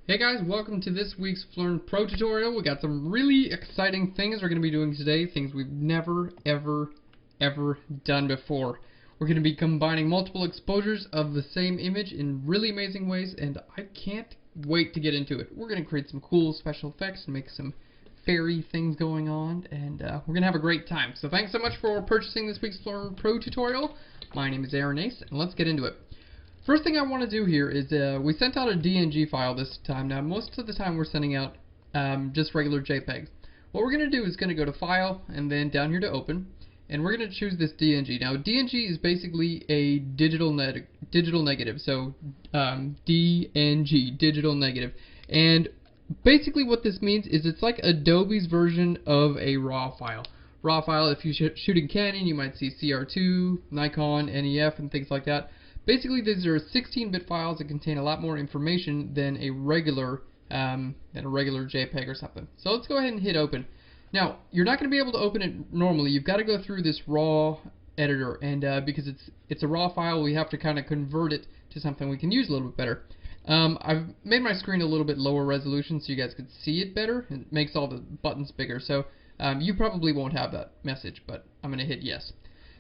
Hey guys, welcome to this week's Phlearn Pro tutorial. We got some really exciting things we're going to be doing today, things we've never, ever done before. We're going to be combining multiple exposures of the same image in really amazing ways, and I can't wait to get into it. We're going to create some cool special effects and make some fairy things going on, and we're going to have a great time. So thanks so much for purchasing this week's Phlearn Pro tutorial. My name is Aaron Ace, and let's get into it. First thing I want to do here is we sent out a DNG file this time. Now most of the time we're sending out just regular JPEGs. What we're going to do is going to go to File and then down here to Open, and we're going to choose this DNG. Now DNG is basically a digital negative, so DNG, digital negative. And basically what this means is it's like Adobe's version of a RAW file. RAW file, if you shoot in Canon, you might see CR2, Nikon, NEF, and things like that. Basically, these are 16-bit files that contain a lot more information than a regular JPEG or something. So let's go ahead and hit open. Now, you're not going to be able to open it normally. You've got to go through this RAW editor, and because it's a RAW file, we have to kind of convert it to something we can use a little bit better. I've made my screen a little bit lower resolution so you guys could see it better. It makes all the buttons bigger, so you probably won't have that message, but I'm going to hit yes.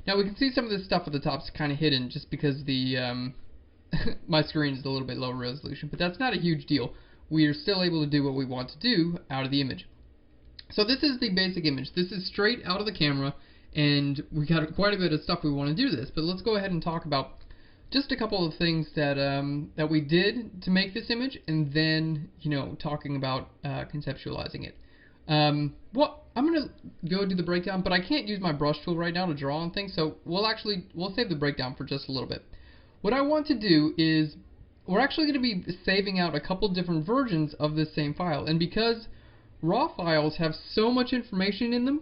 Now we can see some of this stuff at the top is kind of hidden just because the my screen is a little bit lower resolution, but that's not a huge deal. We are still able to do what we want to do out of the image. So this is the basic image. This is straight out of the camera, and we got quite a bit of stuff we want to do this. But let's go ahead and talk about just a couple of things that that we did to make this image, and then talking about conceptualizing it. Well, I'm going to go do the breakdown, but I can't use my brush tool right now to draw on things, so we'll save the breakdown for just a little bit. What I want to do is, we're actually going to be saving out a couple different versions of this same file, and because RAW files have so much information in them,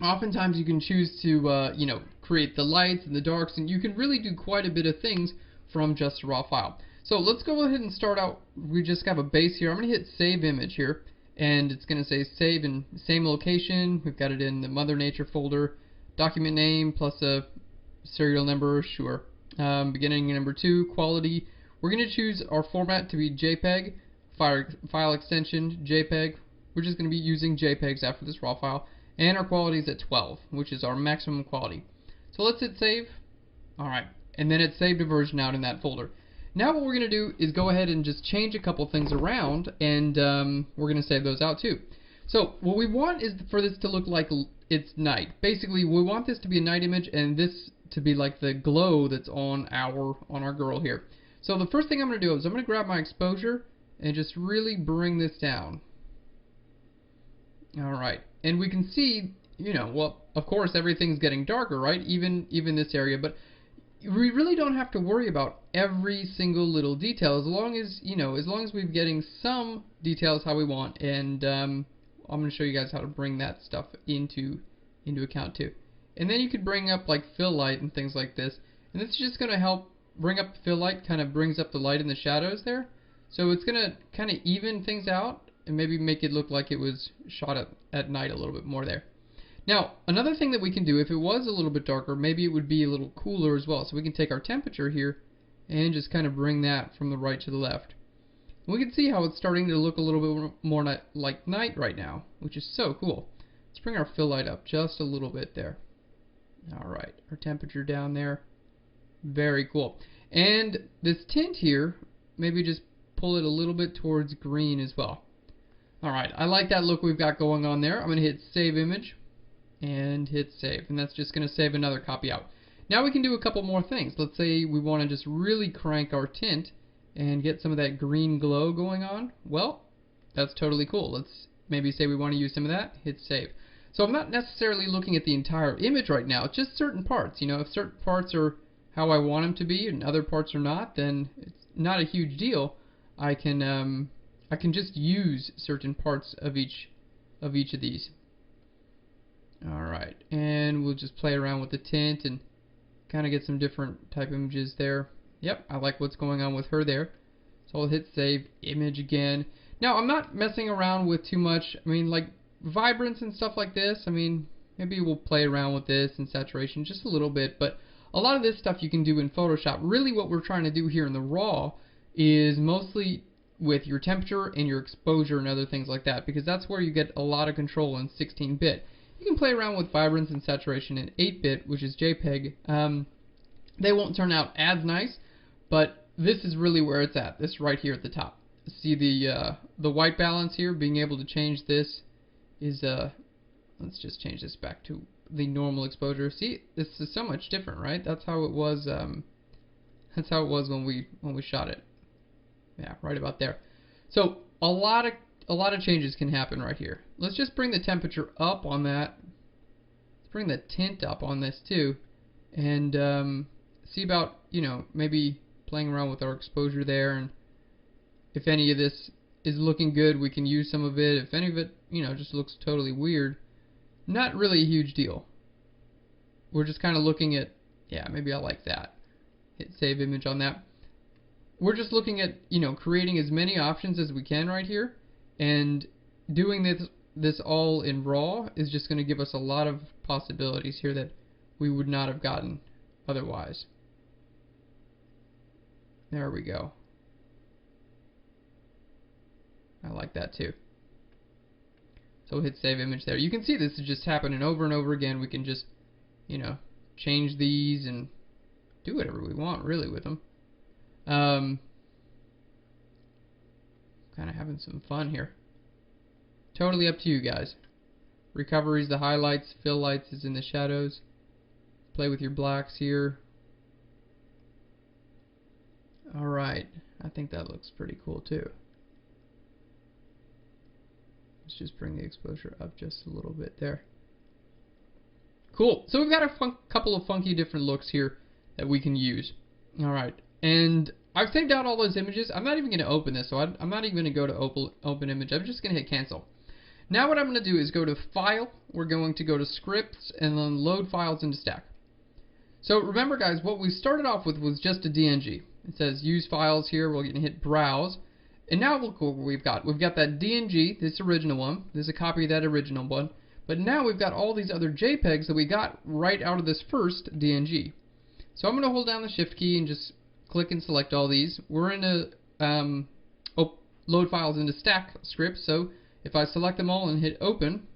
oftentimes you can choose to, create the lights and the darks, and you can really do quite a bit of things from just a RAW file. So let's go ahead and start out. We just have a base here. I'm going to hit Save Image here. And it's going to say save in same location. We've got it in the Mother Nature folder. Document name plus a serial number, sure. Beginning number 2, quality. We're going to choose our format to be JPEG, file extension, JPEG. We're just going to be using JPEGs after this RAW file. And our quality is at 12, which is our maximum quality. So let's hit save. Alright, and then it saved a version out in that folder. Now what we're going to do is go ahead and just change a couple things around, and we're going to save those out too. So what we want is for this to look like it's night. Basically, we want this to be a night image, and this to be like the glow that's on our girl here. So the first thing I'm going to do is I'm going to grab my exposure and just really bring this down. Alright, and we can see, well, of course everything's getting darker, right? Even this area, but we really don't have to worry about every single little detail as long as we're getting some details how we want, and I'm going to show you guys how to bring that stuff into account too. And then you could bring up like fill light and things like this, and this is just going to help bring up the fill light, kind of brings up the light in the shadows there, so it's going to kind of even things out and maybe make it look like it was shot at night a little bit more there. Now, another thing that we can do, if it was a little bit darker, maybe it would be a little cooler as well. So we can take our temperature here and just kind of bring that from the right to the left. And we can see how it's starting to look a little bit more like night right now, which is so cool. Let's bring our fill light up just a little bit there. Alright, our temperature down there. Very cool. And this tint here, maybe just pull it a little bit towards green as well. Alright, I like that look we've got going on there. I'm going to hit Save Image and hit save, and that's just going to save another copy out. Now we can do a couple more things. Let's say we want to just really crank our tint and get some of that green glow going on. Well, that's totally cool. Let's maybe say we want to use some of that, hit save. So I'm not necessarily looking at the entire image right now, it's just certain parts. If certain parts are how I want them to be and other parts are not, then it's not a huge deal. I can just use certain parts of each of these. Alright, and we'll just play around with the tint and kind of get some different type images there. Yep, I like what's going on with her there. So I'll hit save image again. Now I'm not messing around with too much, like vibrance and stuff like this. Maybe we'll play around with this and saturation just a little bit, but a lot of this stuff you can do in Photoshop. Really what we're trying to do here in the RAW is mostly with your temperature and your exposure and other things like that, because that's where you get a lot of control in 16-bit. You can play around with vibrance and saturation in 8-bit, which is JPEG. They won't turn out as nice, but this is really where it's at. This right here at the top. See the white balance here? Being able to change this is let's just change this back to the normal exposure. See, this is so much different, right? That's how it was. That's how it was when we shot it. Yeah, right about there. So a lot of changes can happen right here. Let's just bring the temperature up on that. Let's bring the tint up on this too, and see about, you know, maybe playing around with our exposure there, and if any of this is looking good, we can use some of it. If any of it, you know, just looks totally weird, not really a huge deal. We're just kind of looking at, yeah, maybe I like that. Hit save image on that. We're just looking at, you know, creating as many options as we can right here, and doing this all in RAW is just going to give us a lot of possibilities here that we would not have gotten otherwise. There we go. I like that too. So hit save image there. You can see this is just happening over and over again. We can just, you know, change these and do whatever we want really with them. Kind of having some fun here. Totally up to you guys. Recovery is the highlights, fill lights is in the shadows. Play with your blacks here. Alright, I think that looks pretty cool too. Let's just bring the exposure up just a little bit there. Cool, so we've got a couple of funky different looks here that we can use. Alright, and I've saved out all those images. I'm not even going to open this, so I'm not even going to go to open image. I'm just going to hit cancel. Now what I'm going to do is go to File, we're going to go to Scripts, and then Load Files into Stack. So remember guys, what we started off with was just a DNG. It says Use Files here, we're going to hit Browse, and now look what we've got. We've got that DNG, this original one, there's a copy of that original one, but now we've got all these other JPEGs that we got right out of this first DNG. So I'm going to hold down the Shift key and just click and select all these. We're in a Load Files into Stack script, so if I select them all and hit Open,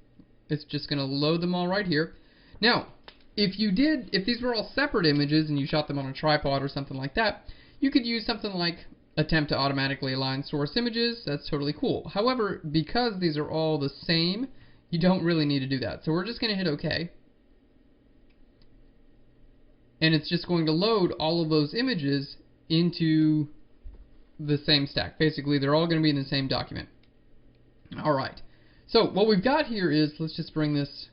it's just going to load them all right here. Now, if these were all separate images and you shot them on a tripod or something like that, you could use something like Attempt to automatically align source images. That's totally cool. However, because these are all the same, you don't really need to do that. So we're just going to hit OK. And it's just going to load all of those images into the same stack. Basically, they're all going to be in the same document. Alright, so what we've got here is, let's just bring this,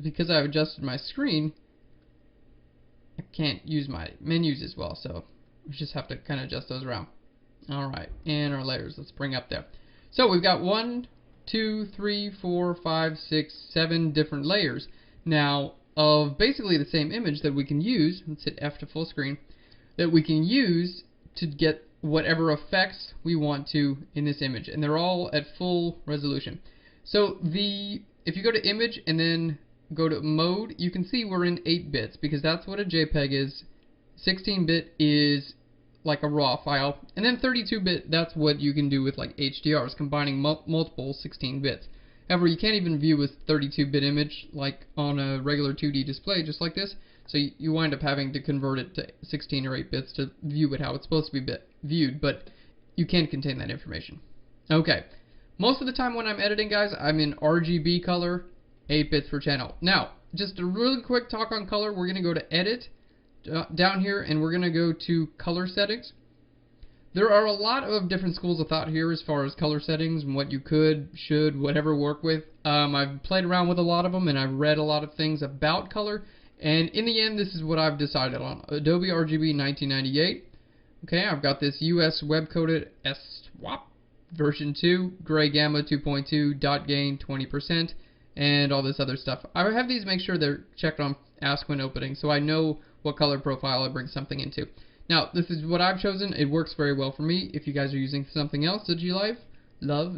because I've adjusted my screen, I can't use my menus as well, so we just have to kind of adjust those around. Alright, and our layers, let's bring up there. So we've got 1, 2, 3, 4, 5, 6, 7 different layers now of basically the same image that we can use. Let's hit F to full screen, that we can use to get whatever effects we want to in this image, and they're all at full resolution. So if you go to image and then go to mode, you can see we're in 8 bits because that's what a JPEG is. 16-bit is like a RAW file, and then 32-bit, that's what you can do with like HDRs, combining multiple 16 bits. However, you can't even view a 32-bit image like on a regular 2D display just like this, so you wind up having to convert it to 16 or 8 bits to view it how it's supposed to be viewed, but you can contain that information. Okay, most of the time when I'm editing, guys, I'm in RGB color, 8 bits per channel. Now, just a really quick talk on color. We're going to go to Edit down here, and we're going to go to Color Settings. There are a lot of different schools of thought here as far as color settings and what you could, should, whatever work with. I've played around with a lot of them, and I've read a lot of things about color, and in the end, this is what I've decided on. Adobe RGB 1998. Okay, I've got this US web-coded SWAP version 2, gray gamma 2.2, dot gain 20%, and all this other stuff. I have these make sure they're checked on Ask When Opening, so I know what color profile I bring something into. Now, this is what I've chosen. It works very well for me. If you guys are using something else that you love,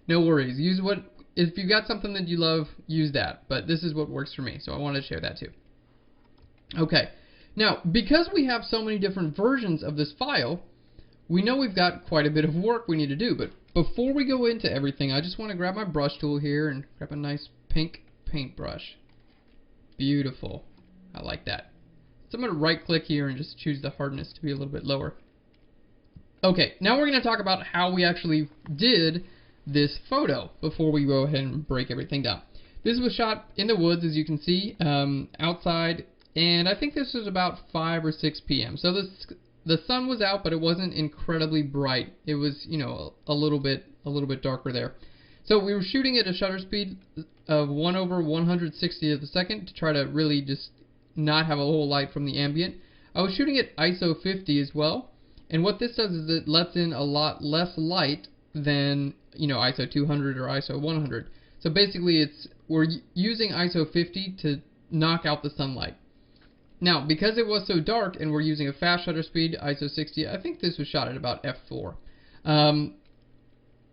no worries. Use what, if you got something that you love, use that. But this is what works for me, so I wanted to share that too. Okay, now, because we have so many different versions of this file, we know we've got quite a bit of work we need to do, but before we go into everything, I just want to grab my brush tool here and grab a nice pink paintbrush. Beautiful. I like that. So I'm going to right click here and just choose the hardness to be a little bit lower. Okay, now we're going to talk about how we actually did this photo before we go ahead and break everything down. This was shot in the woods, as you can see, outside, and I think this was about 5 or 6 p.m. So the sun was out, but it wasn't incredibly bright. It was, you know, a little bit darker there. So we were shooting at a shutter speed of 1/160th of a second to try to really just not have a whole light from the ambient. I was shooting at ISO 50 as well, and what this does is it lets in a lot less light than, you know, ISO 200 or ISO 100. So basically we're using ISO 50 to knock out the sunlight. Now, because it was so dark and we're using a fast shutter speed, ISO 60, I think this was shot at about f4.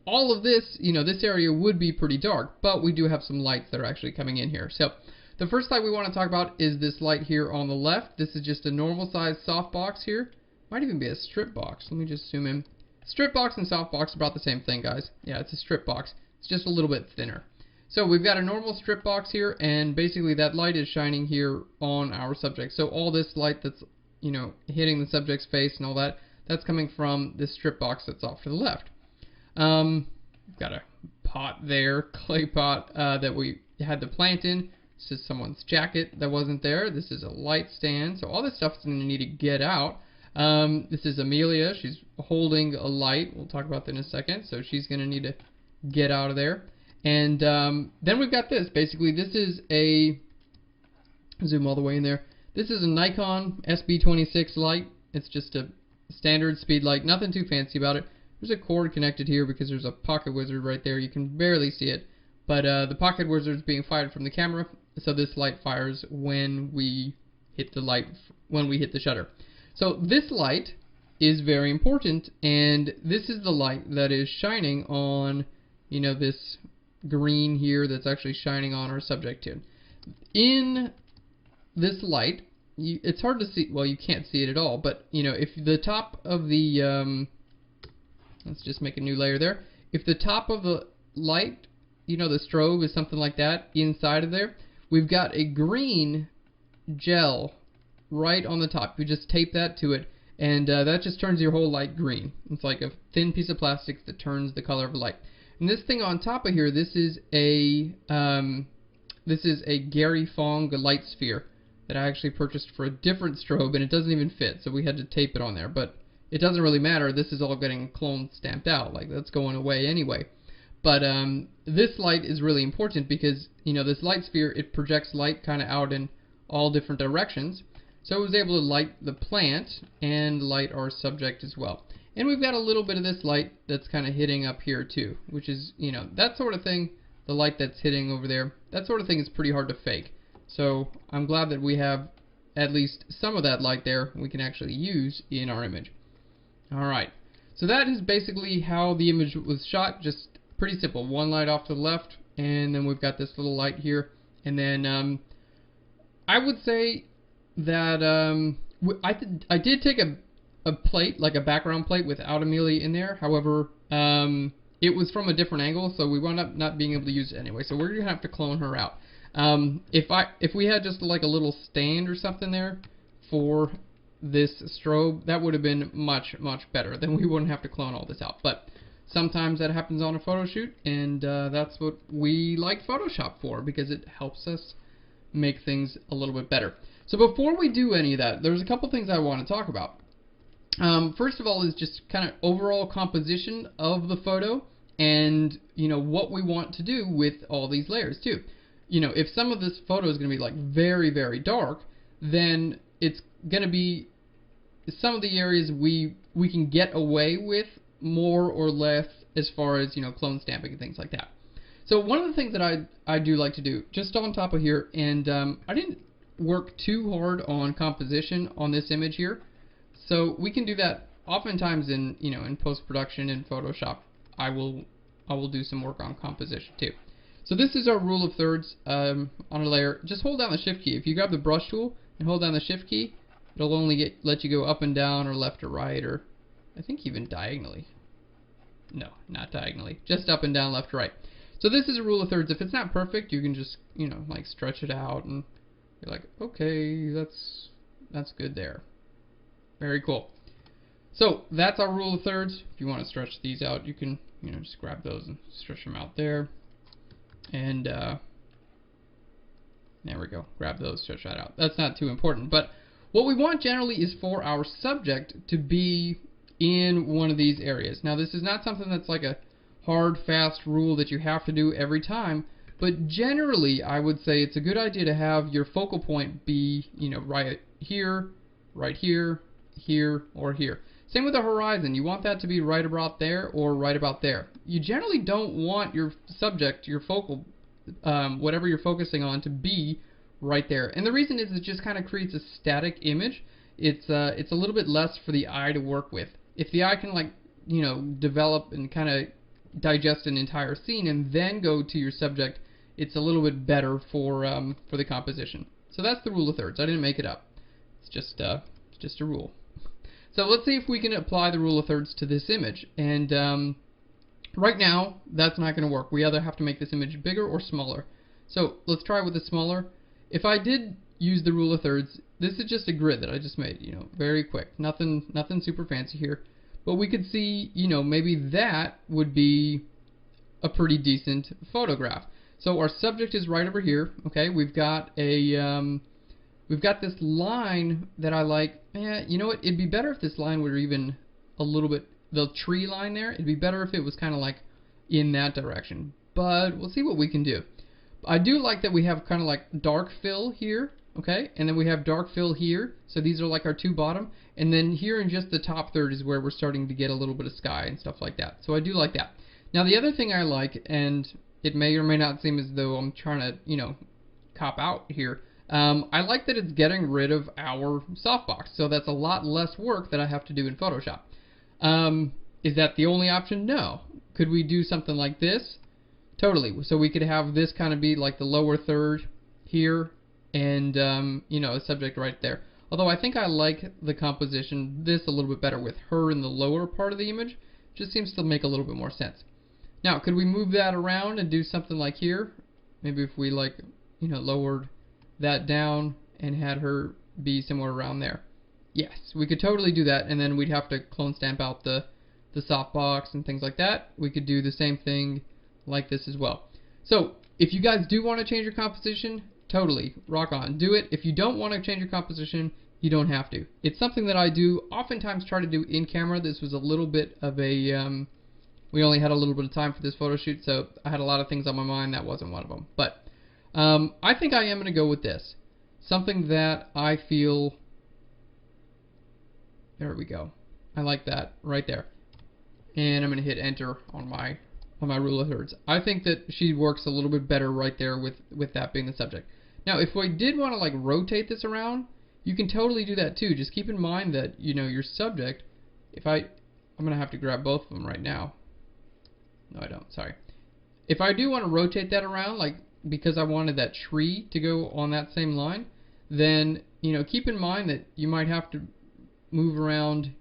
All of this, you know, this area would be pretty dark, but we do have some lights that are actually coming in here. So the first light we want to talk about is this light here on the left. This is just a normal size softbox here. Might even be a strip box. Let me just zoom in. Strip box and softbox are about the same thing, guys. Yeah, it's a strip box. It's just a little bit thinner. So we've got a normal strip box here, and basically that light is shining here on our subject. So all this light that's, you know, hitting the subject's face and all that, that's coming from this strip box that's off to the left. We've got a pot there, clay pot, that we had the plant in. This is someone's jacket that wasn't there. This is a light stand. So all this stuff is going to need to get out. This is Amelia. She's holding a light. We'll talk about that in a second. So she's going to need to get out of there. And then we've got this. Basically, this is a, zoom all the way in there. This is a Nikon SB26 light. It's just a standard speed light. Nothing too fancy about it. There's a cord connected here because there's a pocket wizard right there. You can barely see it. But the pocket wizard is being fired from the camera. So this light fires when we hit the light, when we hit the shutter. So this light is very important, and this is the light that is shining on, you know, this green here that's actually shining on our subject here. In this light, it's hard to see, well, you can't see it at all, but, you know, if the top of the, let's just make a new layer there. If the top of the light, you know, the strobe is something like that inside of there, we've got a green gel right on the top. You just tape that to it, and that just turns your whole light green. It's like a thin piece of plastic that turns the color of light. And this thing on top of here, this is a Gary Fong light sphere that I actually purchased for a different strobe, and it doesn't even fit, so we had to tape it on there. But it doesn't really matter. This is all getting clone stamped out. Like, that's going away anyway. But this light is really important because, you know, this light sphere, it projects light kind of out in all different directions. So it was able to light the plant and light our subject as well. And we've got a little bit of this light that's kind of hitting up here too, which is, you know, that sort of thing, the light that's hitting over there, that sort of thing is pretty hard to fake. So I'm glad that we have at least some of that light there we can actually use in our image. Alright, so that is basically how the image was shot. Just pretty simple. One light off to the left, and then we've got this little light here. And then I would say that I did take a plate, like a background plate without Amelia in there. However, it was from a different angle, so we wound up not being able to use it anyway. So we're going to have to clone her out. If we had just like a little stand or something there for this strobe, that would have been much, much better. Then we wouldn't have to clone all this out. But sometimes that happens on a photo shoot, and that's what we like Photoshop for, because it helps us make things a little bit better. So before we do any of that, there's a couple things I want to talk about. First of all is just kind of overall composition of the photo, and, you know, what we want to do with all these layers too. You know, if some of this photo is going to be like very, very dark, then it's going to be some of the areas we can get away with more or less as far as, you know, clone stamping and things like that. So one of the things that I do like to do just on top of here, and I didn't work too hard on composition on this image here, so we can do that oftentimes in, you know, in post-production in Photoshop. I will do some work on composition too. So this is our rule of thirds on a layer. Just hold down the shift key. If you grab the brush tool and hold down the shift key, it'll only let you go up and down or left or right or I think even diagonally. No, not diagonally. Just up and down, left, right. So this is a rule of thirds. If it's not perfect, you can just, you know, like stretch it out and you're like, okay, that's good there. Very cool. So that's our rule of thirds. If you want to stretch these out, you can, you know, just grab those and stretch them out there. And there we go. Grab those, stretch that out. That's not too important. But what we want generally is for our subject to be in one of these areas. Now this is not something that's like a hard, fast rule that you have to do every time. But generally, I would say it's a good idea to have your focal point be, you know, right here, here, or here. Same with the horizon. You want that to be right about there or right about there. You generally don't want your subject, your focal, whatever you're focusing on, to be right there. And the reason is it just kind of creates a static image. It's a little bit less for the eye to work with. If the eye can, like, you know, develop and kind of digest an entire scene and then go to your subject, it's a little bit better for the composition. So that's the rule of thirds. I didn't make it up. It's just a rule. So let's see if we can apply the rule of thirds to this image. And right now, that's not going to work. We either have to make this image bigger or smaller. So let's try with the smaller. If I did use the rule of thirds, this is just a grid that I just made, you know, very quick. Nothing super fancy here. But we could see, you know, maybe that would be a pretty decent photograph. So our subject is right over here. Okay, we've got a we've got this line that I like. You know what? It'd be better if this line were even a little bit, the tree line there. It'd be better if it was kind of like in that direction. But we'll see what we can do. I do like that we have kind of like dark fill here. Okay, and then we have dark fill here. So these are like our two bottom. And then here in just the top third is where we're starting to get a little bit of sky and stuff like that. So I do like that. Now the other thing I like, and it may or may not seem as though I'm trying to, you know, cop out here. I like that it's getting rid of our softbox, so that's a lot less work that I have to do in Photoshop. Is that the only option? No. Could we do something like this? Totally. So we could have this kind of be like the lower third here, and you know, a subject right there. Although I think I like the composition this a little bit better with her in the lower part of the image. Just seems to make a little bit more sense. Now, could we move that around and do something like here? Maybe if we, like, you know, lowered that down and had her be somewhere around there. Yes, we could totally do that, and then we'd have to clone stamp out the softbox and things like that. We could do the same thing like this as well. So if you guys do want to change your composition, totally rock on, do it. If you don't want to change your composition, you don't have to. It's something that I do oftentimes try to do in camera. This was a little bit of a we only had a little bit of time for this photo shoot, so I had a lot of things on my mind. That wasn't one of them. But I think I am going to go with this. Something that I feel, there we go. I like that right there. And I'm going to hit enter on my rule of thirds. I think that she works a little bit better right there with that being the subject. Now, if we did want to like rotate this around, you can totally do that too. Just keep in mind that, you know, your subject, I'm going to have to grab both of them right now. No, I don't. Sorry. If I do want to rotate that around, like because I wanted that tree to go on that same line, then, you know, keep in mind that you might have to move around.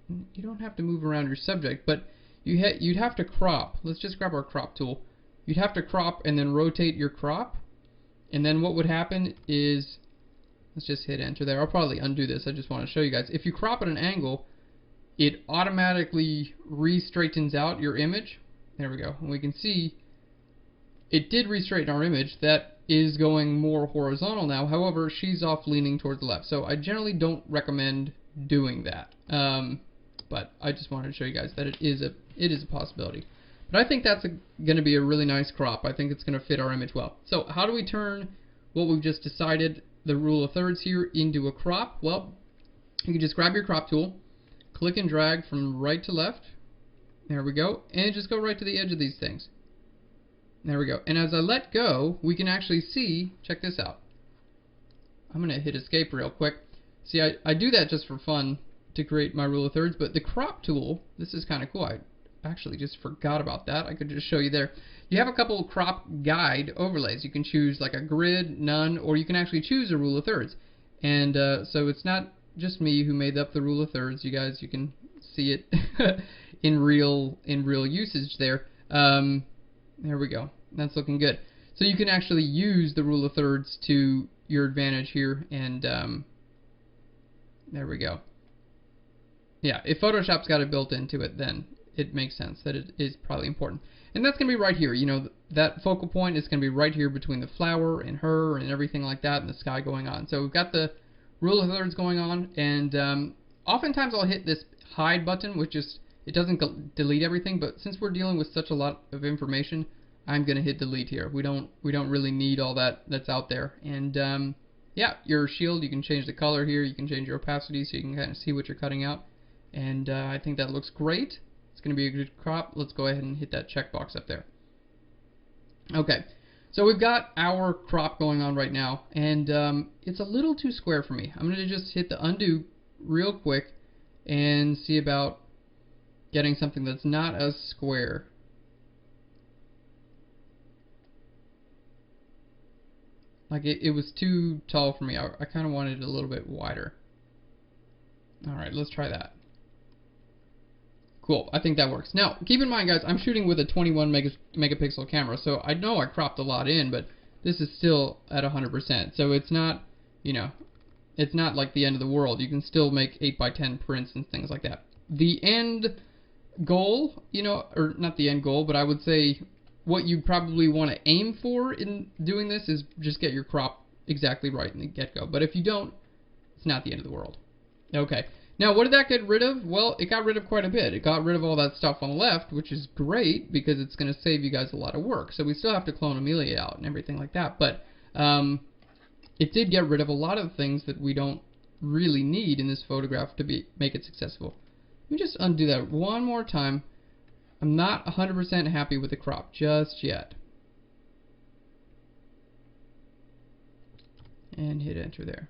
You don't have to move around your subject, but you'd have to crop. Let's just grab our crop tool. You'd have to crop and then rotate your crop. And then what would happen is, let's just hit enter there. I'll probably undo this. I just want to show you guys. If you crop at an angle, it automatically re-straightens out your image. There we go. And we can see it did re-straighten our image. That is going more horizontal now. However, she's off leaning towards the left. So I generally don't recommend doing that. But I just wanted to show you guys that it is a possibility. But I think that's going to be a really nice crop. I think it's going to fit our image well. So how do we turn what we've just decided, the rule of thirds here, into a crop? Well, you can just grab your crop tool, click and drag from right to left. There we go. And just go right to the edge of these things. There we go. And as I let go, we can actually see, check this out. I'm going to hit escape real quick. See, I do that just for fun to create my rule of thirds, but the crop tool, this is kind of cool. I actually just forgot about that. I could just show you there. You have a couple of crop guide overlays. You can choose like a grid, none, or you can actually choose a rule of thirds. And so it's not just me who made up the rule of thirds. You guys, you can see it in real usage there. There we go. That's looking good. So you can actually use the rule of thirds to your advantage here, and there we go. Yeah, if Photoshop's got it built into it, then it makes sense that it is probably important. And that's going to be right here. You know, that focal point is going to be right here between the flower and her and everything like that, and the sky going on. So we've got the rule of thirds going on, and oftentimes I'll hit this hide button, which is, it doesn't delete everything, but since we're dealing with such a lot of information, I'm going to hit delete here. We don't really need all that's out there. And yeah, your shield, you can change the color here, you can change your opacity so you can kind of see what you're cutting out. And I think that looks great. It's going to be a good crop. Let's go ahead and hit that checkbox up there. Okay, so we've got our crop going on right now, and it's a little too square for me. I'm going to just hit the undo real quick and see about getting something that's not as square. Like it was too tall for me. I kind of wanted it a little bit wider. Alright, let's try that. Cool, I think that works. Now, keep in mind, guys, I'm shooting with a 21 megapixel camera, so I know I cropped a lot in, but this is still at 100%. So it's not, you know, it's not like the end of the world. You can still make 8x10 prints and things like that. The end goal, you know, or not the end goal, but I would say what you probably want to aim for in doing this is just get your crop exactly right in the get-go. But if you don't, it's not the end of the world. Okay. Now, what did that get rid of? Well, it got rid of quite a bit. It got rid of all that stuff on the left, which is great because it's going to save you guys a lot of work. So we still have to clone Amelia out and everything like that. But it did get rid of a lot of things that we don't really need in this photograph to make it successful. Let me just undo that one more time. I'm not 100% happy with the crop just yet. And hit enter there.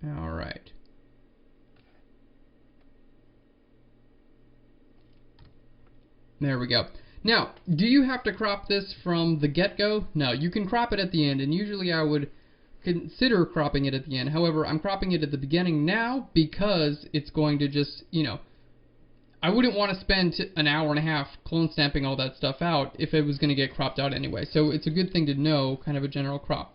Alright. There we go. Now, do you have to crop this from the get-go? No, you can crop it at the end, and usually I would consider cropping it at the end. However, I'm cropping it at the beginning now because it's going to just, you know, I wouldn't want to spend an hour and a half clone stamping all that stuff out if it was going to get cropped out anyway. So it's a good thing to know, kind of a general crop.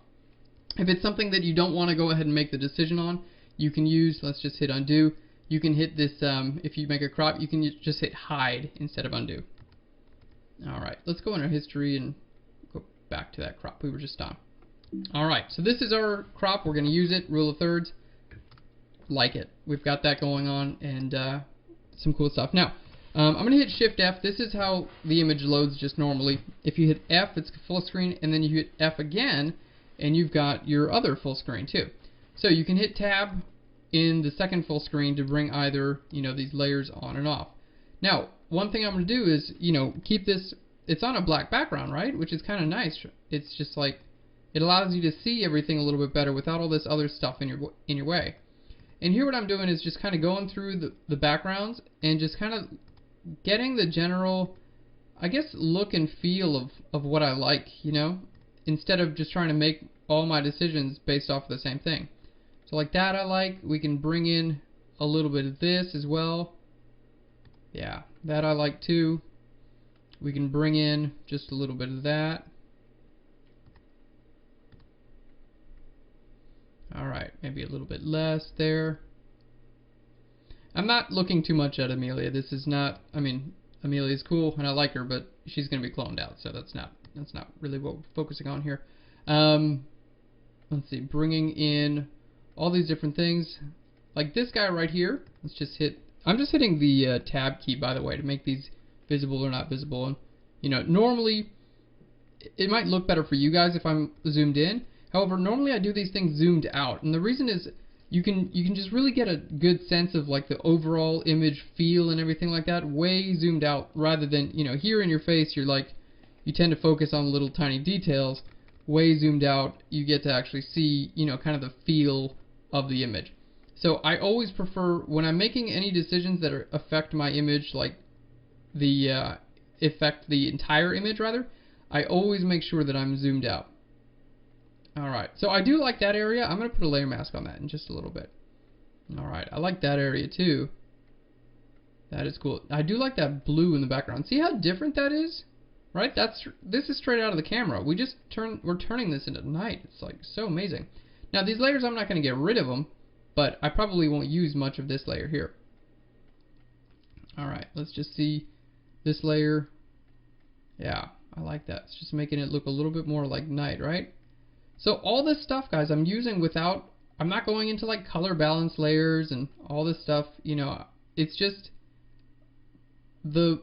If it's something that you don't want to go ahead and make the decision on, you can use, let's just hit undo. You can hit this, if you make a crop, you can just hit hide instead of undo. Alright, let's go in our history and go back to that crop we were just on. Alright, so this is our crop. We're going to use it, rule of thirds. Like it. We've got that going on, and some cool stuff. Now, I'm going to hit Shift F. This is how the image loads just normally. If you hit F, it's full screen, and then you hit F again, and you've got your other full screen too. So you can hit Tab in the second full screen to bring either, you know, these layers on and off. Now, one thing I'm going to do is, you know, keep this, it's on a black background, right? Which is kind of nice. It's just like, it allows you to see everything a little bit better without all this other stuff in your way. And here what I'm doing is just kind of going through the backgrounds and just kind of getting the general, I guess, look and feel of what I like, you know, instead of just trying to make all my decisions based off of the same thing. So like that I like. We can bring in a little bit of this as well. Yeah, that I like too. We can bring in just a little bit of that. Alright, maybe a little bit less there. I'm not looking too much at Amelia. This is not, I mean, Amelia's cool and I like her, but she's going to be cloned out, so that's not really what we're focusing on here. Let's see, bringing in all these different things. Like this guy right here, let's just hit, I'm just hitting the tab key, by the way, to make these visible or not visible. And, you know, normally it might look better for you guys if I'm zoomed in. However, normally I do these things zoomed out, and the reason is you can just really get a good sense of like the overall image feel and everything like that way zoomed out, rather than, you know, here in your face you're like, you tend to focus on little tiny details. Way zoomed out, you get to actually see, you know, kind of the feel of the image. So I always prefer, when I'm making any decisions that affect my image, like affect the entire image rather, I always make sure that I'm zoomed out. Alright, so I do like that area. I'm going to put a layer mask on that in just a little bit. Alright, I like that area too. That is cool. I do like that blue in the background. See how different that is? Right? This is straight out of the camera. We're turning this into night. It's like so amazing. Now these layers, I'm not going to get rid of them, but I probably won't use much of this layer here. Alright, let's just see this layer. Yeah, I like that. It's just making it look a little bit more like night, right? So all this stuff, guys, I'm using without, I'm not going into like color balance layers and all this stuff, you know, it's just the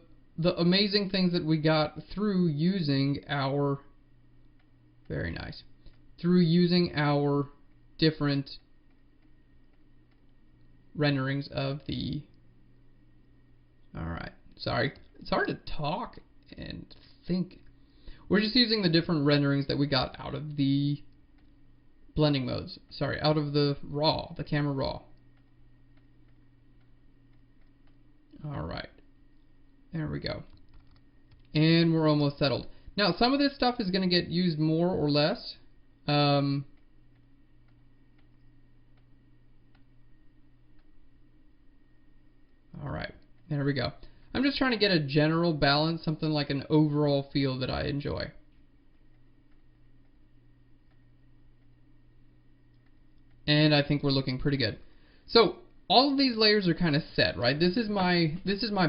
amazing things that we got through using our, very nice, through using our different renderings of the, alright, sorry, it's hard to talk and think. We're just using the different renderings that we got out of the blending modes, sorry, out of the raw, the camera raw. Alright, there we go. And we're almost settled. Now some of this stuff is going to get used more or less. Alright, there we go. I'm just trying to get a general balance, something like an overall feel that I enjoy. And I think we're looking pretty good. So all of these layers are kind of set, right? This is my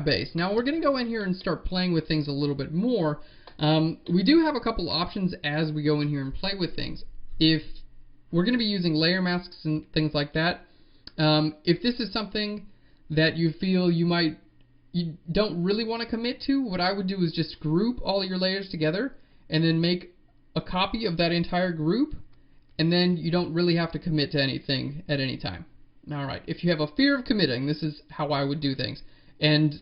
base. Now we're going to go in here and start playing with things a little bit more. We do have a couple options as we go in here and play with things. If we're going to be using layer masks and things like that, if this is something that you feel you don't really want to commit to, what I would do is just group all your layers together and then make a copy of that entire group, and then you don't really have to commit to anything at any time. Alright, if you have a fear of committing, this is how I would do things. And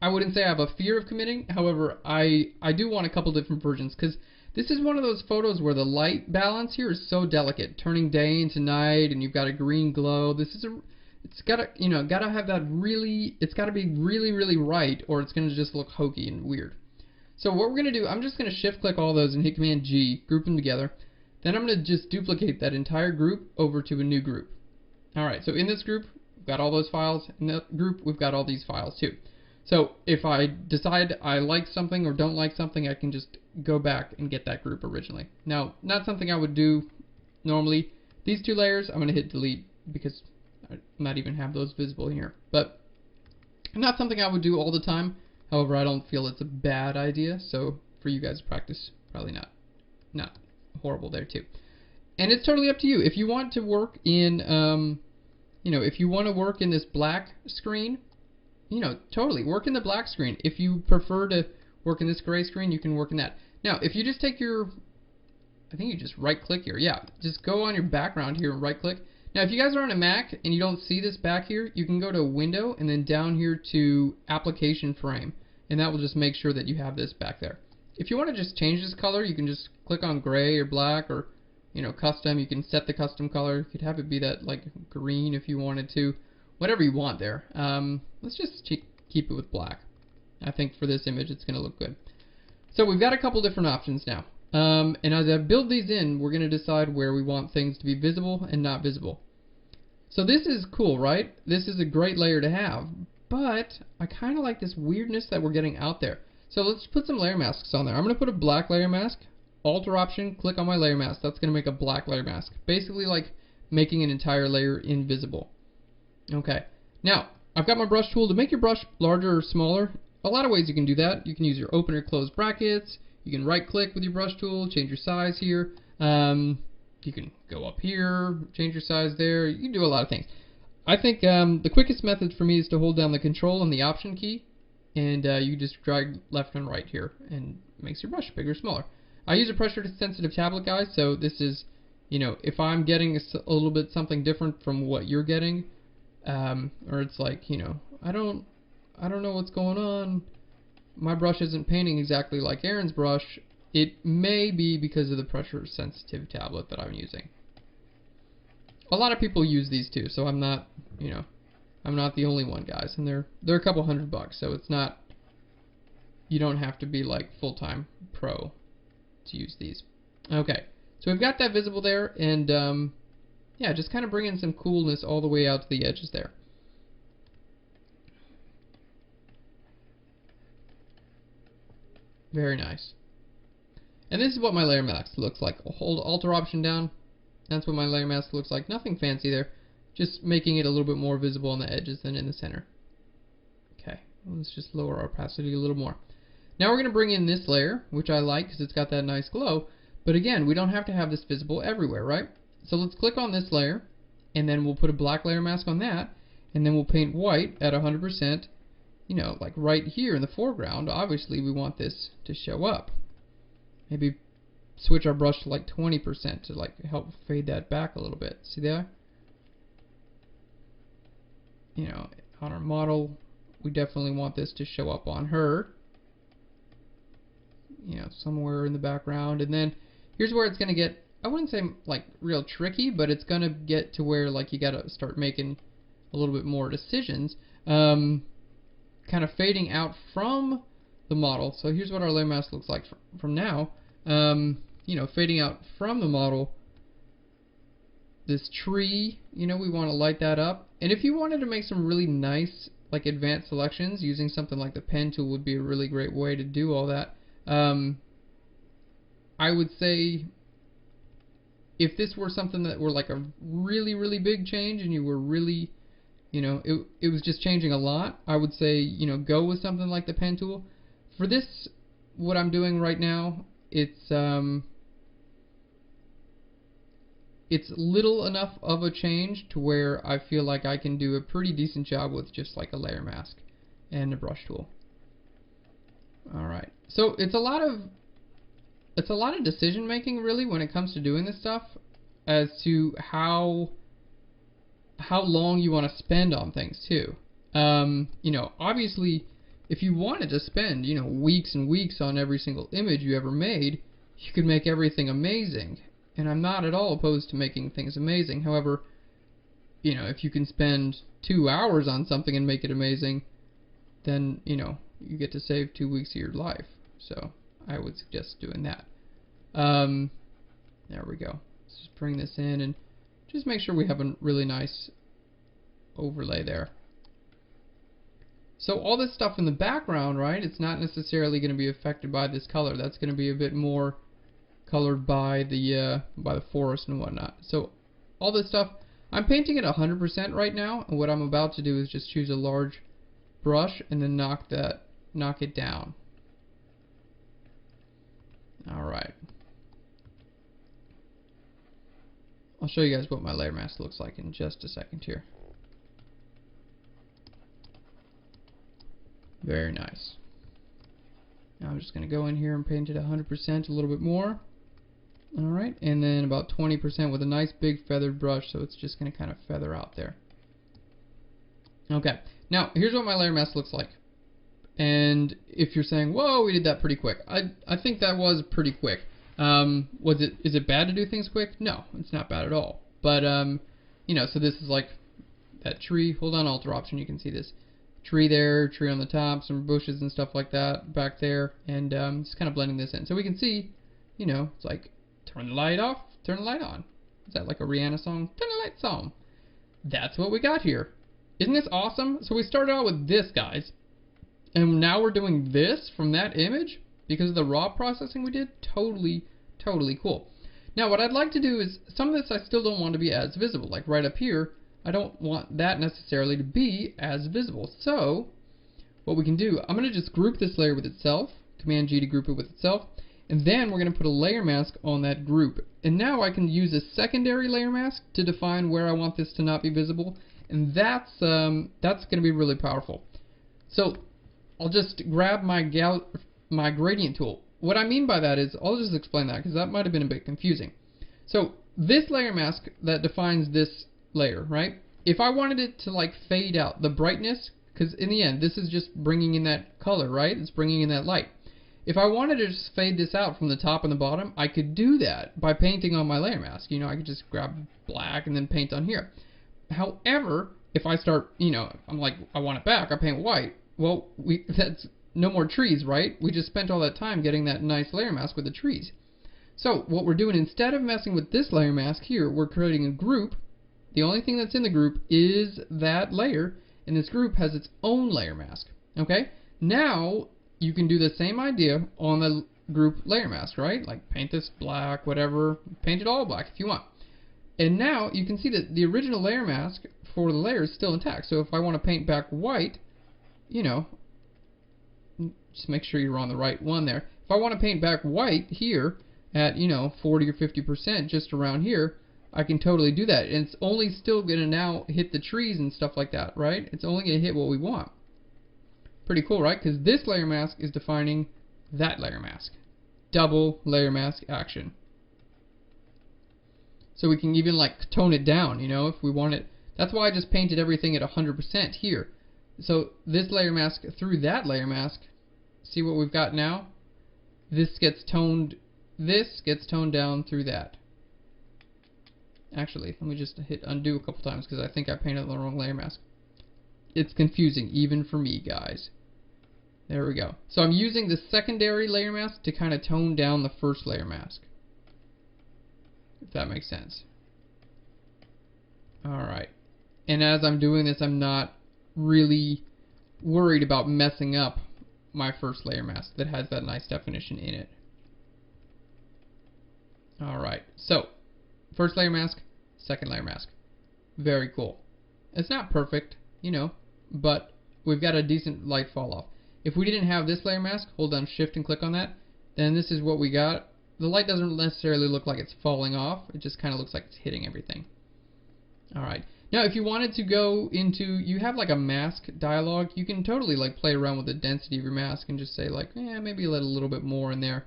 I wouldn't say I have a fear of committing, however, I do want a couple different versions, because this is one of those photos where the light balance here is so delicate, turning day into night, and you've got a green glow. It's gotta, you know, gotta have that really, it's gotta be really, really right, or it's gonna just look hokey and weird. So what we're gonna do, I'm just gonna shift click all those and hit Command G, group them together. Then I'm gonna just duplicate that entire group over to a new group. Alright, so in this group, we've got all those files. In that group, we've got all these files too. So if I decide I like something or don't like something, I can just go back and get that group originally. Now, not something I would do normally. These two layers, I'm going to hit delete because I not even have those visible here. But not something I would do all the time. However, I don't feel it's a bad idea. So for you guys to practice, probably not horrible there too. And it's totally up to you. If you want to work in, if you want to work in this black screen, totally work in the black screen. If you prefer to work in this gray screen, you can work in that. Now, if you just take your, I think you just right click here. Yeah, just go on your background here and right click. Now, if you guys are on a Mac and you don't see this back here, you can go to Window and then down here to Application Frame. And that will just make sure that you have this back there. If you want to just change this color, you can just click on gray or black or, custom. You can set the custom color. You could have it be that like green if you wanted to. Whatever you want there. Let's just keep it with black. I think for this image it's going to look good. So we've got a couple different options now. And as I build these in, we're going to decide where we want things to be visible and not visible. So this is cool, right? This is a great layer to have. But I kind of like this weirdness that we're getting out there. So let's put some layer masks on there. I'm going to put a black layer mask. Alter option, click on my layer mask. That's going to make a black layer mask. Basically like making an entire layer invisible. Okay, now I've got my brush tool. To make your brush larger or smaller, a lot of ways you can do that. You can use your open or close brackets. You can right click with your brush tool, change your size here. You can go up here, change your size there. You can do a lot of things. I think the quickest method for me is to hold down the control and the option key, and you just drag left and right here, and it makes your brush bigger or smaller. I use a pressure sensitive tablet, guys, so this is, if I'm getting a little bit something different from what you're getting, or it's like, I don't know what's going on, my brush isn't painting exactly like Aaron's brush, it may be because of the pressure sensitive tablet that I'm using. A lot of people use these too, so I'm not, I'm not the only one, guys, and they're a couple $100, so it's not, you don't have to be like full-time pro to use these. Okay, so we've got that visible there, and yeah, just kind of bring in some coolness all the way out to the edges there. Very nice. And this is what my layer mask looks like. I'll hold Alt or Option down. That's what my layer mask looks like. Nothing fancy there. Just making it a little bit more visible on the edges than in the center. Okay, let's just lower our opacity a little more. Now we're going to bring in this layer, which I like because it's got that nice glow. But again, we don't have to have this visible everywhere, right? So let's click on this layer, and then we'll put a black layer mask on that, and then we'll paint white at 100%, you know, like right here in the foreground. Obviously, we want this to show up. Maybe switch our brush to like 20% to like help fade that back a little bit. See there? You know, on our model, we definitely want this to show up on her. You know, somewhere in the background. And then here's where it's going to get, I wouldn't say like real tricky, but it's going to get to where like you got to start making a little bit more decisions. Kind of fading out from the model. So here's what our layer mask looks like from now. You know, fading out from the model. This tree, you know, we want to light that up. And if you wanted to make some really nice, like advanced selections, using something like the pen tool would be a really great way to do all that. I would say if this were something that were like a really, really big change and you were really, you know, it was just changing a lot, I would say, you know, go with something like the pen tool. For this, what I'm doing right now, it's little enough of a change to where I feel like I can do a pretty decent job with just like a layer mask and a brush tool. Alright, so it's a lot of decision making really when it comes to doing this stuff as to how long you want to spend on things too. You know, obviously if you wanted to spend, you know, weeks and weeks on every single image you ever made, you could make everything amazing. And I'm not at all opposed to making things amazing. However, you know, if you can spend 2 hours on something and make it amazing, then, you know, you get to save 2 weeks of your life. So I would suggest doing that. There we go. Let's just bring this in and just make sure we have a really nice overlay there. So all this stuff in the background, right, it's not necessarily going to be affected by this color. That's going to be a bit more colored by the forest and whatnot. So all this stuff, I'm painting at 100% right now, and what I'm about to do is just choose a large brush and then knock it down. Alright. I'll show you guys what my layer mask looks like in just a second here. Very nice. Now I'm just going to go in here and paint it 100% a little bit more. Alright, and then about 20% with a nice big feathered brush, so it's just going to kind of feather out there. Okay, now here's what my layer mask looks like. And if you're saying, whoa, we did that pretty quick, I think that was pretty quick. Is it bad to do things quick? No, it's not bad at all. But, you know, so this is like that tree. Hold on, Alt or Option, you can see this. Tree there, tree on the top, some bushes and stuff like that back there, and just kind of blending this in. So we can see, you know, it's like, turn the light off, turn the light on. Is that like a Rihanna song? Turn the lights on. That's what we got here. Isn't this awesome? So we started out with this, guys. And now we're doing this from that image because of the raw processing we did. Totally, totally cool. Now what I'd like to do is, some of this I still don't want to be as visible. Like right up here, I don't want that necessarily to be as visible. So what we can do, I'm going to just group this layer with itself. Command G to group it with itself. And then we're going to put a layer mask on that group. And now I can use a secondary layer mask to define where I want this to not be visible. And that's going to be really powerful. So I'll just grab my gradient tool. What I mean by that is, I'll just explain that because that might have been a bit confusing. So this layer mask that defines this layer, right? If I wanted it to like fade out the brightness, because in the end this is just bringing in that color, right? It's bringing in that light. If I wanted to just fade this out from the top and the bottom, I could do that by painting on my layer mask. You know, I could just grab black and then paint on here. However, if I start, you know, I'm like, I want it back, I paint white. Well, that's no more trees, right? We just spent all that time getting that nice layer mask with the trees. So what we're doing, instead of messing with this layer mask here, we're creating a group, The only thing that's in the group is that layer, and this group has its own layer mask. Okay? Now you can do the same idea on the group layer mask, right? Like paint this black, whatever, paint it all black if you want. And now you can see that the original layer mask for the layer is still intact. So if I want to paint back white, you know, just make sure you're on the right one there. If I want to paint back white here at, you know, 40 or 50% just around here, I can totally do that. And it's only still going to now hit the trees and stuff like that, right? It's only going to hit what we want. Pretty cool, right? Because this layer mask is defining that layer mask. Double layer mask action. So we can even like tone it down, you know, if we want it. That's why I just painted everything at 100% here. So this layer mask through that layer mask, see what we've got now? This gets toned down through that. Actually, let me just hit undo a couple times because I think I painted the wrong layer mask. It's confusing even for me, guys. There we go. So I'm using the secondary layer mask to kind of tone down the first layer mask. If that makes sense. Alright. And as I'm doing this, I'm not really worried about messing up my first layer mask that has that nice definition in it. Alright. So, first layer mask, second layer mask. Very cool. It's not perfect, you know, but we've got a decent light fall off. If we didn't have this layer mask, hold down shift and click on that, then this is what we got. The light doesn't necessarily look like it's falling off. It just kind of looks like it's hitting everything. Alright. Now if you wanted to go into, you have like a mask dialog, you can totally like play around with the density of your mask and just say like, maybe let a little bit more in there.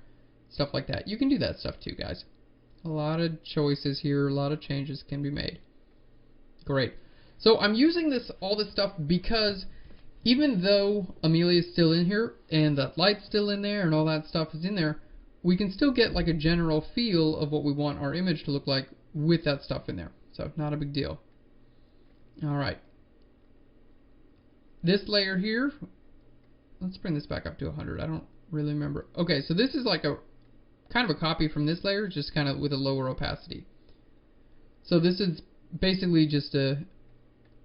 Stuff like that. You can do that stuff too, guys. A lot of choices here, a lot of changes can be made. Great. So I'm using all this stuff because even though Amelia is still in here and that light's still in there and all that stuff is in there, we can still get like a general feel of what we want our image to look like with that stuff in there. So not a big deal. Alright. This layer here, let's bring this back up to 100. I don't really remember. Okay, so this is like a kind of a copy from this layer, just kind of with a lower opacity. So this is basically just a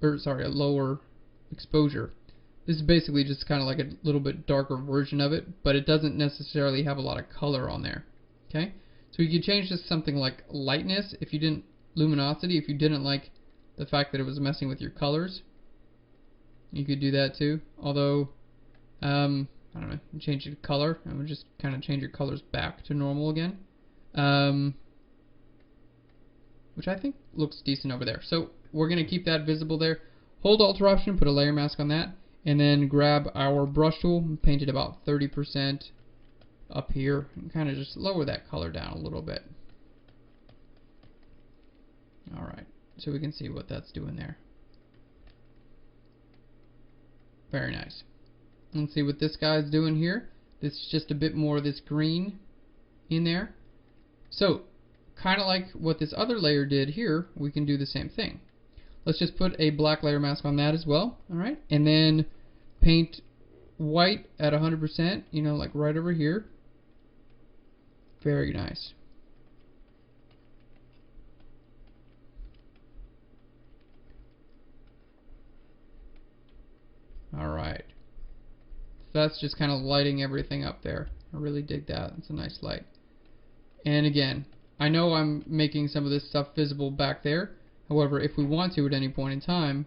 lower exposure. This is basically just kind of like a little bit darker version of it, but it doesn't necessarily have a lot of color on there. Okay, so you could change this to something like lightness if you didn't, luminosity if you didn't like the fact that it was messing with your colors. You could do that too. Although, I don't know, change the color. I would just kind of change your colors back to normal again, which I think looks decent over there. So we're going to keep that visible there. Hold Alt or Option, put a layer mask on that. And then grab our brush tool and paint it about 30% up here and kind of just lower that color down a little bit. Alright, so we can see what that's doing there. Very nice. Let's see what this guy's doing here. This is just a bit more of this green in there. So, kind of like what this other layer did here, we can do the same thing. Let's just put a black layer mask on that as well. Alright, and then paint white at 100%, you know, like right over here. Very nice. Alright. So that's just kind of lighting everything up there. I really dig that. It's a nice light. And again, I know I'm making some of this stuff visible back there. However, if we want to at any point in time,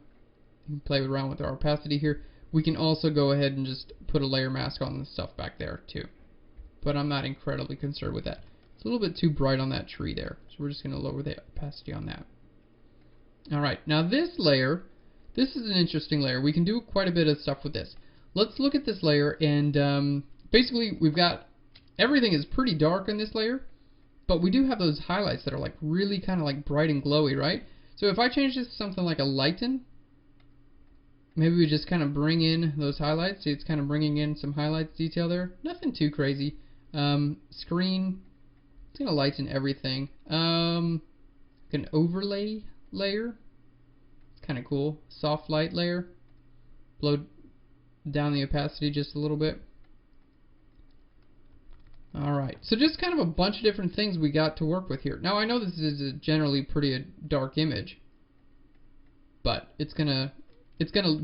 we can play around with our opacity here. We can also go ahead and just put a layer mask on the stuff back there too. But I'm not incredibly concerned with that. It's a little bit too bright on that tree there. So we're just going to lower the opacity on that. Alright, now this layer, this is an interesting layer. We can do quite a bit of stuff with this. Let's look at this layer, and basically we've got, everything is pretty dark in this layer, but we do have those highlights that are like really kind of like bright and glowy, right? So if I change this to something like a lighten, maybe we just kind of bring in those highlights. See, it's kind of bringing in some highlights detail there. Nothing too crazy. Screen, it's going to lighten everything. An overlay layer. It's kind of cool. Soft light layer. Blow down the opacity just a little bit. Alright, so just kind of a bunch of different things we got to work with here. Now I know this is a generally pretty dark image, but it's gonna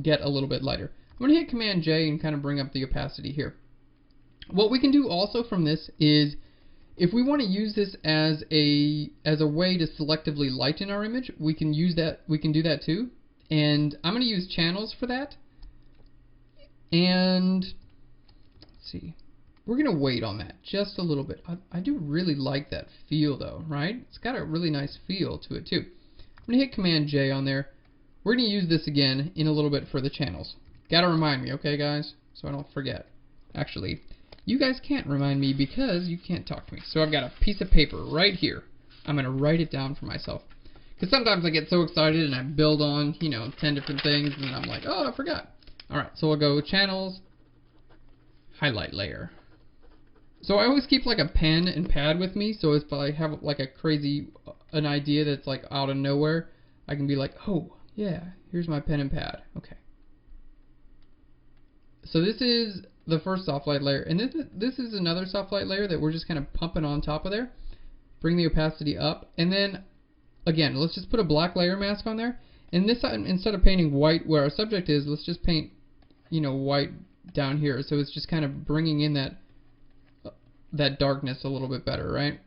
get a little bit lighter. I'm gonna hit Command J and kind of bring up the opacity here. What we can do also from this is, if we want to use this as a way to selectively lighten our image, we can use that. We can do that too. And I'm going to use channels for that. And let's see, we're going to wait on that just a little bit. I do really like that feel though, right? It's got a really nice feel to it too. I'm going to hit Command J on there. We're going to use this again in a little bit for the channels. Gotta remind me, okay guys, so I don't forget. Actually, you guys can't remind me because you can't talk to me. So I've got a piece of paper right here. I'm going to write it down for myself. Because sometimes I get so excited and I build on, 10 different things, and then I'm like, oh, I forgot. Alright, so we'll go channels, highlight layer. So I always keep like a pen and pad with me, so if I have like an idea that's like out of nowhere, I can be like, oh, yeah, here's my pen and pad. Okay. So this is the first soft light layer, and this is another soft light layer that we're just kind of pumping on top of there. Bring the opacity up, and then again, let's just put a black layer mask on there. And this time, instead of painting white where our subject is, let's just paint, white down here. So it's just kind of bringing in that darkness a little bit better, right?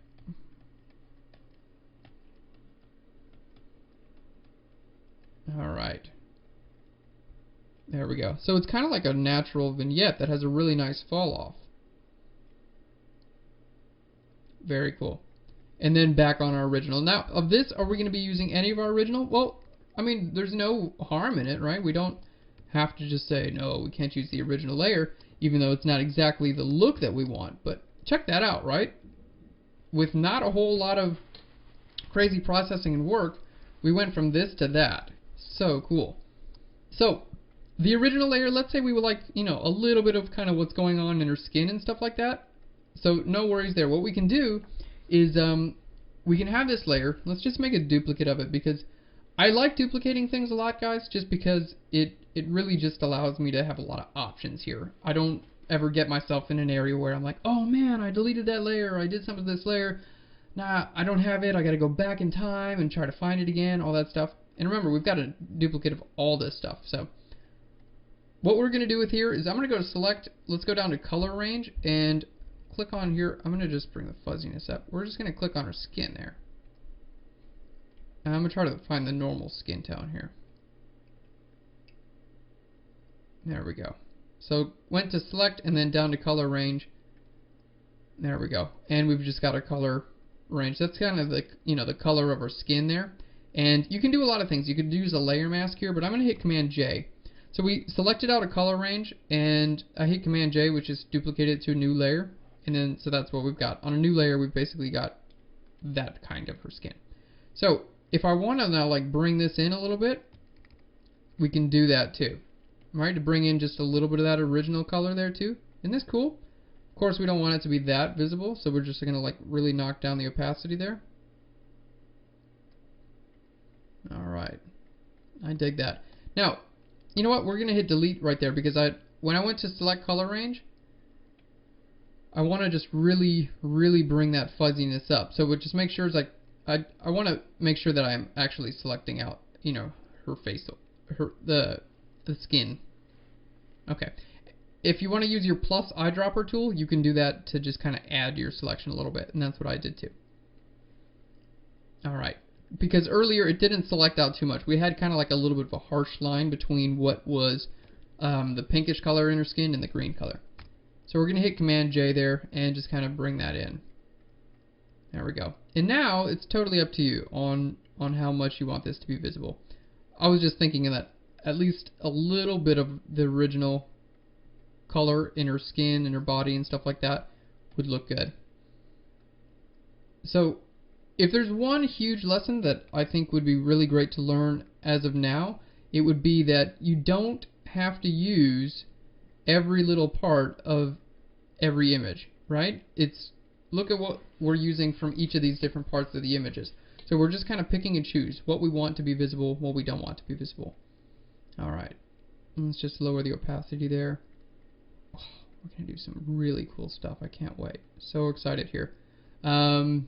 All right. There we go. So it's kind of like a natural vignette that has a really nice fall off. Very cool. And then back on our original. Now, of this, are we going to be using any of our original? Well, I mean, there's no harm in it, right? We don't have to just say, no, we can't use the original layer, even though it's not exactly the look that we want. But check that out, right? With not a whole lot of crazy processing and work, we went from this to that. So cool. So, the original layer, let's say we would like, a little bit of kind of what's going on in her skin and stuff like that. So, no worries there. What we can do is we can have this layer. Let's just make a duplicate of it, because I like duplicating things a lot, guys, just because it really just allows me to have a lot of options here. I don't ever get myself in an area where I'm like, oh man, I deleted that layer, or I did something to this layer. Nah, I don't have it. I got to go back in time and try to find it again, all that stuff. And remember, we've got a duplicate of all this stuff. So what we're going to do with here is I'm going to go to select, let's go down to color range and click on here. I'm going to just bring the fuzziness up. We're just going to click on her skin there. And I'm going to try to find the normal skin tone here. There we go. So went to select and then down to color range. There we go. And we've just got our color range. That's kind of the, the color of our skin there. And you can do a lot of things. You could use a layer mask here, but I'm going to hit Command J. So we selected out a color range, and I hit Command J, which is duplicated to a new layer. And then, so that's what we've got. On a new layer, we've basically got that kind of her skin. So if I want to now like bring this in a little bit, we can do that too. Right, to bring in just a little bit of that original color there too. Isn't this cool? Of course, we don't want it to be that visible, so we're just going to like really knock down the opacity there. Alright, I dig that. Now, you know what, we're going to hit delete right there, because when I went to select color range, I want to just really bring that fuzziness up. So we'll just make sure it's like, I want to make sure that I'm actually selecting out, her face, the skin. Okay. If you want to use your plus eyedropper tool, you can do that to just kind of add to your selection a little bit, and that's what I did too. Alright. Because earlier it didn't select out too much. We had kind of like a little bit of a harsh line between what was the pinkish color in her skin and the green color. So we're going to hit Command J there and just kind of bring that in. There we go. And now it's totally up to you on how much you want this to be visible. I was just thinking that at least a little bit of the original color in her skin and her body and stuff like that would look good. So if there's one huge lesson that I think would be really great to learn as of now, it would be that you don't have to use every little part of every image, right? Look at what we're using from each of these different parts of the images. So we're just kind of picking and choose what we want to be visible, what we don't want to be visible. Alright, let's just lower the opacity there. Oh, we're going to do some really cool stuff. I can't wait. So excited here. There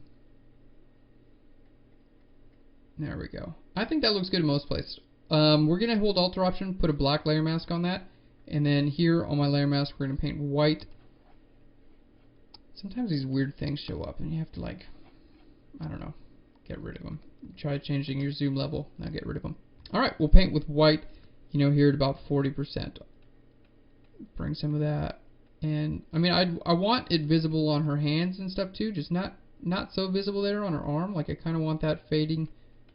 we go. I think that looks good in most places. we're going to hold Alt or Option, put a black layer mask on that, and then here on my layer mask we're going to paint white. Sometimes these weird things show up and you have to, like, I don't know, get rid of them. Try changing your zoom level, now get rid of them. Alright, we'll paint with white, you know, here at about 40%. Bring some of that, and I mean, I want it visible on her hands and stuff too, just not so visible there on her arm. Like, I kind of want that fading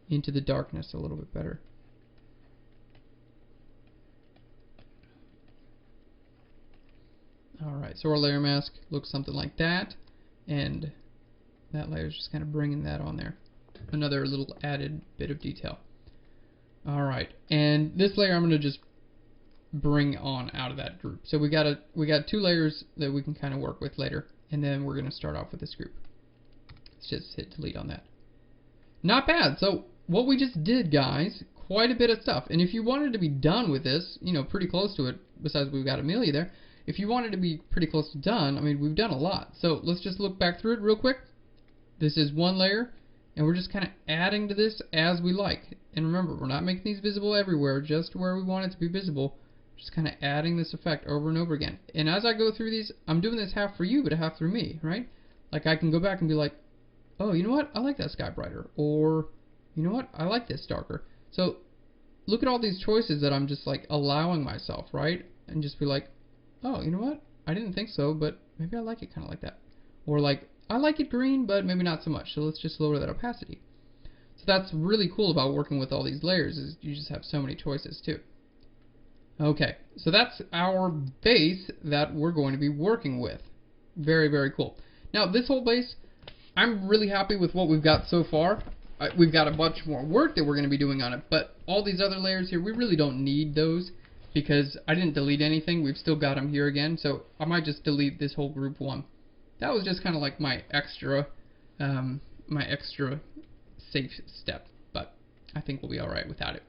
into the darkness a little bit better. Alright, so our layer mask looks something like that, and that layer is just kind of bringing that on there. Another little added bit of detail. Alright, and this layer I'm going to just bring on out of that group. So we got 2 layers that we can kind of work with later, and then we're going to start off with this group. Let's just hit delete on that. Not bad. So what we just did, guys, quite a bit of stuff. And if you wanted to be done with this, you know, pretty close to it, besides we've got Amelia there, if you wanted to be pretty close to done, I mean, we've done a lot. So let's just look back through it real quick. This is 1 layer, and we're just kind of adding to this as we like. And remember, we're not making these visible everywhere, just where we want it to be visible. Just kind of adding this effect over and over again. And as I go through these, I'm doing this half for you, but half through me, right? Like, I can go back and be like, oh, you know what? I like that sky brighter. Or, you know what? I like this darker. So look at all these choices that I'm just, like, allowing myself, right? And just be like, oh, you know what? I didn't think so, but maybe I like it kind of like that. Or like, I like it green, but maybe not so much. So let's just lower that opacity. So that's really cool about working with all these layers, is you just have so many choices too. Okay, so that's our base that we're going to be working with. Very, very cool. Now, this whole base, I'm really happy with what we've got so far. We've got a bunch more work that we're going to be doing on it, but all these other layers here, we really don't need those because I didn't delete anything. We've still got them here again, so I might just delete this whole group 1. That was just kind of like my extra safe step, but I think we'll be alright without it.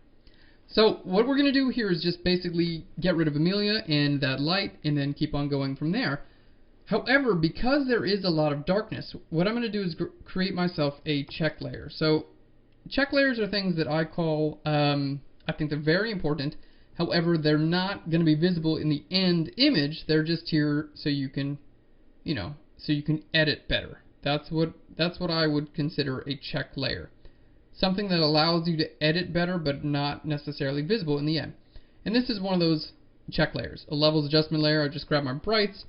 So what we're going to do here is just basically get rid of Amelia and that light, and then keep on going from there. However, because there is a lot of darkness, what I'm going to do is create myself a check layer. So check layers are things that I call, I think they're very important. However, they're not going to be visible in the end image. They're just here so you can, you know, so you can edit better. That's what I would consider a check layer. Something that allows you to edit better, but not necessarily visible in the end. And this is one of those check layers. A levels adjustment layer. I just grabbed my brights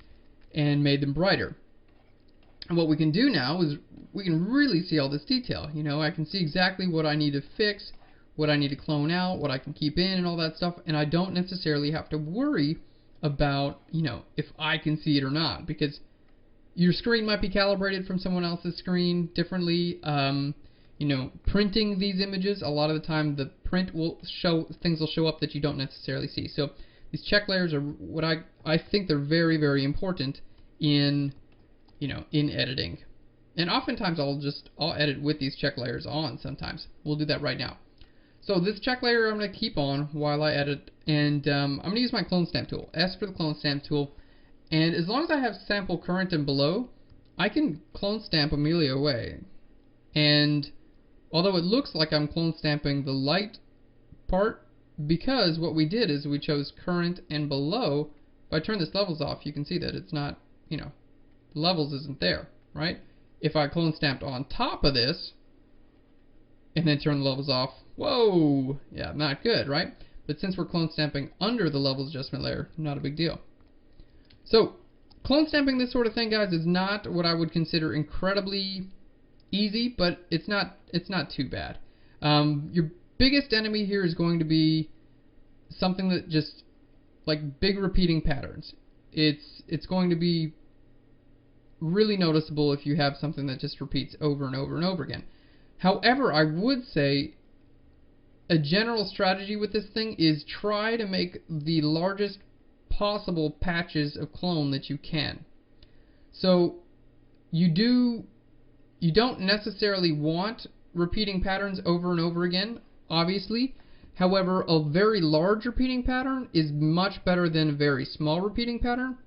and made them brighter. And what we can do now is we can really see all this detail. You know, I can see exactly what I need to fix, what I need to clone out, what I can keep in, and all that stuff. And I don't necessarily have to worry about, you know, if I can see it or not, because your screen might be calibrated from someone else's screen differently. You know, printing these images, a lot of the time the print will show, things will show up that you don't necessarily see. So these check layers are what I think they're very, very important in, you know, in editing. And oftentimes I'll edit with these check layers on sometimes. We'll do that right now. So this check layer I'm going to keep on while I edit, and I'm going to use my clone stamp tool. S for the clone stamp tool. And as long as I have sample current and below, I can clone stamp Amelia away. And although it looks like I'm clone stamping the light part, because what we did is we chose current and below. If I turn this levels off, you can see that it's not, you know, the levels isn't there, right? If I clone stamped on top of this and then turn the levels off, whoa, yeah, not good, right? But since we're clone stamping under the levels adjustment layer, not a big deal. So clone stamping this sort of thing, guys, is not what I would consider incredibly easy, but it's not too bad. Your biggest enemy here is going to be something that just, like, big repeating patterns. It's going to be really noticeable if you have something that just repeats over and over and over again. However, I would say a general strategy with this thing is try to make the largest possible patches of clone that you can. So you don't necessarily want repeating patterns over and over again, obviously. However, a very large repeating pattern is much better than a very small repeating pattern.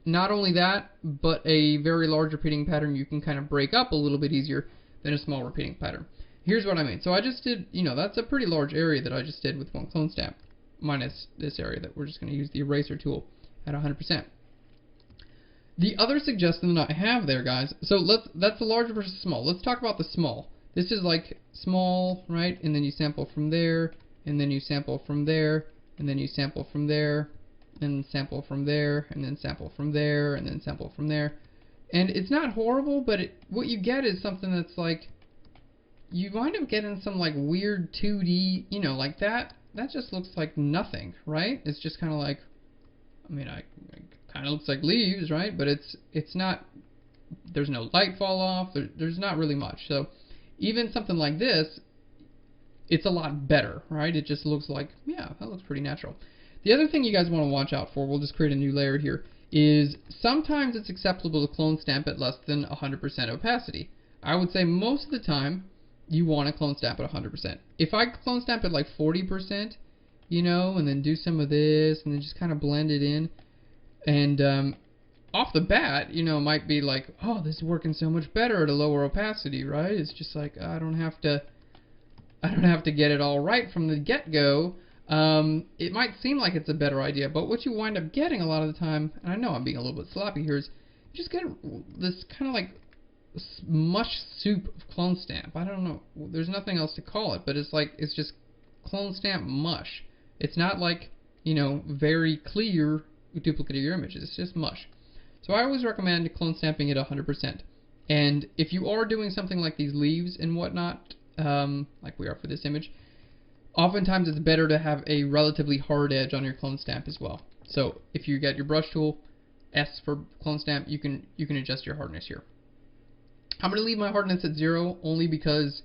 Not only that, but a very large repeating pattern you can kind of break up a little bit easier than a small repeating pattern. Here's what I mean. So I just did, that's a pretty large area that I just did with one clone stamp, minus this area that we're just going to use the eraser tool at 100%. The other suggestion that I have there, guys, so that's the large versus small. Let's talk about the small. This is like small, right? And then you sample from there, and then you sample from there, and then you sample from there, and sample from there, and then sample from there, and then sample from there. And it's not horrible, but what you get is something that's like, you wind up getting some like weird 2D, like that. That just looks like nothing, right? It's just kind of like, I mean, it kind of looks like leaves, right? But it's not, there's no light fall off, there's not really much. So even something like this, it's a lot better, right? It just looks like, yeah, that looks pretty natural. The other thing you guys want to watch out for, we'll just create a new layer here, is sometimes it's acceptable to clone stamp at less than 100% opacity. I would say most of the time you want to clone stamp at 100%. If I clone stamp at like 40%, and then do some of this, and then just kind of blend it in, and off the bat, it might be like, oh, this is working so much better at a lower opacity, right? It's just like, I don't have to get it all right from the get-go. It might seem like it's a better idea, but what you wind up getting a lot of the time, and I know I'm being a little bit sloppy here, is you just get this kind of like mush soup of clone stamp. I don't know, there's nothing else to call it, but it's just clone stamp mush. It's not like, very clear duplicate of your images. It's just mush. So I always recommend clone stamping at 100%. And if you are doing something like these leaves and whatnot, like we are for this image, oftentimes it's better to have a relatively hard edge on your clone stamp as well. So if you get your brush tool, S for clone stamp, you can adjust your hardness here. I'm going to leave my hardness at 0 only because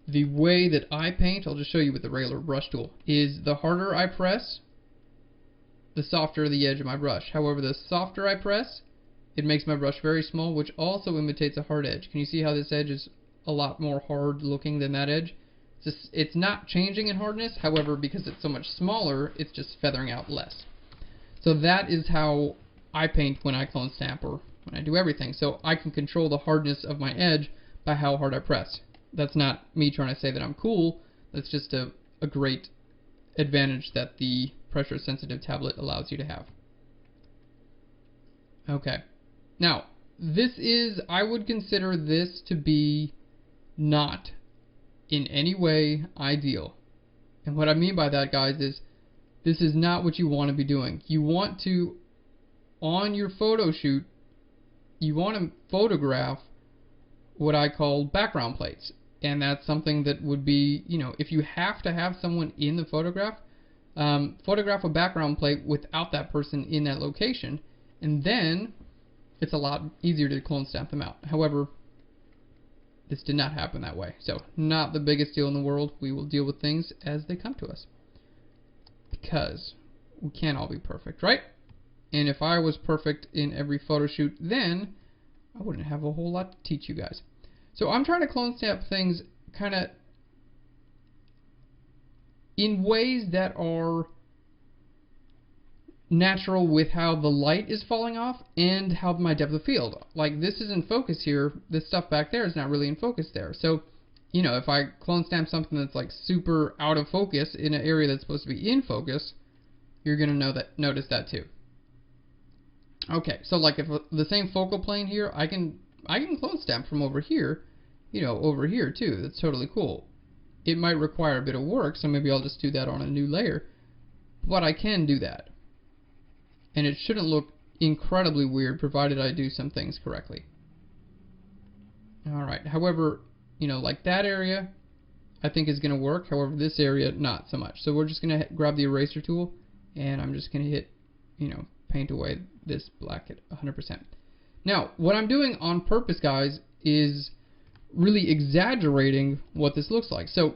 the way that I paint, I'll just show you with the regular brush tool, is the harder I press, the softer the edge of my brush. However, the softer I press, it makes my brush very small, which also imitates a hard edge. Can you see how this edge is a lot more hard looking than that edge? It's not changing in hardness, however, because it's so much smaller, it's just feathering out less. So that is how I paint when I clone stamp or when I do everything. So I can control the hardness of my edge by how hard I press. That's not me trying to say that I'm cool, that's just a great advantage that the pressure sensitive tablet allows you to have. Okay, now I would consider this to be not in any way ideal. And what I mean by that, guys, is this is not what you want to be doing. You want to, on your photo shoot, you want to photograph what I call background plates. And that's something that would be, if you have to have someone in the photograph, photograph a background plate without that person in that location, and then it's a lot easier to clone stamp them out. However, this did not happen that way. So, not the biggest deal in the world. We will deal with things as they come to us. Because we can't all be perfect, right? And if I was perfect in every photo shoot, then I wouldn't have a whole lot to teach you guys. So I'm trying to clone stamp things kind of in ways that are natural with how the light is falling off and how my depth of field. Like this is in focus here, this stuff back there is not really in focus there. So, if I clone stamp something that's like super out of focus in an area that's supposed to be in focus, you're going to notice that too. Okay, so like if the same focal plane here, I can clone stamp from over here, over here too. That's totally cool. It might require a bit of work, so maybe I'll just do that on a new layer, but I can do that. And it shouldn't look incredibly weird, provided I do some things correctly. Alright, however, like that area, I think is going to work. However, this area, not so much. So we're just going to grab the eraser tool, and I'm just going to hit, paint away this black at 100%. Now, what I'm doing on purpose, guys, is really exaggerating what this looks like. So,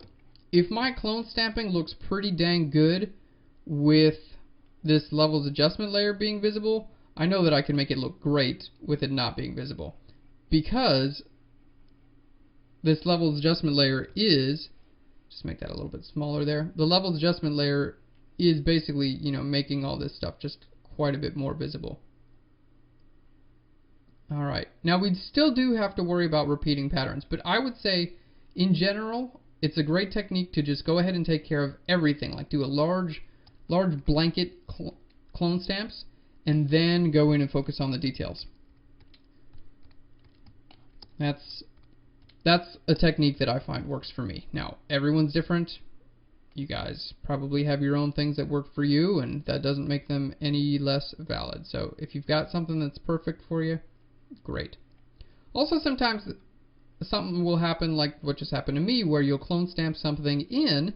if my clone stamping looks pretty dang good with this levels adjustment layer being visible, I know that I can make it look great with it not being visible. Because this levels adjustment layer is, just make that a little bit smaller there, the levels adjustment layer is basically, making all this stuff just quite a bit more visible. Alright, now we still do have to worry about repeating patterns, but I would say In general, it's a great technique to just go ahead and take care of everything, like do a large blanket clone stamps, and then go in and focus on the details. That's a technique that I find works for me. Now, everyone's different. You guys probably have your own things that work for you, and that doesn't make them any less valid. So if you've got something that's perfect for you, great. Also, sometimes something will happen like what just happened to me, where you'll clone stamp something in,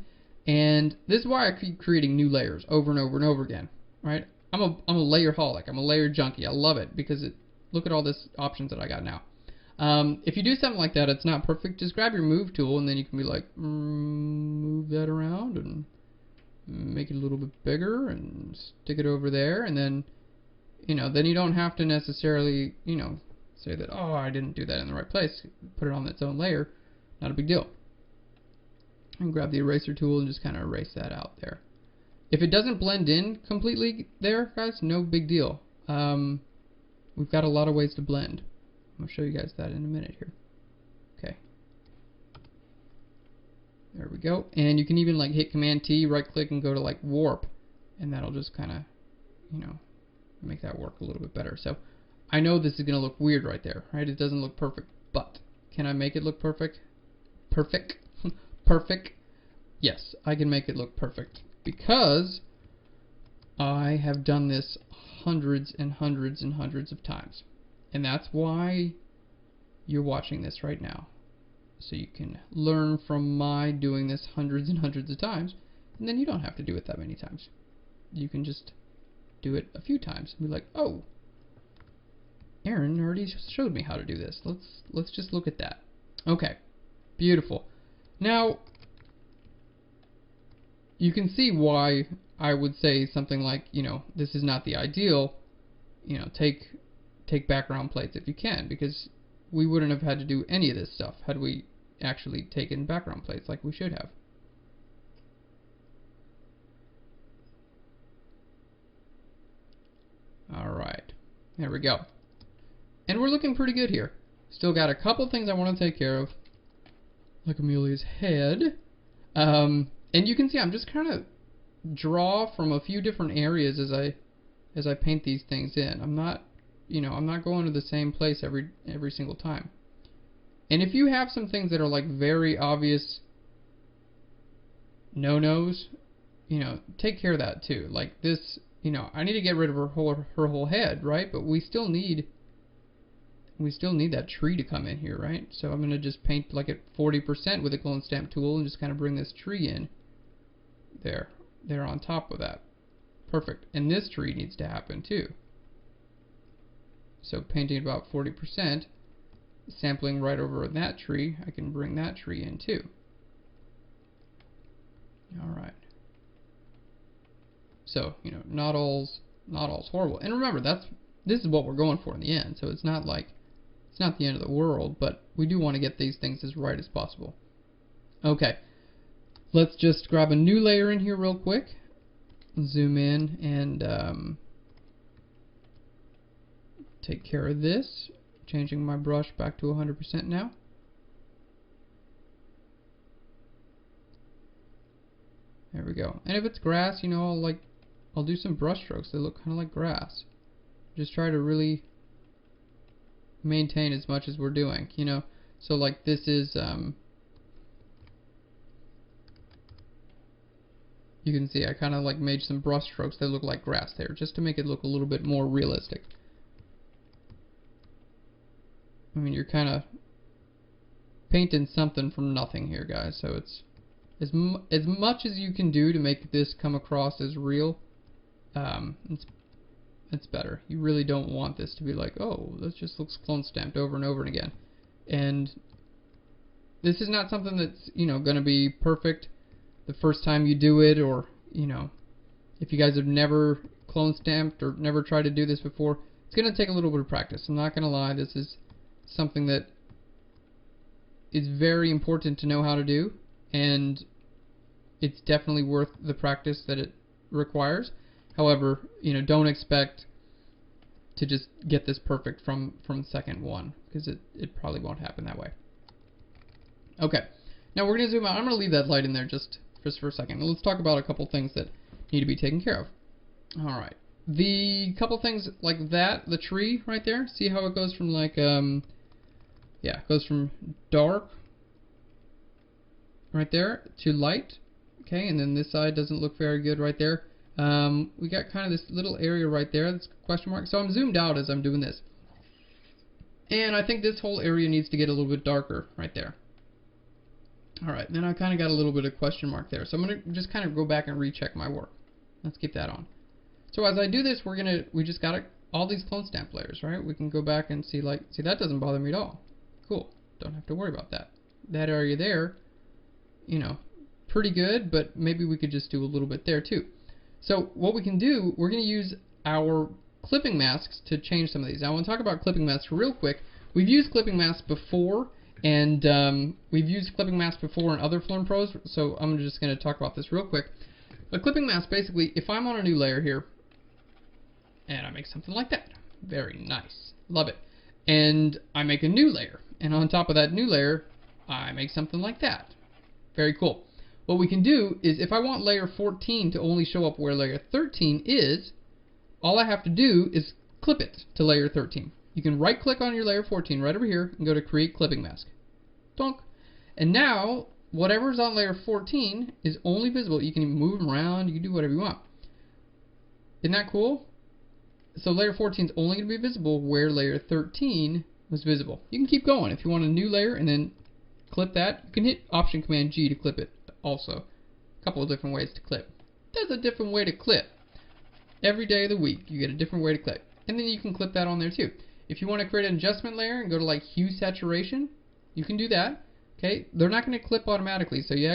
and this is why I keep creating new layers over and over and over again, right? I'm a layer-holic. I'm a layer junkie. I love it because look at all this options that I got now. If you do something like that, it's not perfect, just grab your move tool, and then you can be like, move that around and make it a little bit bigger and stick it over there, and then, then you don't have to necessarily, say that, oh, I didn't do that in the right place. Put it on its own layer. Not a big deal. And grab the eraser tool and just kind of erase that out there. If it doesn't blend in completely there, guys, no big deal. We've got a lot of ways to blend. I'll show you guys that in a minute here. Okay. There we go. And you can even like hit Command T, right click, and go to like warp, and that'll just kind of, make that work a little bit better. So I know this is going to look weird right there, right? It doesn't look perfect, but can I make it look perfect? Perfect? Perfect? Yes, I can make it look perfect because I have done this hundreds and hundreds and hundreds of times. And that's why you're watching this right now. So you can learn from my doing this hundreds and hundreds of times, and then you don't have to do it that many times. You can just do it a few times and be like, oh, Aaron already showed me how to do this. Let's just look at that. Okay, beautiful. Now, you can see why I would say something like, this is not the ideal. Take background plates if you can, because we wouldn't have had to do any of this stuff had we actually taken background plates like we should have. Alright, there we go. And we're looking pretty good here. Still got a couple things I want to take care of, like Amelia's head. And you can see I'm just kind of draw from a few different areas as I paint these things in. I'm not going to the same place every single time. And if you have some things that are like very obvious no-nos, take care of that too. Like this, I need to get rid of her whole head, right? But we still need that tree to come in here, right? So I'm going to just paint like at 40% with a clone stamp tool and just kind of bring this tree in there on top of that. Perfect. And this tree needs to happen too. So painting about 40%, sampling right over that tree, I can bring that tree in too. Alright. So, not all's horrible. And remember, this is what we're going for in the end. So it's not the end of the world, but we do want to get these things as right as possible. Okay. Let's just grab a new layer in here real quick. Zoom in and take care of this. Changing my brush back to 100% now. There we go. And if it's grass, I'll do some brush strokes that look kind of like grass. Just try to really maintain as much as we're doing, So like this is, you can see I kind of like made some brush strokes that look like grass there, just to make it look a little bit more realistic. I mean, you're kind of painting something from nothing here, guys. So it's as much as you can do to make this come across as real. It's better. You really don't want this to be like, oh, this just looks clone stamped over and over again. And this is not something that's going to be perfect the first time you do it, or if you guys have never clone stamped or never tried to do this before, it's going to take a little bit of practice. I'm not going to lie, this is something that is very important to know how to do, and it's definitely worth the practice that it requires. However, don't expect to just get this perfect from second one, because it probably won't happen that way. Okay, Now we're going to zoom out. I'm going to leave that light in there just for a second. Let's talk about a couple things that need to be taken care of. Alright. The couple things like that, the tree right there, see how it goes from like, yeah, it goes from dark right there to light. Okay, and then this side doesn't look very good right there. We got kind of this little area right there, that's question mark. So I'm zoomed out as I'm doing this. And I think this whole area needs to get a little bit darker right there. Alright, then I kind of got a little bit of question mark there. So I'm going to just kind of go back and recheck my work. Let's keep that on. So as I do this, we just got all these clone stamp layers, right? We can go back and see, like, see, that doesn't bother me at all. Cool. Don't have to worry about that. That area there, you know, pretty good, but maybe we could just do a little bit there too. So what we can do, we're going to use our clipping masks to change some of these. Now I want to talk about clipping masks real quick. We've used clipping masks before, and we've used clipping masks before in other Phlearn Pros, so I'm just going to talk about this real quick. A clipping mask, basically, if I'm on a new layer here, and I make something like that, very nice, love it, and I make a new layer, and on top of that new layer, I make something like that, very cool. What we can do is, if I want layer 14 to only show up where layer 13 is, all I have to do is clip it to layer 13. You can right click on your layer 14 right over here and go to create clipping mask. Donk. And now, whatever's on layer 14 is only visible. You can move them around, you can do whatever you want. Isn't that cool? So layer 14 is only going to be visible where layer 13 was visible. You can keep going. If you want a new layer and then clip that, you can hit Option Command G to clip it also. A couple of different ways to clip. There's a different way to clip. Every day of the week you get a different way to clip. And then you can clip that on there too. If you want to create an adjustment layer and go to like hue saturation, you can do that. Okay, they're not going to clip automatically, so you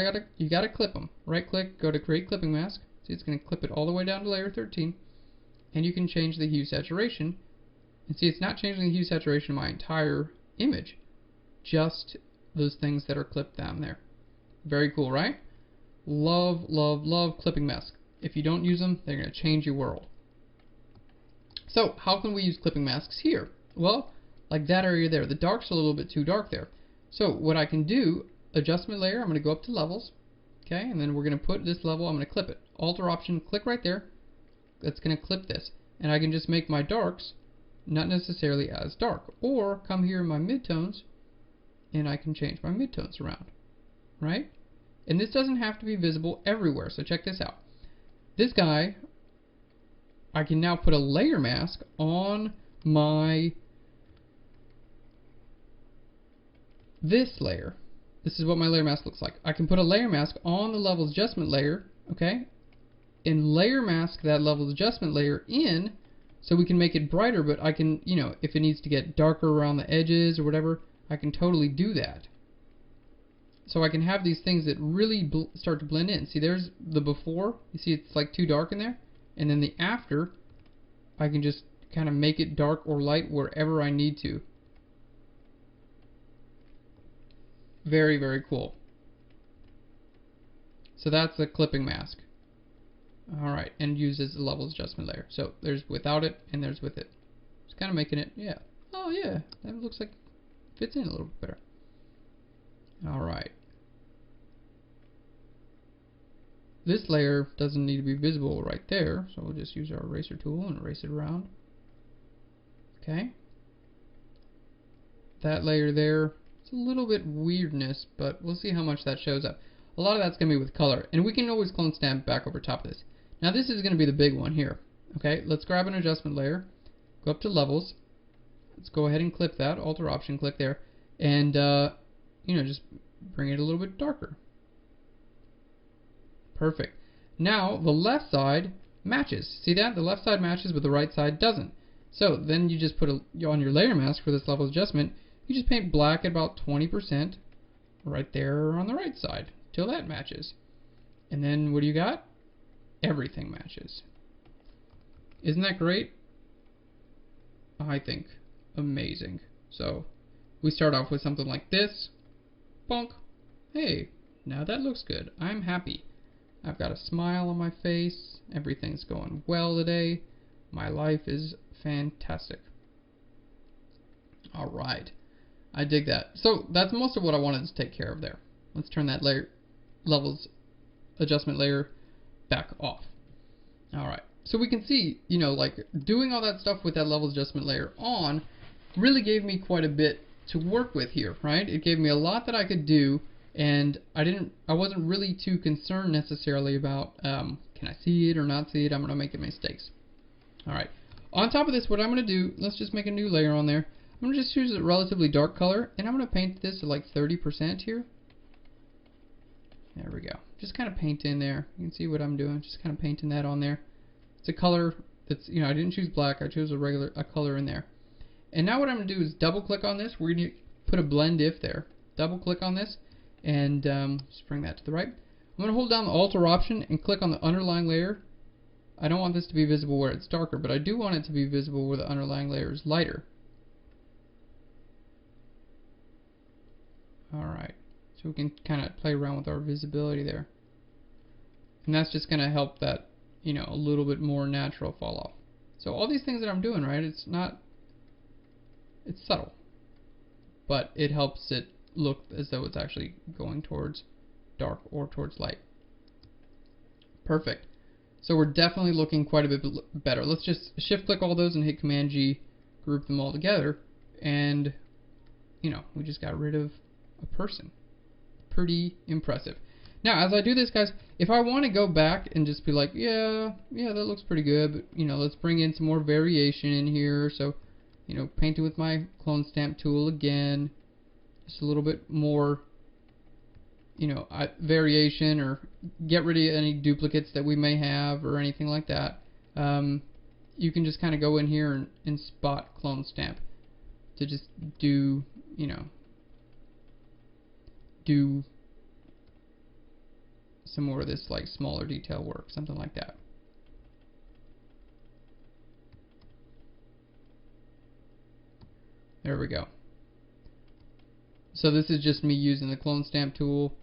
gotta clip them. Right click, go to create clipping mask. See, it's going to clip it all the way down to layer 13. And you can change the hue saturation. And see, it's not changing the hue saturation of my entire image, just those things that are clipped down there. Very cool, right? Love, love, love clipping masks. If you don't use them, they're going to change your world. So, how can we use clipping masks here? Well, like that area there. The dark's a little bit too dark there. So, what I can do, adjustment layer, I'm going to go up to levels. Okay, and then we're going to put this level, I'm going to clip it. Alter option, click right there. That's going to clip this. And I can just make my darks not necessarily as dark. Or come here in my midtones, and I can change my midtones around. Right? And this doesn't have to be visible everywhere, so check this out. This guy, I can now put a layer mask on this layer. This is what my layer mask looks like. I can put a layer mask on the levels adjustment layer, okay, and layer mask that levels adjustment layer in, so we can make it brighter, but I can, you know, if it needs to get darker around the edges or whatever, I can totally do that. So I can have these things that really start to blend in. See, there's the before. You see it's like too dark in there. And then the after, I can just kind of make it dark or light wherever I need to. Very, very cool. So that's a clipping mask. Alright, and uses the levels adjustment layer. So there's without it and there's with it. Just kind of making it, yeah. Oh yeah, that looks like it fits in a little bit better. Alright. This layer doesn't need to be visible right there, so we'll just use our eraser tool and erase it around. Okay. That layer there, it's a little bit weirdness, but we'll see how much that shows up. A lot of that's going to be with color, and we can always clone stamp back over top of this. Now this is going to be the big one here. Okay, let's grab an adjustment layer, go up to levels, let's go ahead and clip that, alter option, click there, and you know, just bring it a little bit darker. Perfect. Now the left side matches. See that? The left side matches, but the right side doesn't. So then you just put on your layer mask for this level adjustment, you just paint black at about 20% right there on the right side till that matches. And then what do you got? Everything matches. Isn't that great? I think amazing. So we start off with something like this. Bonk. Hey, now that looks good. I'm happy. I've got a smile on my face. Everything's going well today. My life is fantastic. Alright. I dig that. So that's most of what I wanted to take care of there. let's turn that layer levels adjustment layer back off. Alright, so we can see, you know, like doing all that stuff with that levels adjustment layer on really gave me quite a bit to work with here, right? It gave me a lot that I could do, and I wasn't really too concerned necessarily about can I see it or not see it. I'm going to make mistakes. Alright, on top of this, what I'm going to do, let's just make a new layer on there. I'm going to just choose a relatively dark color, and I'm going to paint this to like 30% here. There we go. Just kind of paint in there. You can see what I'm doing. Just kind of painting that on there. It's a color that's, you know, I didn't choose black. I chose a color in there. And now what I'm going to do is double click on this. We're going to put a blend if there. Double click on this and just bring that to the right. I'm going to hold down the Alt or Option and click on the underlying layer. I don't want this to be visible where it's darker, but I do want it to be visible where the underlying layer is lighter. Alright, so we can kind of play around with our visibility there. And that's just going to help that, you know, a little bit more natural fall off. So all these things that I'm doing, right, it's subtle, but it helps it look as though it's actually going towards dark or towards light. Perfect. So we're definitely looking quite a bit better. Let's just shift click all those and hit Command G, group them all together, and you know, we just got rid of a person. Pretty impressive. Now, as I do this, guys, if I want to go back and just be like, yeah, that looks pretty good, but you know, let's bring in some more variation in here. So, you know, paint it with my clone stamp tool again, just a little bit more, you know, variation, or get rid of any duplicates that we may have or anything like that. You can just kind of go in here and spot clone stamp to just do, you know, do some more of this like smaller detail work, something like that. There we go. So this is just me using the clone stamp tool,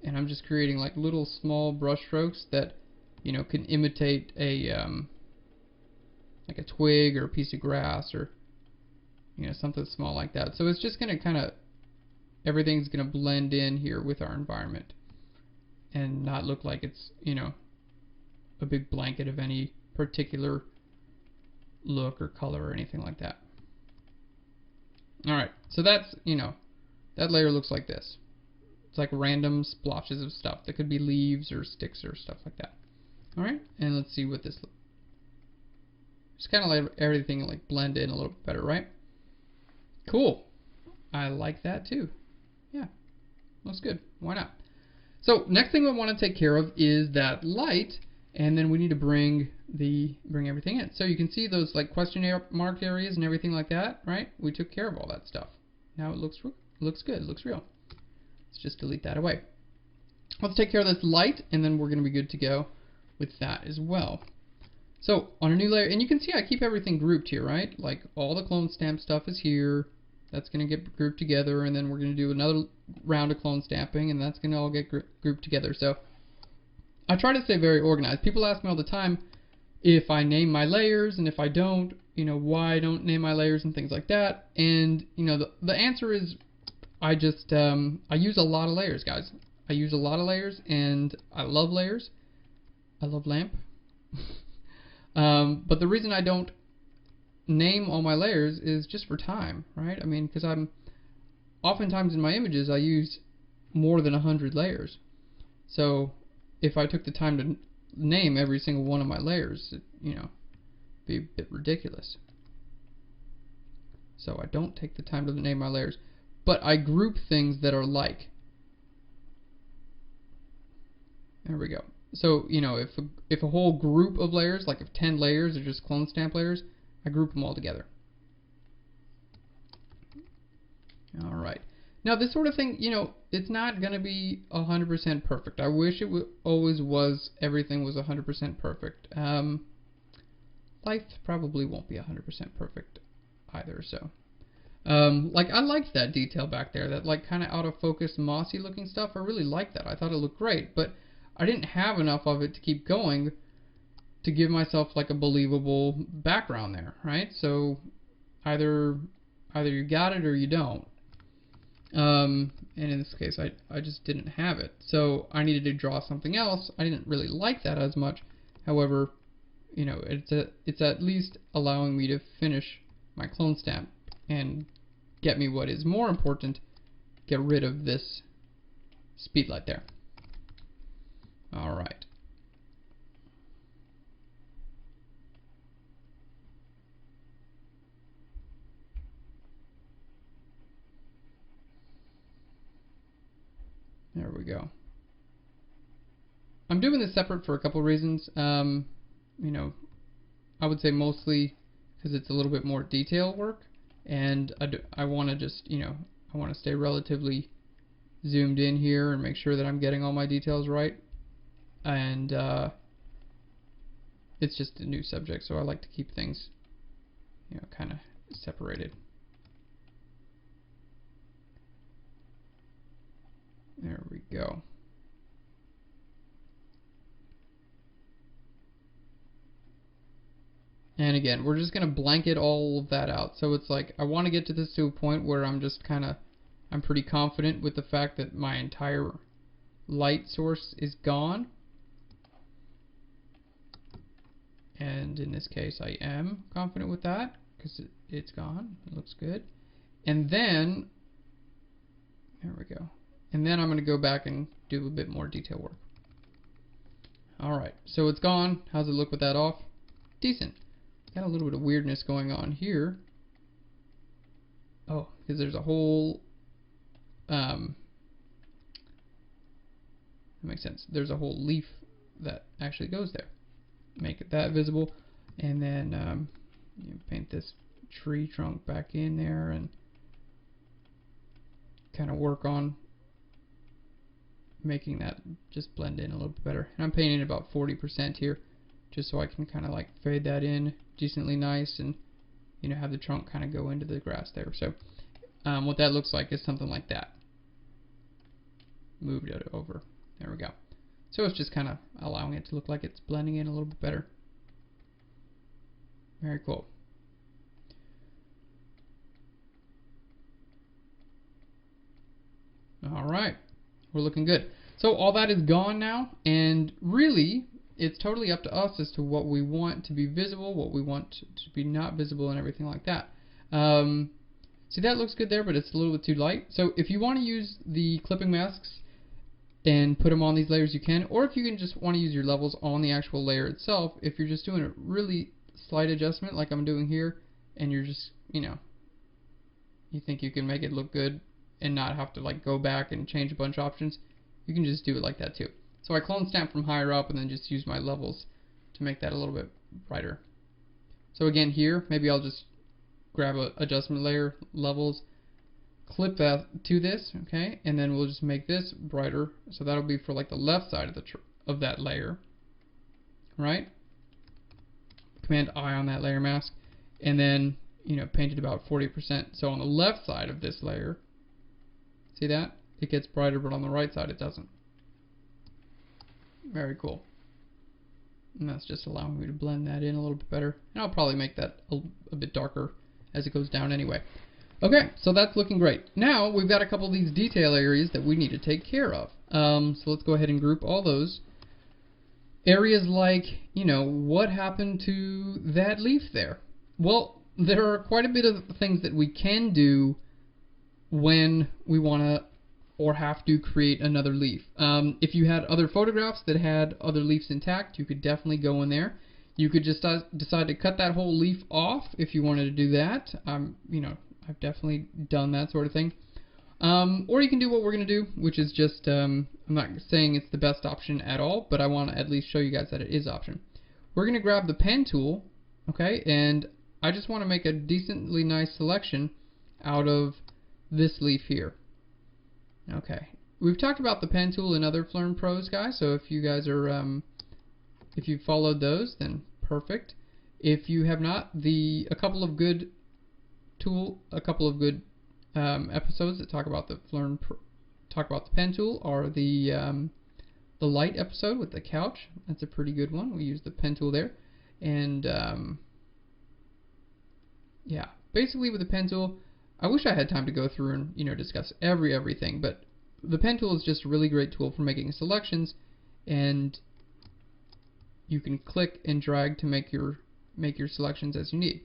and I'm just creating like little small brush strokes that, you know, can imitate a like a twig or a piece of grass, or you know, something small like that. So it's just going to kind of, everything's going to blend in here with our environment and not look like it's, you know, a big blanket of any particular look or color or anything like that. Alright, so that's, you know, that layer looks like this. It's like random splotches of stuff. That could be leaves or sticks or stuff like that. Alright, and let's see what this looks. Just kind of let everything like blend in a little bit better, right? Cool. I like that too. Yeah, looks good. Why not? So next thing we want to take care of is that light, and then we need to bring everything in. So you can see those like question mark areas and everything like that, right? We took care of all that stuff. Now it looks good. It looks real. Let's just delete that away. Let's take care of this light, and then we're going to be good to go with that as well. So on a new layer, and you can see I keep everything grouped here, right? Like all the clone stamp stuff is here. That's going to get grouped together, and then we're going to do another round of clone stamping, and that's going to all get grouped together. So I try to stay very organized. People ask me all the time if I name my layers, and if I don't, you know, why I don't name my layers and things like that. And you know, the answer is I just I use a lot of layers, guys. I use a lot of layers, and I love layers. I love lamp. But the reason I don't name all my layers is just for time, right? I mean, because I'm oftentimes in my images I use more than 100 layers. So if I took the time to name every single one of my layers, it, you know, be a bit ridiculous. So I don't take the time to name my layers, but I group things that are like. There we go. So, you know, if a whole group of layers, like if 10 layers are just clone stamp layers, I group them all together. Alright. Now this sort of thing, you know, it's not going to be 100% perfect. I wish it always was, everything was 100% perfect. Life probably won't be 100% perfect either, so. Like, I liked that detail back there, that like kind of out of focus mossy looking stuff. I really liked that. I thought it looked great, but I didn't have enough of it to keep going to give myself like a believable background there, right? So either you got it or you don't. And in this case, I just didn't have it. So I needed to draw something else. I didn't really like that as much. However, you know, it's at least allowing me to finish my clone stamp and get me what is more important, get rid of this speed light there. Alright. There we go. I'm doing this separate for a couple reasons. You know, I would say mostly because it's a little bit more detail work, and I want to just, you know, I want to stay relatively zoomed in here and make sure that I'm getting all my details right. And it's just a new subject, so I like to keep things, you know, kind of separated. There we go. And again, we're just going to blanket all of that out. So it's like, I want to get to this to a point where I'm just kind of, I'm pretty confident with the fact that my entire light source is gone. And in this case, I am confident with that because it's gone. It looks good. And then, there we go. And then I'm going to go back and do a bit more detail work. Alright, so it's gone. How's it look with that off? Decent. Got a little bit of weirdness going on here. Oh, because there's a whole that makes sense. There's a whole leaf that actually goes there. Make it that visible, and then you know, paint this tree trunk back in there and kind of work on making that just blend in a little bit better. And I'm painting about 40% here, just so I can kind of like fade that in decently nice, and you know, have the trunk kind of go into the grass there. So what that looks like is something like that. Moved it over. There we go. So it's just kind of allowing it to look like it's blending in a little bit better. Very cool. Alright, we're looking good. So all that is gone now, and really it's totally up to us as to what we want to be visible, what we want to be not visible, and everything like that. See, that looks good there, but it's a little bit too light. So if you want to use the clipping masks and put them on these layers, you can, or if you can just want to use your levels on the actual layer itself, if you're just doing a really slight adjustment like I'm doing here, and you're just, you know, you think you can make it look good and not have to like go back and change a bunch of options, you can just do it like that too. So I clone stamp from higher up and then just use my levels to make that a little bit brighter. So again here, maybe I'll just grab a adjustment layer, levels, clip that to this, okay, and then we'll just make this brighter. So that'll be for like the left side of that layer, right? Command I on that layer mask, and then, you know, paint it about 40%. So on the left side of this layer, see that? It gets brighter, but on the right side it doesn't. Very cool. And that's just allowing me to blend that in a little bit better. And I'll probably make that a bit darker as it goes down anyway. Okay, so that's looking great. Now we've got a couple of these detail areas that we need to take care of. So let's go ahead and group all those. Areas like, you know, what happened to that leaf there? Well, there are quite a bit of things that we can do when we want to or have to create another leaf. If you had other photographs that had other leaves intact, you could definitely go in there. You could just decide to cut that whole leaf off if you wanted to do that. You know, I've definitely done that sort of thing. Or you can do what we're going to do, which is just, I'm not saying it's the best option at all, but I want to at least show you guys that it is an option. We're going to grab the pen tool, okay, and I just want to make a decently nice selection out of this leaf here. Okay, we've talked about the pen tool in other Phlearn Pros, guys, so if you guys are, if you've followed those, then perfect. If you have not, a couple of good episodes that talk about the pen tool are the light episode with the couch. That's a pretty good one. We use the pen tool there, and yeah, basically with the pen tool, I wish I had time to go through and, you know, discuss everything, but the pen tool is just a really great tool for making selections, and you can click and drag to make your selections as you need.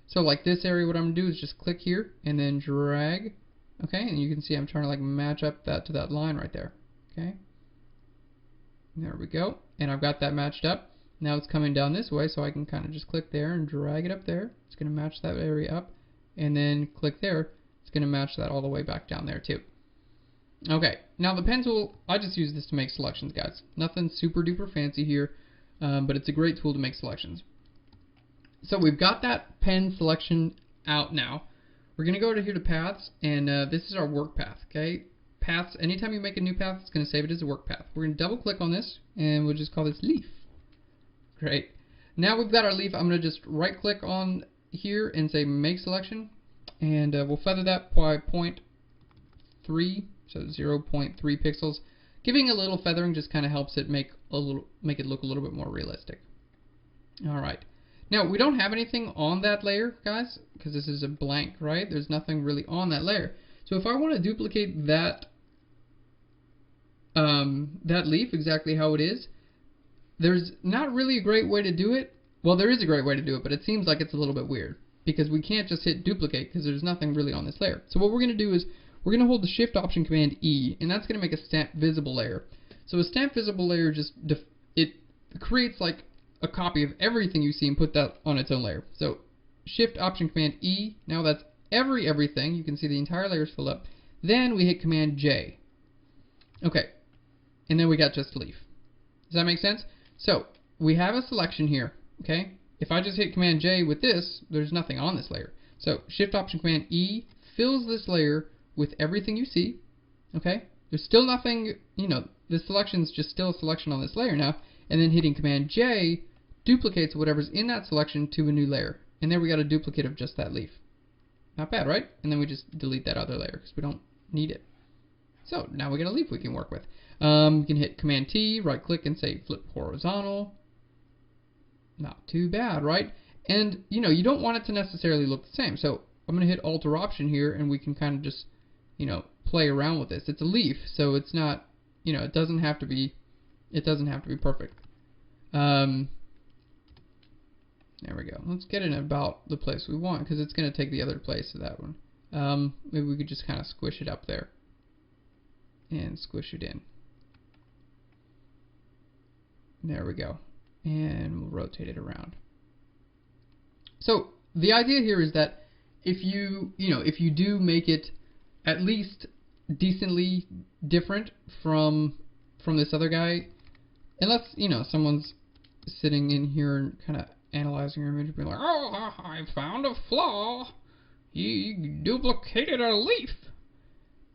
So like this area, what I'm going to do is just click here and then drag, okay, and you can see I'm trying to like match up that to that line right there, okay. There we go, and I've got that matched up. Now it's coming down this way, so I can kind of just click there and drag it up there. It's going to match that area up, and then click there. It's going to match that all the way back down there too. Okay, now the pen tool, I just use this to make selections, guys. Nothing super duper fancy here, but it's a great tool to make selections. So we've got that pen selection out now. We're going to go over here to paths, and this is our work path, okay? Paths, anytime you make a new path, it's going to save it as a work path. We're going to double click on this, and we'll just call this leaf. Great. Now we've got our leaf. I'm going to just right click on here and say make selection, and we'll feather that by 0.3, so 0.3 pixels. Giving a little feathering just kind of helps it make it look a little bit more realistic. All right. Now we don't have anything on that layer, guys, because this is a blank, right? There's nothing really on that layer. So if I want to duplicate that that leaf exactly how it is, there's not really a great way to do it. Well, there is a great way to do it, but it seems like it's a little bit weird because we can't just hit duplicate because there's nothing really on this layer. So what we're going to do is we're going to hold the Shift Option Command E, and that's going to make a stamp visible layer. So a stamp visible layer just it creates like a copy of everything you see and put that on its own layer. So Shift Option Command E, now that's everything. You can see the entire layer is filled up. Then we hit Command J. Okay, and then we got just leaf. Does that make sense? So we have a selection here, okay? If I just hit Command J with this, there's nothing on this layer. So Shift Option Command E fills this layer with everything you see, okay? There's still nothing, you know, the selection's just still a selection on this layer now, and then hitting Command J duplicates whatever's in that selection to a new layer. And there we got a duplicate of just that leaf. Not bad, right? And then we just delete that other layer because we don't need it. So now we got a leaf we can work with. You can hit Command T, right click and say flip horizontal. Not too bad, right? And you know, you don't want it to necessarily look the same. So I'm going to hit Alt or Option here, and we can kind of just, you know, play around with this. It's a leaf, so it's not, you know, it doesn't have to be perfect. There we go. Let's get it about the place we want because it's going to take the other place of that one. Maybe we could just kind of squish it up there and squish it in. There we go. And we'll rotate it around. So the idea here is that if you do make it at least decently different from this other guy, unless, you know, someone's sitting in here and kind of analyzing your image and being like, oh, I found a flaw. He duplicated a leaf.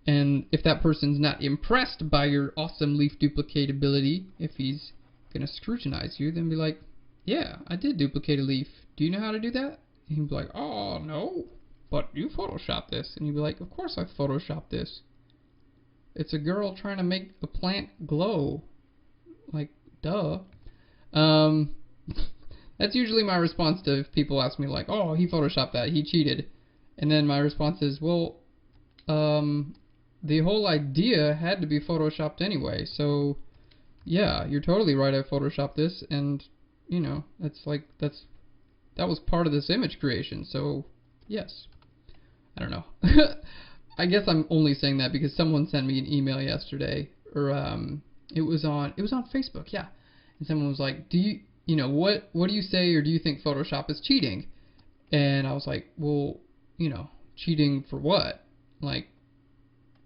And if that person's not impressed by your awesome leaf duplicatability, if he's going to scrutinize you, then be like, yeah, I did duplicate a leaf. Do you know how to do that? And he'd be like, oh, no, but you photoshopped this. And you'd be like, of course I photoshopped this. It's a girl trying to make a plant glow. Like, duh. That's usually my response to if people ask me like, oh, he photoshopped that, he cheated. And then my response is, well, the whole idea had to be photoshopped anyway, so yeah, you're totally right, I photoshopped this, and you know, that was part of this image creation, so yes. I don't know. I guess I'm only saying that because someone sent me an email yesterday, or it was on Facebook, yeah. And someone was like, you know, what do you say, or do you think Photoshop is cheating? And I was like, well, you know, cheating for what? Like,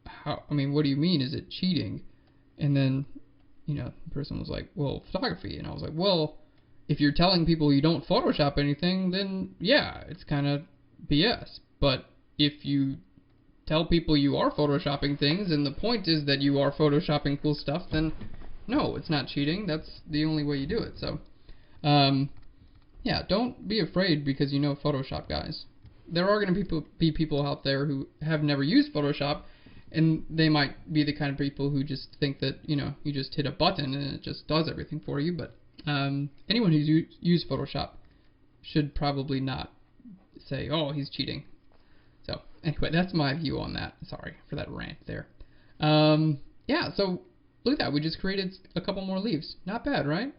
how, I mean, what do you mean, is it cheating? And then, you know, the person was like, well, photography. And I was like, well, if you're telling people you don't Photoshop anything, then yeah, it's kind of BS. But if you tell people you are Photoshopping things, and the point is that you are Photoshopping cool stuff, then no, it's not cheating. That's the only way you do it. So, yeah, don't be afraid because you know Photoshop, guys. There are going to be people out there who have never used Photoshop, and they might be the kind of people who just think that, you know, you just hit a button and it just does everything for you. But anyone who's used Photoshop should probably not say, oh, he's cheating. So Anyway, that's my view on that. Sorry for that rant there. Yeah, so look at that. We just created a couple more leaves. Not bad, right?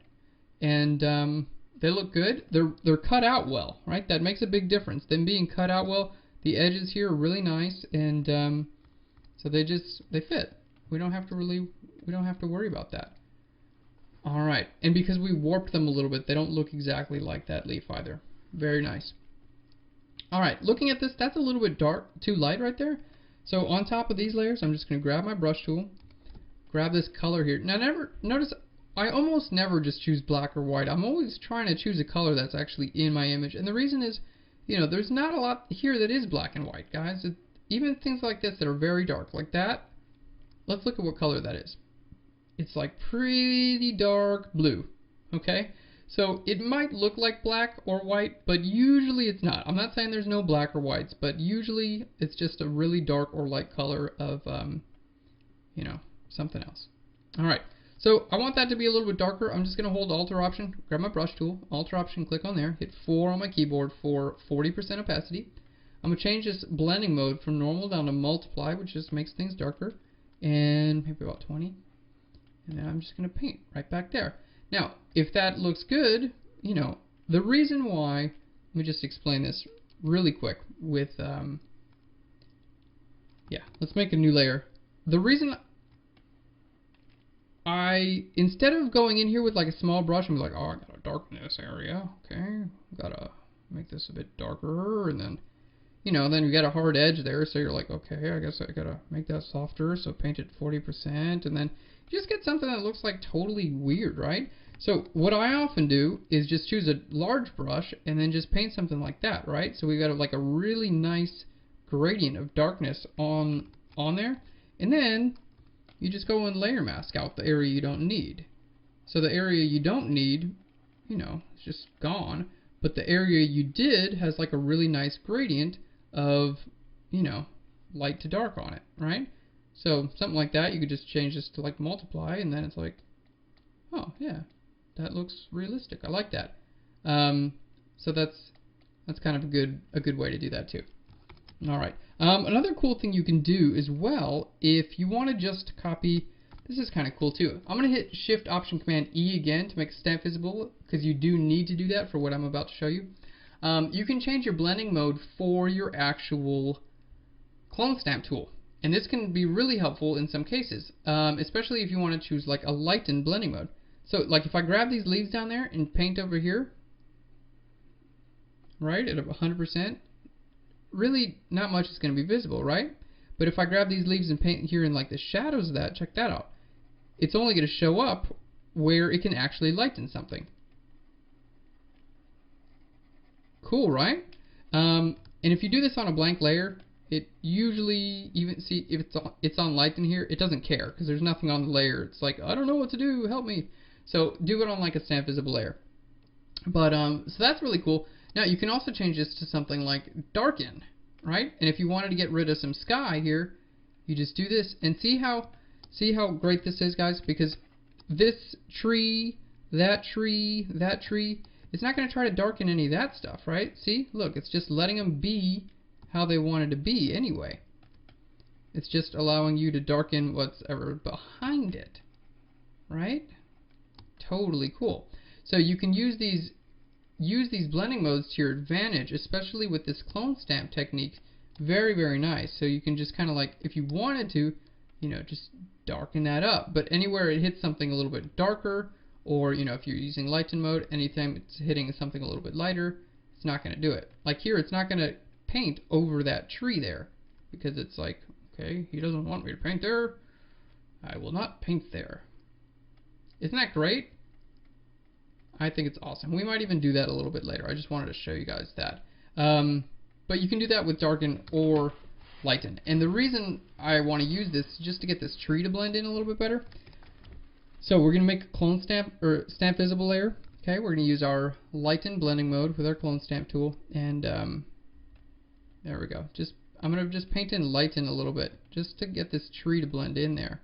And they look good. They're cut out well, right? That makes a big difference. Them being cut out well, the edges here are really nice, and so they fit. We don't have to worry about that. All right, and because we warped them a little bit, they don't look exactly like that leaf either. Very nice. All right, looking at this, that's a little bit dark, too light right there. So on top of these layers, I'm just going to grab my brush tool, grab this color here. Now notice I almost never just choose black or white. I'm always trying to choose a color that's actually in my image. And the reason is, you know, there's not a lot here that is black and white, guys. Even things like this that are very dark, like that. Let's look at what color that is. It's like pretty dark blue, okay? So it might look like black or white, but usually it's not. I'm not saying there's no black or whites, but usually it's just a really dark or light color of, you know, something else. All right, so I want that to be a little bit darker. I'm just going to hold Alt Option, grab my brush tool, Alt Option, click on there, hit 4 on my keyboard for 40% opacity. I'm going to change this blending mode from normal down to multiply, which just makes things darker, and maybe about 20. And then I'm just going to paint right back there. Now, if that looks good, you know, the reason why, let me just explain this really quick with, yeah, let's make a new layer. The reason instead of going in here with like a small brush and be like, oh, I gotta darken this area, okay, gotta make this a bit darker, and then, you know, then you got a hard edge there, so you're like, okay, I guess I gotta make that softer, so paint it 40%, and then you just get something that looks like totally weird, right? So what I often do is just choose a large brush and then just paint something like that, right? So we got like a really nice gradient of darkness on there, and then you just go and layer mask out the area you don't need. So the area you don't need, you know, it's just gone, but the area you did has like a really nice gradient of, you know, light to dark on it, right? So something like that, you could just change this to like multiply, and then it's like, oh yeah, that looks realistic. I like that. So that's kind of a good way to do that too. All right. Another cool thing you can do as well, if you want to just copy, this is kind of cool too. I'm going to hit Shift Option Command E again to make stamp visible, because you do need to do that for what I'm about to show you. You can change your blending mode for your actual clone stamp tool. And this can be really helpful in some cases, especially if you want to choose like a lighten blending mode. So like if I grab these leaves down there and paint over here, right, at 100%, really not much is going to be visible, right? But if I grab these leaves and paint here in like the shadows of that, check that out. It's only going to show up where it can actually lighten something. Cool, right? And if you do this on a blank layer, it usually, even see if it's on lighten here, it doesn't care because there's nothing on the layer. It's like, I don't know what to do, help me. So do it on like a stamp visible layer. But so that's really cool. Now you can also change this to something like darken, right? And if you wanted to get rid of some sky here, you just do this and see how great this is, guys, because this tree, that tree, that tree, it's not going to try to darken any of that stuff, right? See, look, it's just letting them be how they wanted to be anyway. It's just allowing you to darken what's ever behind it, right? Totally cool. So you can use these blending modes to your advantage, especially with this clone stamp technique. Very, very nice. So you can just kind of like, if you wanted to, you know, just darken that up. But anywhere it hits something a little bit darker, or, you know, if you're using lighten mode, anytime it's hitting something a little bit lighter, it's not going to do it. Like here, it's not going to paint over that tree there, because it's like, okay, he doesn't want me to paint there, I will not paint there. Isn't that great? I think it's awesome. We might even do that a little bit later. I just wanted to show you guys that. But you can do that with darken or lighten. And the reason I want to use this is just to get this tree to blend in a little bit better. So we're going to make a clone stamp or stamp visible layer. Okay, we're going to use our lighten blending mode with our clone stamp tool, and there we go. I'm going to just paint in lighten a little bit just to get this tree to blend in there.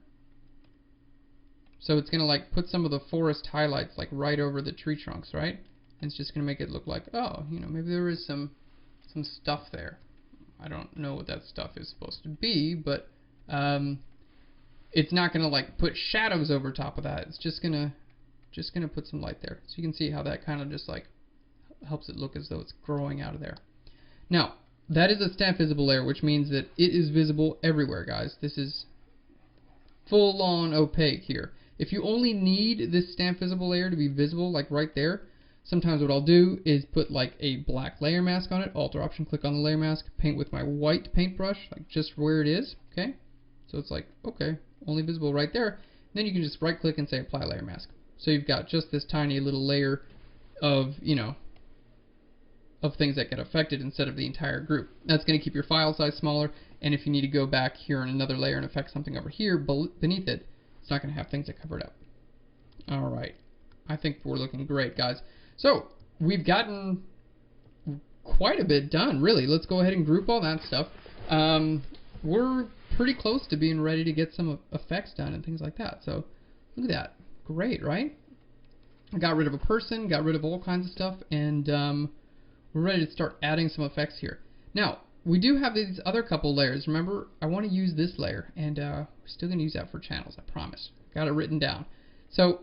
So it's going to like put some of the forest highlights like right over the tree trunks, right? And it's just going to make it look like, oh, you know, maybe there is some stuff there. I don't know what that stuff is supposed to be, but it's not gonna like put shadows over top of that. It's just gonna put some light there. So you can see how that kind of just like helps it look as though it's growing out of there. Now, that is a stamp visible layer, which means that it is visible everywhere, guys. This is full on opaque here. If you only need this stamp visible layer to be visible, like right there, sometimes what I'll do is put like a black layer mask on it, Alt or Option click on the layer mask, paint with my white paintbrush, like just where it is, okay? So it's like, okay, only visible right there. Then you can just right click and say apply layer mask. So you've got just this tiny little layer of, you know, of things that get affected instead of the entire group. That's going to keep your file size smaller, and if you need to go back here in another layer and affect something over here beneath it, it's not going to have things that cover it up. Alright, I think we're looking great, guys. So, we've gotten quite a bit done, really. Let's go ahead and group all that stuff. We're pretty close to being ready to get some effects done and things like that. So, look at that. Great, right? I got rid of a person, got rid of all kinds of stuff, and we're ready to start adding some effects here. Now, we do have these other couple layers. Remember, I want to use this layer, and we're still going to use that for channels, I promise. Got it written down. So,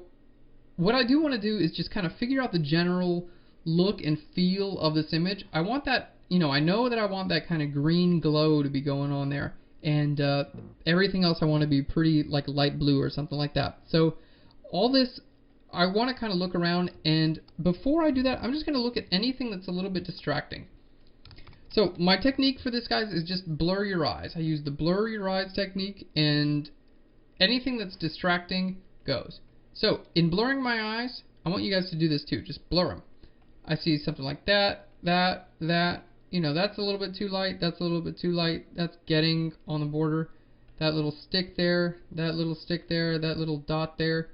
what I do want to do is just kind of figure out the general look and feel of this image. I want that, you know, I know that I want that kind of green glow to be going on there, and everything else I want to be pretty like light blue or something like that. So, all this, I want to kind of look around, and before I do that, I'm just going to look at anything that's a little bit distracting. So my technique for this, guys, is just blur your eyes. I use the blur your eyes technique, and anything that's distracting goes. So in blurring my eyes, I want you guys to do this too. Just blur them. I see something like that, that, you know, that's a little bit too light, that's a little bit too light, that's getting on the border. That little stick there, that little stick there, that little dot there,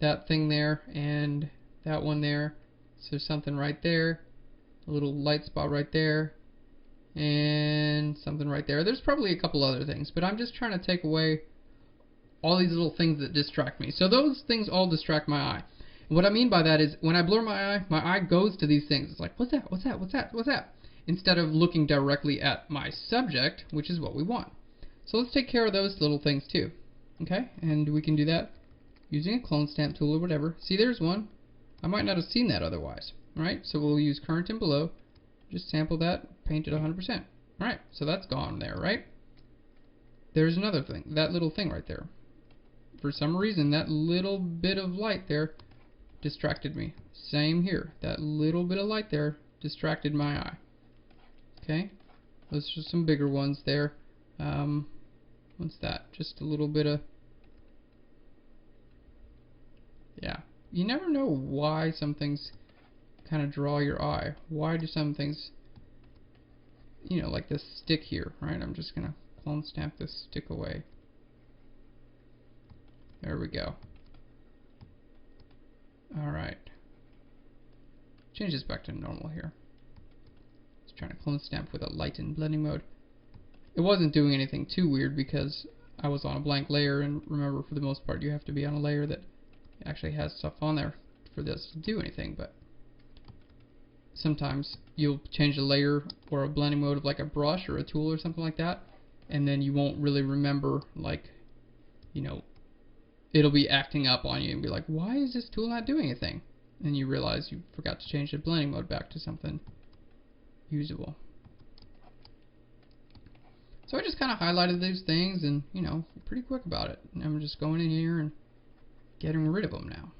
that thing there, and that one there. So something right there, a little light spot right there, and something right there. There's probably a couple other things, but I'm just trying to take away all these little things that distract me. So those things all distract my eye. And what I mean by that is when I blur my eye goes to these things. It's like, what's that, what's that, what's that, what's that? Instead of looking directly at my subject, which is what we want. So let's take care of those little things too. Okay, and we can do that using a clone stamp tool or whatever. See, there's one. I might not have seen that otherwise. Right? So we'll use current and below. Just sample that, paint it 100%. Alright, so that's gone there, right? There's another thing, that little thing right there. For some reason, that little bit of light there distracted me. Same here. That little bit of light there distracted my eye. Okay? Those are some bigger ones there. What's that? Just a little bit of... Yeah. You never know why some things kind of draw your eye. Why do some things, you know, like this stick here, right? I'm just gonna clone stamp this stick away. There we go. Alright. Change this back to normal here. Just trying to clone stamp with a light and blending mode. It wasn't doing anything too weird because I was on a blank layer, and remember, for the most part, you have to be on a layer that actually has stuff on there for this to do anything, but sometimes you'll change a layer or a blending mode of like a brush or a tool or something like that, and then you won't really remember, like, you know, it'll be acting up on you and be like, why is this tool not doing anything? And you realize you forgot to change the blending mode back to something usable. So I just kind of highlighted these things and, you know, pretty quick about it. And I'm just going in here and getting rid of them now.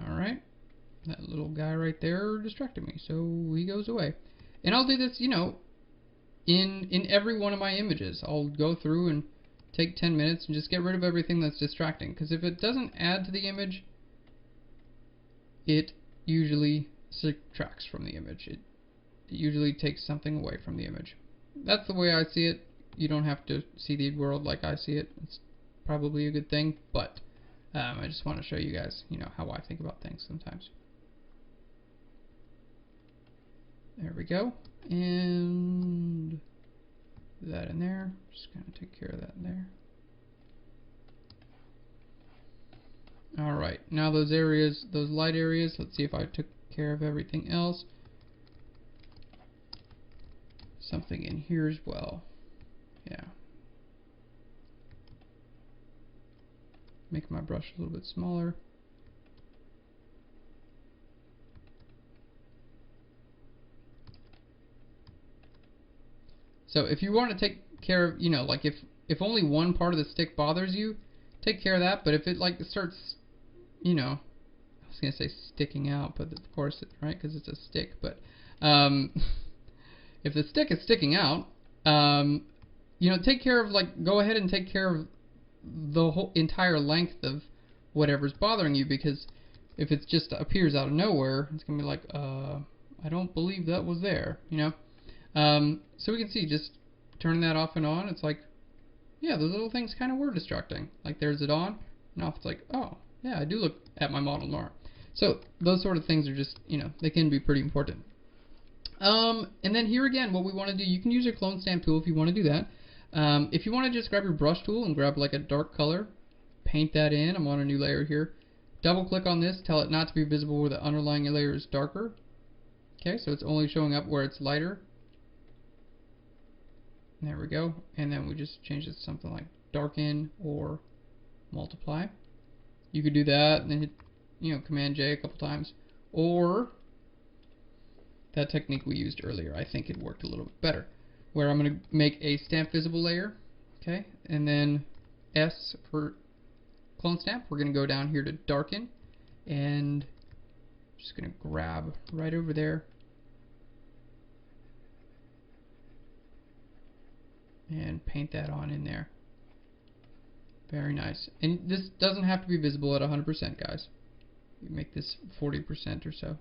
Alright, that little guy right there distracted me, so he goes away. And I'll do this, you know, in every one of my images. I'll go through and take 10 minutes and just get rid of everything that's distracting. Because if it doesn't add to the image, it usually subtracts from the image. It usually takes something away from the image. That's the way I see it. You don't have to see the world like I see it. It's probably a good thing, but I just want to show you guys, you know, how I think about things sometimes. There we go. And that in there. Just going to take care of that in there. Alright, now those areas, those light areas, let's see if I care of everything else. Something in here as well. Yeah. Make my brush a little bit smaller. So if you want to take care of, you know, like if only one part of the stick bothers you, take care of that. But if it like starts, you know, I was gonna say sticking out, but of course, right, because it's a stick. But if the stick is sticking out, you know, take care of, like, go ahead and take care of the whole entire length of whatever's bothering you, because if it just appears out of nowhere, it's gonna be like, I don't believe that was there, you know. So we can see, just turning that off and on, it's like, yeah, those little things kind of were distracting. Like, there's it on and off. It's like, oh yeah, I do look at my model more. So those sort of things are just, you know, they can be pretty important. And then here again, what we want to do, you can use your clone stamp tool if you want to do that. If you want to just grab your brush tool and grab like a dark color, paint that in. I'm on a new layer here. Double click on this, tell it not to be visible where the underlying layer is darker. Okay, so it's only showing up where it's lighter. There we go. And then we just change it to something like darken or multiply. You could do that and then hit, you know, Command J a couple times. Or that technique we used earlier, I think it worked a little bit better, where I'm going to make a stamp visible layer, okay, and then S for clone stamp. We're going to go down here to darken, and just going to grab right over there and paint that on in there. Very nice. And this doesn't have to be visible at 100%, guys. You make this 40% or so.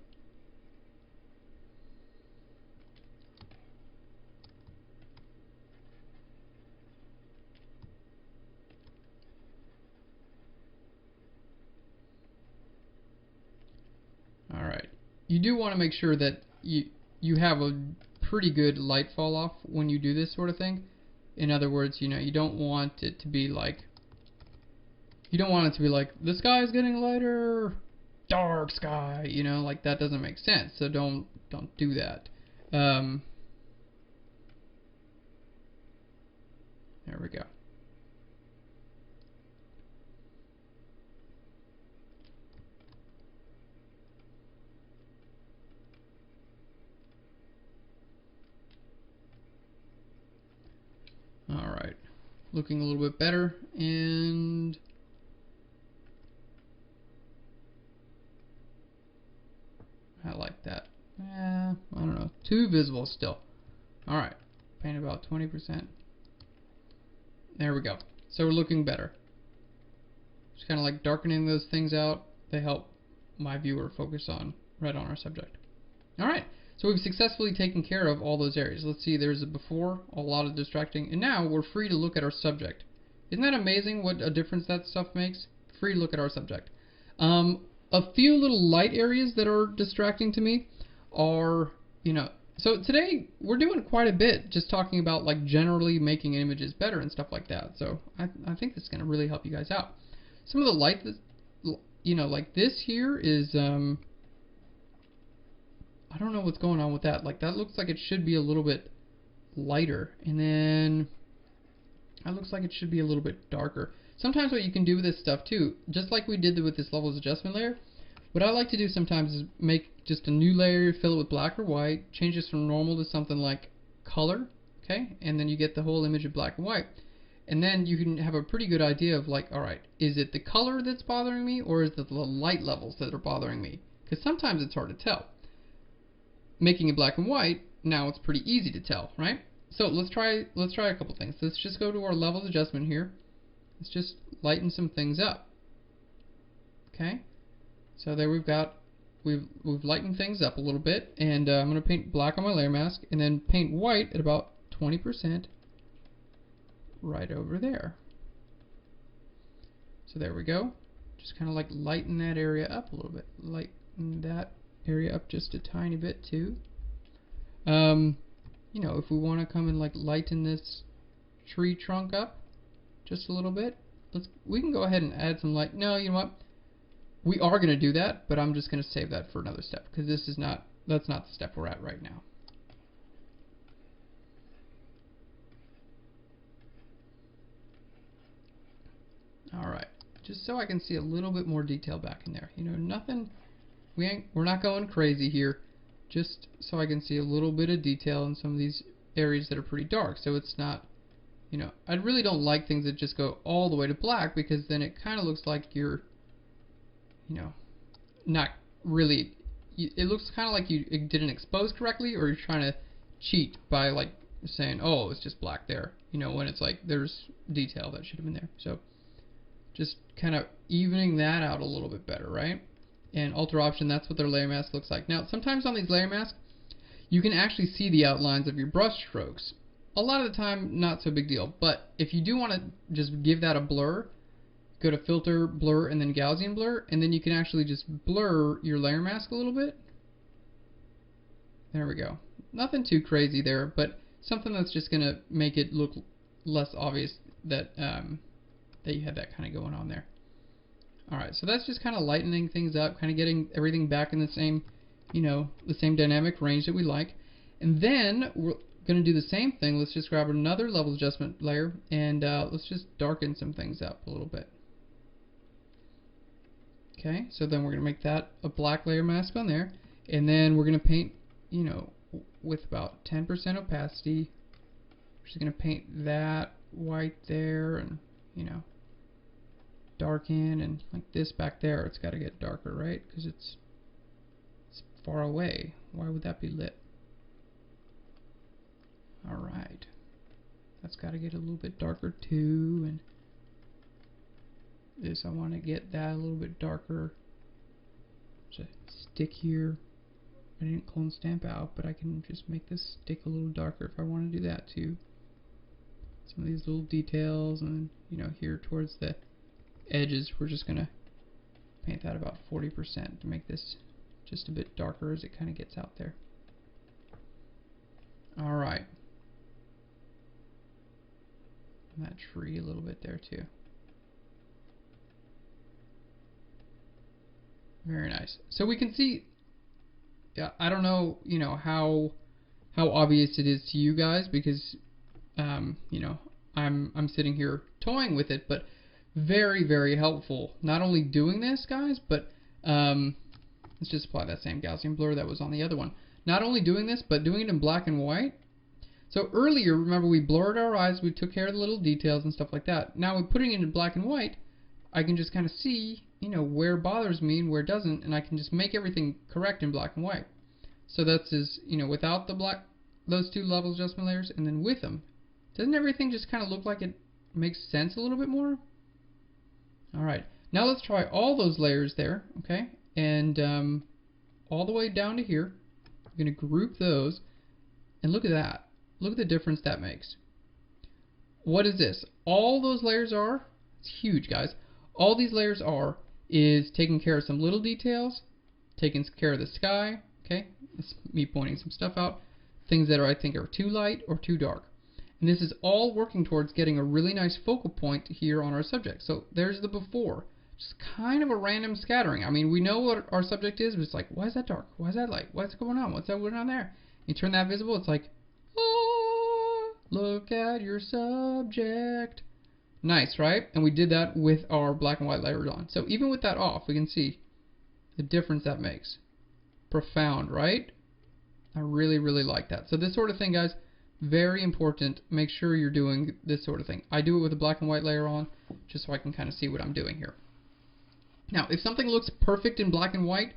Alright. You do want to make sure that you have a pretty good light fall off when you do this sort of thing. In other words, you know, you don't want it to be like, the sky is getting lighter, dark sky, you know, like that doesn't make sense. So don't do that. There we go. Alright, looking a little bit better, and I like that. I don't know, too visible still. Alright, paint about 20%. There we go. So we're looking better. Just kind of like darkening those things out. They help my viewer focus on right on our subject. Alright. So we've successfully taken care of all those areas. Let's see, there's a before, a lot of distracting, and now we're free to look at our subject. Isn't that amazing what a difference that stuff makes? Free to look at our subject. A few little light areas that are distracting to me are, you know, so today we're doing quite a bit just talking about like generally making images better and stuff like that. So I think this is going to really help you guys out. Some of the light, you know, like this here is, I don't know what's going on with that. Like that looks like it should be a little bit lighter, and then that looks like it should be a little bit darker. Sometimes what you can do with this stuff too, just like we did with this levels adjustment layer, what I like to do sometimes is make just a new layer, fill it with black or white, change this from normal to something like color, okay, and then you get the whole image of black and white. And then you can have a pretty good idea of like, alright, is it the color that's bothering me, or is it the light levels that are bothering me? Because sometimes it's hard to tell. Making it black and white, now it's pretty easy to tell, right? So let's try a couple things. Let's just go to our levels adjustment here. Let's just lighten some things up. Okay, so there we've lightened things up a little bit, and I'm going to paint black on my layer mask, and then paint white at about 20% right over there. So there we go. Just kind of like lighten that area up a little bit. Lighten that area up just a tiny bit too. You know, if we want to come and like lighten this tree trunk up just a little bit, we can go ahead and add some light. No, you know what? we are going to do that, but I'm just going to save that for another step because that's not the step we're at right now. Alright, just so I can see a little bit more detail back in there. You know, nothing, we're not going crazy here, just so I can see a little bit of detail in some of these areas that are pretty dark. So it's not, you know, I really don't like things that just go all the way to black because then it kind of looks like you're, you know, not really, it looks kind of like you didn't expose correctly, or you're trying to cheat by like saying, oh, it's just black there, you know, when it's like there's detail that should have been there. So just kind of evening that out a little bit better, right? And alter option, that's what their layer mask looks like. Now, sometimes on these layer masks, you can actually see the outlines of your brush strokes. A lot of the time, not so big deal. But if you do want to just give that a blur, go to Filter, Blur, and then Gaussian Blur, and then you can actually just blur your layer mask a little bit. There we go. Nothing too crazy there, but something that's just going to make it look less obvious that that you have that kind of going on there. Alright, so that's just kind of lightening things up, kind of getting everything back in the same, you know, the same dynamic range that we like. And then we're going to do the same thing. Let's just grab another level adjustment layer and let's just darken some things up a little bit. Okay, so then we're going to make that a black layer mask on there. And then we're going to paint, you know, with about 10% opacity. We're just going to paint that white there and, you know, darken, and like this back there, it's got to get darker, right? Because it's far away. Why would that be lit? Alright. That's got to get a little bit darker too, and this, I want to get that a little bit darker. There's a stick here. I didn't clone stamp out, but I can just make this stick a little darker if I want to do that too. Some of these little details, and you know, here towards the edges, we're just gonna paint that about 40% to make this just a bit darker as it kind of gets out there. Alright. And that tree a little bit there too. Very nice. So we can see, I don't know, you know, how obvious it is to you guys because you know, I'm sitting here toying with it, but very, very helpful. Not only doing this, guys, but let's just apply that same Gaussian blur that was on the other one. Not only doing this, but doing it in black and white. So earlier, remember, we blurred our eyes, we took care of the little details and stuff like that. Now with putting it in black and white, I can just kind of see, you know, where bothers me and where it doesn't, and I can just make everything correct in black and white. So that's just, you know, without the black, those two level adjustment layers, and then with them, doesn't everything just kind of look like it makes sense a little bit more? Alright, now let's try all those layers there, okay? And all the way down to here. I'm going to group those, and look at that. Look at the difference that makes. What is this? All those layers are, it's huge, guys. All these layers are is taking care of some little details, taking care of the sky, okay? It's me pointing some stuff out. Things that I think are too light or too dark. And this is all working towards getting a really nice focal point here on our subject. So there's the before. Just kind of a random scattering. I mean, we know what our subject is, but it's like, why is that dark? Why is that light? What's going on? What's that going on there? You turn that visible, it's like, oh, look at your subject. Nice, right? And we did that with our black and white layers on. So even with that off, we can see the difference that makes. Profound, right? I really, really like that. So this sort of thing, guys, very important. Make sure you're doing this sort of thing. I do it with a black and white layer on, just so I can kind of see what I'm doing here. Now, if something looks perfect in black and white,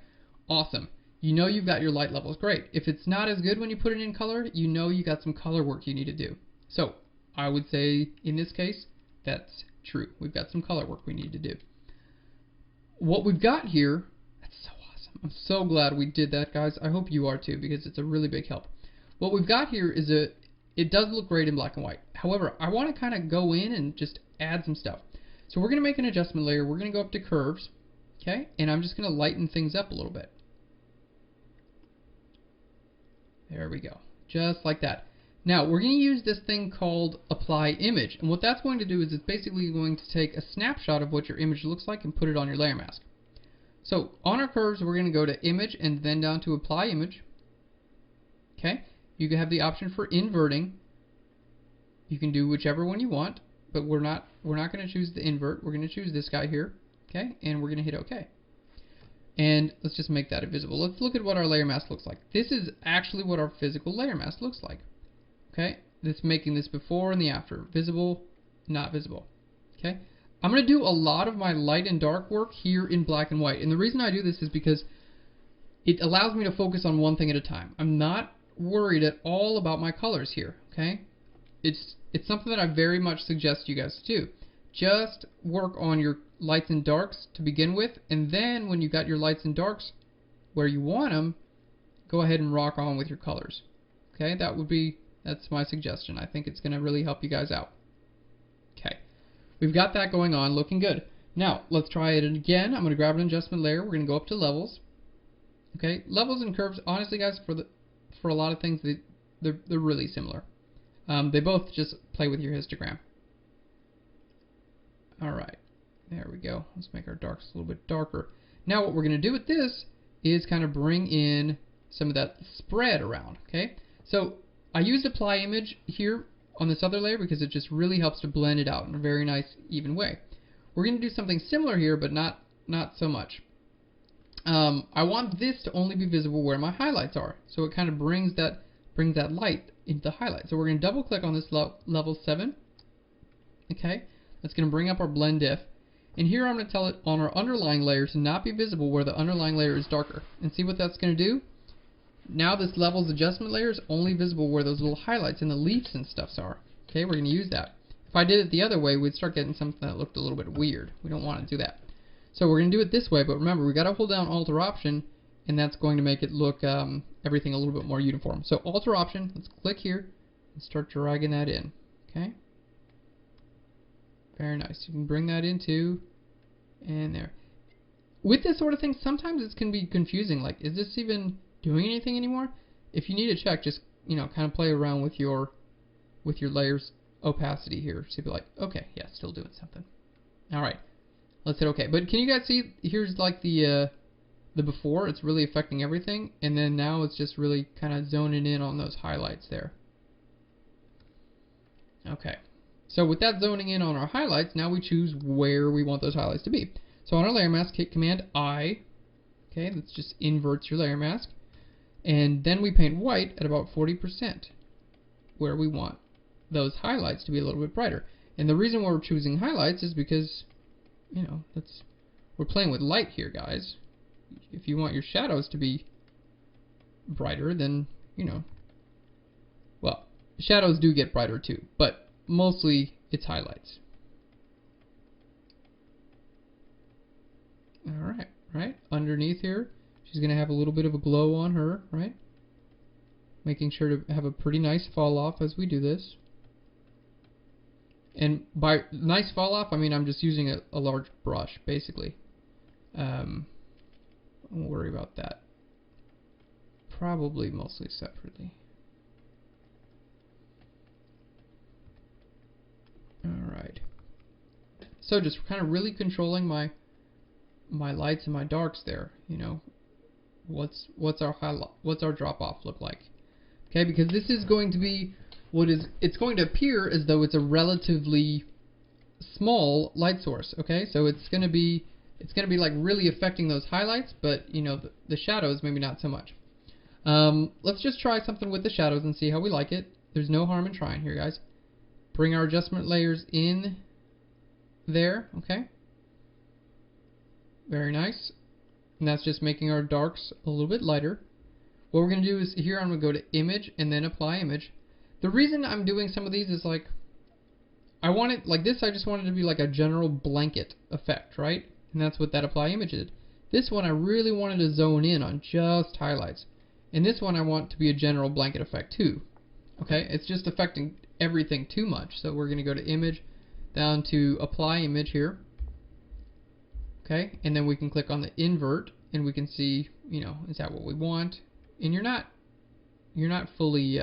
awesome. You know you've got your light levels. Great. If it's not as good when you put it in color, you know you got some color work you need to do. So, I would say, in this case, that's true. We've got some color work we need to do. What we've got here, that's so awesome. I'm so glad we did that, guys. I hope you are too, because it's a really big help. What we've got here is it does look great in black and white. However, I want to kind of go in and just add some stuff. So we're going to make an adjustment layer. We're going to go up to curves, okay? And I'm just going to lighten things up a little bit. There we go. Just like that. Now, we're going to use this thing called Apply Image. And what that's going to do is it's basically going to take a snapshot of what your image looks like and put it on your layer mask. So on our curves, we're going to go to image and then down to apply image. Okay, you can have the option for inverting. You can do whichever one you want, but we're not going to choose the invert. We're going to choose this guy here. Okay, and we're going to hit OK. And let's just make that invisible. Let's look at what our layer mask looks like. This is actually what our physical layer mask looks like. Okay, this making this before and the after. Visible, not visible. Okay, I'm going to do a lot of my light and dark work here in black and white. And the reason I do this is because it allows me to focus on one thing at a time. I'm not worried at all about my colors here. Okay, it's something that I very much suggest you guys do. Just work on your lights and darks to begin with, and then when you got your lights and darks where you want them, go ahead and rock on with your colors. Okay, that's my suggestion. I think it's going to really help you guys out. Okay, we've got that going on, looking good. Now let's try it again. I'm going to grab an adjustment layer. We're going to go up to levels. Okay, levels and curves. Honestly, guys, for a lot of things, they're really similar. They both just play with your histogram. Alright, there we go. Let's make our darks a little bit darker. Now what we're going to do with this is kind of bring in some of that spread around. Okay, so I used apply image here on this other layer because it just really helps to blend it out in a very nice even way. We're going to do something similar here, but not so much. I want this to only be visible where my highlights are, so it kind of brings that light into the highlight. So we're going to double click on this level 7. Okay, that's going to bring up our blend diff, and here I'm going to tell it on our underlying layer to not be visible where the underlying layer is darker. And see what that's going to do? Now this levels adjustment layer is only visible where those little highlights and the leaves and stuffs are. Okay, we're going to use that. If I did it the other way, we'd start getting something that looked a little bit weird. We don't want to do that. So we're going to do it this way, but remember, we got to hold down Alt or Option, and that's going to make it look everything a little bit more uniform. So Alt or Option, let's click here and start dragging that in. Okay, very nice. You can bring that into and there. With this sort of thing, sometimes it can be confusing. Like, is this even doing anything anymore? If you need to check, just kind of play around with your layers opacity here. So you'll be like, okay, yeah, still doing something. All right, let's hit OK. But can you guys see? Here's like the before. It's really affecting everything, and then now it's just really kind of zoning in on those highlights there. Okay. So with that zoning in on our highlights, now we choose where we want those highlights to be. So on our layer mask, hit Command I. Okay, that just inverts your layer mask. And then we paint white at about 40%, where we want those highlights to be a little bit brighter. And the reason why we're choosing highlights is because, we're playing with light here, guys. If you want your shadows to be brighter, then, well, shadows do get brighter too, but mostly it's highlights. Alright, right? Underneath here, she's going to have a little bit of a glow on her, right? Making sure to have a pretty nice fall off as we do this. And by nice fall off, I mean I'm just using a large brush, basically. Don't worry about that. Probably mostly separately. Alright. So just kind of really controlling my lights and my darks there. What's our drop off look like? Okay, because this is going to be it's going to appear as though it's a relatively small light source. Okay, so it's going to be like really affecting those highlights, but the shadows maybe not so much. Let's just try something with the shadows and see how we like it. There's no harm in trying here, guys. Bring our adjustment layers in there. Okay, very nice. And that's just making our darks a little bit lighter. What we're going to do is here I'm going to go to Image and then Apply Image. The reason I'm doing some of these is like I want it like this. I just want it to be like a general blanket effect, right? And that's what that Apply Image did. This one I really wanted to zone in on just highlights. And this one I want to be a general blanket effect too. Okay, it's just affecting everything too much. So we're going to go to Image, down to Apply Image here. Okay, and then we can click on the invert and we can see, is that what we want? And you're not fully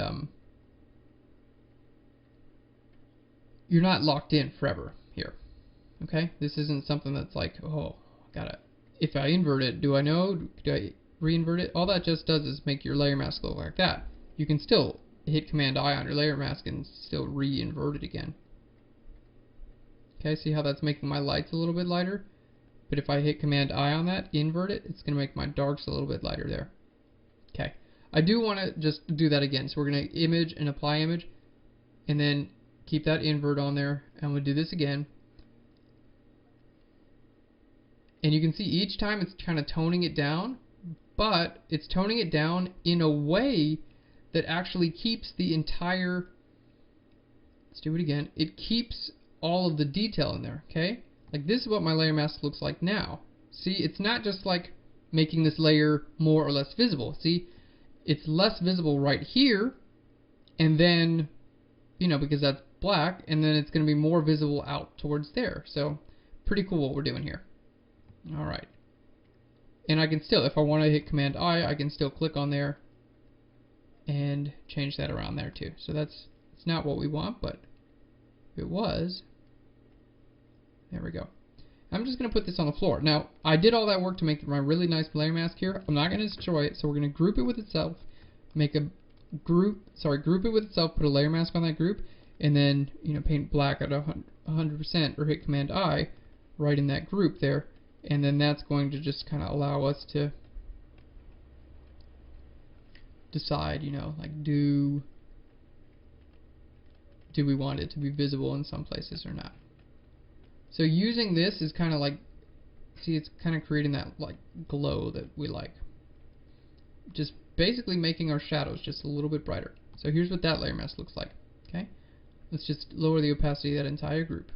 you're not locked in forever here. Okay, this isn't something that's like, oh, I gotta if I invert it, do I know? Do I re-invert it? All that just does is make your layer mask look like that. You can still hit Command I on your layer mask and still re-invert it again. Okay, see how that's making my lights a little bit lighter? But if I hit Command I on that, invert it, it's going to make my darks a little bit lighter there. Okay, I do want to just do that again. So we're going to image and apply image, and then keep that invert on there, and we'll do this again. And you can see each time it's kind of toning it down, but it's toning it down in a way that actually keeps the entire, let's do it again, it keeps all of the detail in there, okay? Like this is what my layer mask looks like now. See, it's not just like making this layer more or less visible. See, it's less visible right here, and then, you know, because that's black, and then it's going to be more visible out towards there. So, pretty cool what we're doing here. Alright. And I can still, if I want to hit Command I can still click on there and change that around there too. So it's not what we want, but if it was, there we go. I'm just going to put this on the floor. Now, I did all that work to make my really nice layer mask here. I'm not going to destroy it, so we're going to group it with itself, make a group it with itself, put a layer mask on that group, and then, you know, paint black at 100% or hit Command I right in that group there. And then that's going to just kind of allow us to decide, you know, like do we want it to be visible in some places or not. So using this is kind of like, see, it's kind of creating that like glow that we like. Just basically making our shadows just a little bit brighter. So here's what that layer mask looks like. Okay, let's just lower the opacity of that entire group.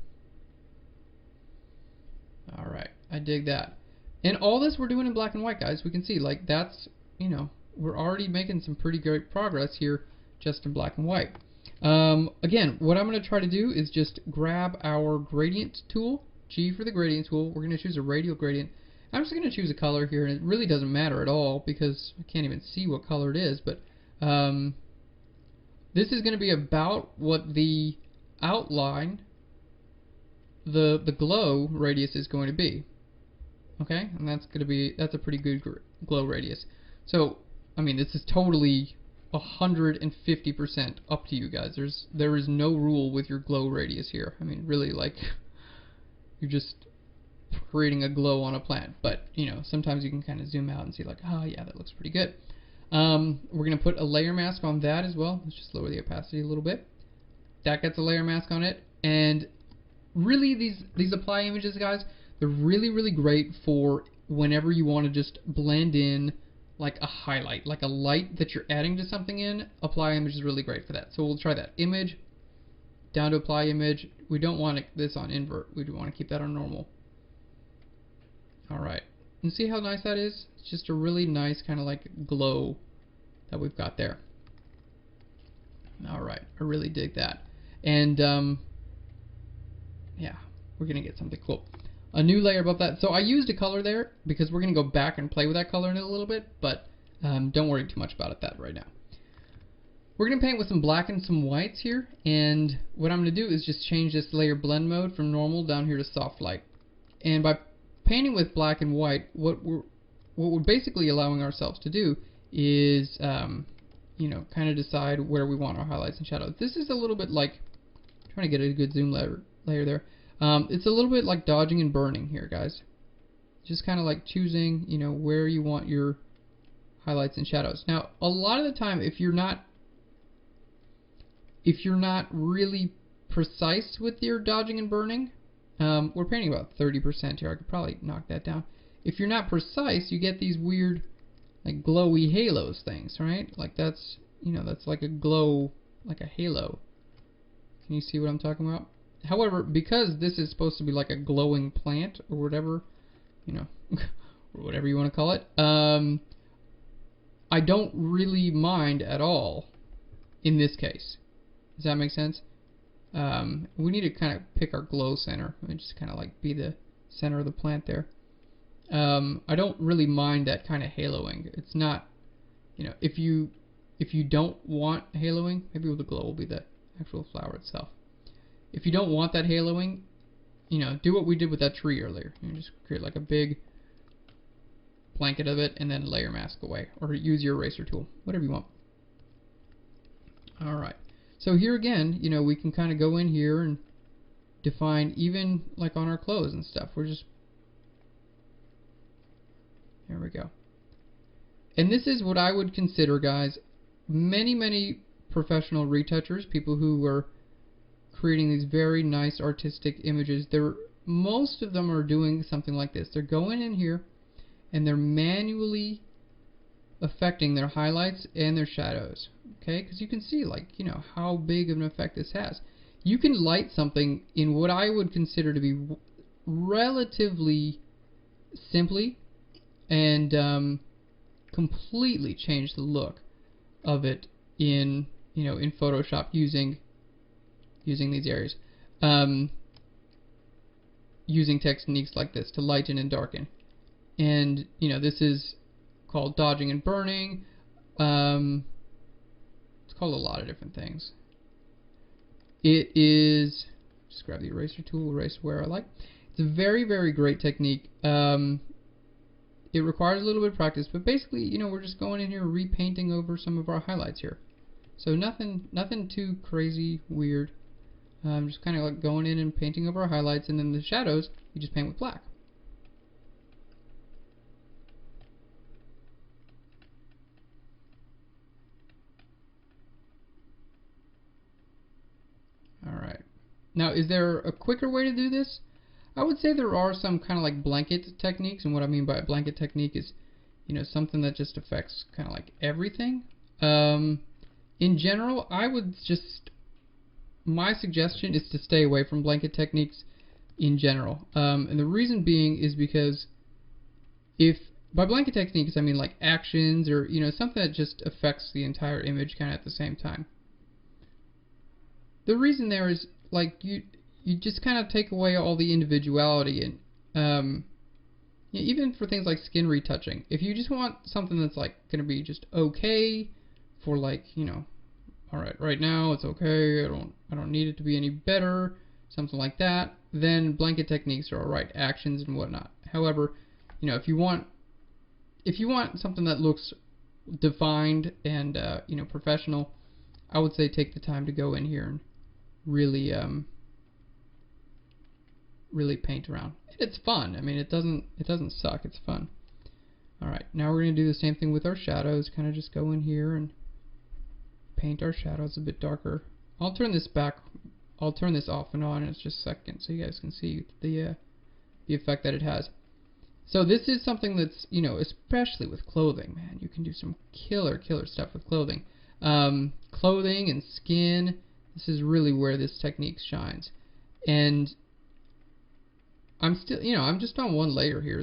Alright, I dig that. And all this we're doing in black and white, guys. We can see, like, that's, you know, we're already making some pretty great progress here just in black and white. Again, what I'm going to try to do is just grab our gradient tool, G for the gradient tool. We're going to choose a radial gradient. I'm just going to choose a color here, and it really doesn't matter at all because I can't even see what color it is, but this is going to be about what the outline, the glow radius is going to be. Okay, and that's a pretty good glow radius. So, I mean, this is totally 150% up to you guys. There is no rule with your glow radius here. I mean, really, like, you're just creating a glow on a plant. But, you know, sometimes you can kind of zoom out and see, like, oh yeah, that looks pretty good. We're going to put a layer mask on that as well. Let's just lower the opacity a little bit. That gets a layer mask on it. And really, these apply images, guys, they're really, really great for whenever you want to just blend in like a highlight, like a light that you're adding to something in. Apply image is really great for that. So we'll try that. Image, down to apply image. We don't want this on invert. We want to keep that on normal. Alright. And see how nice that is? It's just a really nice kind of like glow that we've got there. Alright. I really dig that. And, yeah, we're going to get something cool. A new layer above that. So I used a color there because we're going to go back and play with that color in a little bit, but don't worry too much about that right now. We're going to paint with some black and some whites here, and what I'm going to do is just change this layer blend mode from normal down here to soft light. And by painting with black and white, what we're basically allowing ourselves to do is, you know, kind of decide where we want our highlights and shadows. This is a little bit like, trying to get a good zoom layer there. It's a little bit like dodging and burning here, guys. Just kind of like choosing, you know, where you want your highlights and shadows. Now, a lot of the time, if you're not really precise with your dodging and burning, we're painting about 30% here. I could probably knock that down. If you're not precise, you get these weird, like glowy halos things, right? Like that's, you know, that's like a glow, like a halo. Can you see what I'm talking about? However, because this is supposed to be like a glowing plant or whatever, you know, or whatever you want to call it, I don't really mind at all in this case. Does that make sense? We need to kind of pick our glow center and just kind of like be the center of the plant there. I don't really mind that kind of haloing. It's not, you know, if you don't want haloing, maybe the glow will be the actual flower itself. If you don't want that haloing, you know, do what we did with that tree earlier. You just create like a big blanket of it, and then layer mask away, or use your eraser tool, whatever you want. Alright, so here again, you know, we can kind of go in here and define, even like on our clothes and stuff. We're just, there we go. And this is what I would consider, guys, many professional retouchers, people who were creating these very nice artistic images. Most of them are doing something like this. They're going in here and they're manually affecting their highlights and their shadows. Okay, because you can see, like, you know, how big of an effect this has. You can light something in what I would consider to be relatively simply and completely change the look of it in, you know, in Photoshop using these areas. Using techniques like this to lighten and darken. And, you know, this is called dodging and burning. It's called a lot of different things. It is, just grab the eraser tool, erase where I like. It's a very great technique. It requires a little bit of practice, but basically, you know, we're just going in here repainting over some of our highlights here. So nothing too crazy weird. Just kind of like going in and painting over our highlights, and then the shadows you just paint with black. Alright. Now, is there a quicker way to do this? I would say there are some kind of like blanket techniques, and what I mean by a blanket technique is, you know, something that just affects kind of like everything. In general, I would just, my suggestion is to stay away from blanket techniques in general. And the reason being is because if, by blanket techniques I mean like actions, or, you know, something that just affects the entire image kind of at the same time. The reason there is, like, you just kind of take away all the individuality, and yeah, even for things like skin retouching. If you just want something that's like going to be just okay for, like, you know, alright, right now it's okay, I don't need it to be any better, something like that, then blanket techniques are alright, actions and whatnot. However, you know, if you want something that looks defined and you know, professional, I would say take the time to go in here and really really paint around. It's fun. I mean, it doesn't suck. It's fun. Alright, now we're going to do the same thing with our shadows. Kind of just go in here and paint our shadows a bit darker. I'll turn this off and on in just a second so you guys can see the effect that it has. So this is something that's, you know, especially with clothing, man, you can do some killer stuff with clothing. Clothing and skin, this is really where this technique shines. And I'm still, you know, I'm just on one layer here.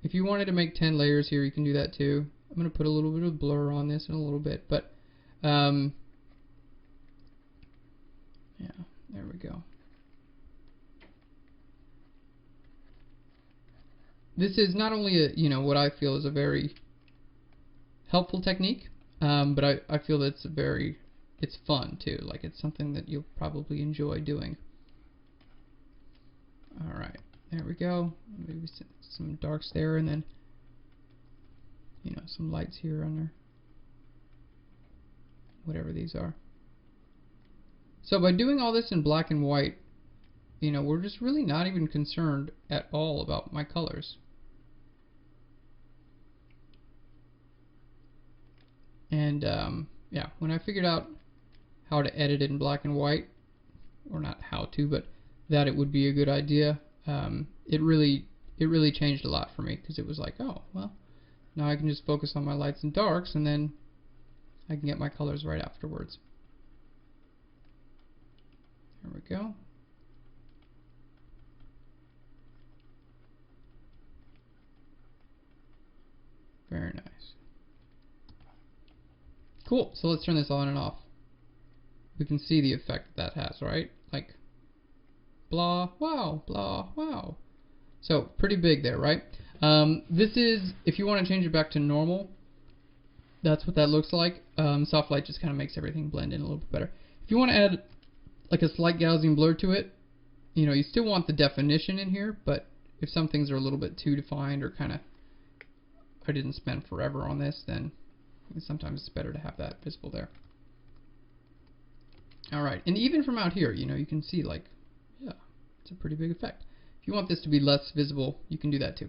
If you wanted to make 10 layers here, you can do that too. I'm going to put a little bit of blur on this in a little bit, but yeah, there we go. This is not only a, you know, what I feel is a very helpful technique, but I feel that it's fun too. Like, it's something that you'll probably enjoy doing. Alright, there we go. Maybe some darks there, and then, you know, some lights here on there. Whatever these are. So by doing all this in black and white, you know, we're just really not even concerned at all about my colors. And yeah, when I figured out how to edit it in black and white, or not how to, but that it would be a good idea, it really changed a lot for me, because it was like, oh, well, now I can just focus on my lights and darks, and then I can get my colors right afterwards. There we go. Very nice. Cool, so let's turn this on and off. We can see the effect that has, right? Like, blah, wow, blah, wow. So, pretty big there, right? This is, if you want to change it back to normal, that's what that looks like. Soft light just kind of makes everything blend in a little bit better. If you want to add like a slight Gaussian blur to it, you know, you still want the definition in here, but if some things are a little bit too defined or kind of I didn't spend forever on this, then sometimes it's better to have that visible there. Alright, and even from out here, you know, you can see like, yeah, it's a pretty big effect. If you want this to be less visible, you can do that too.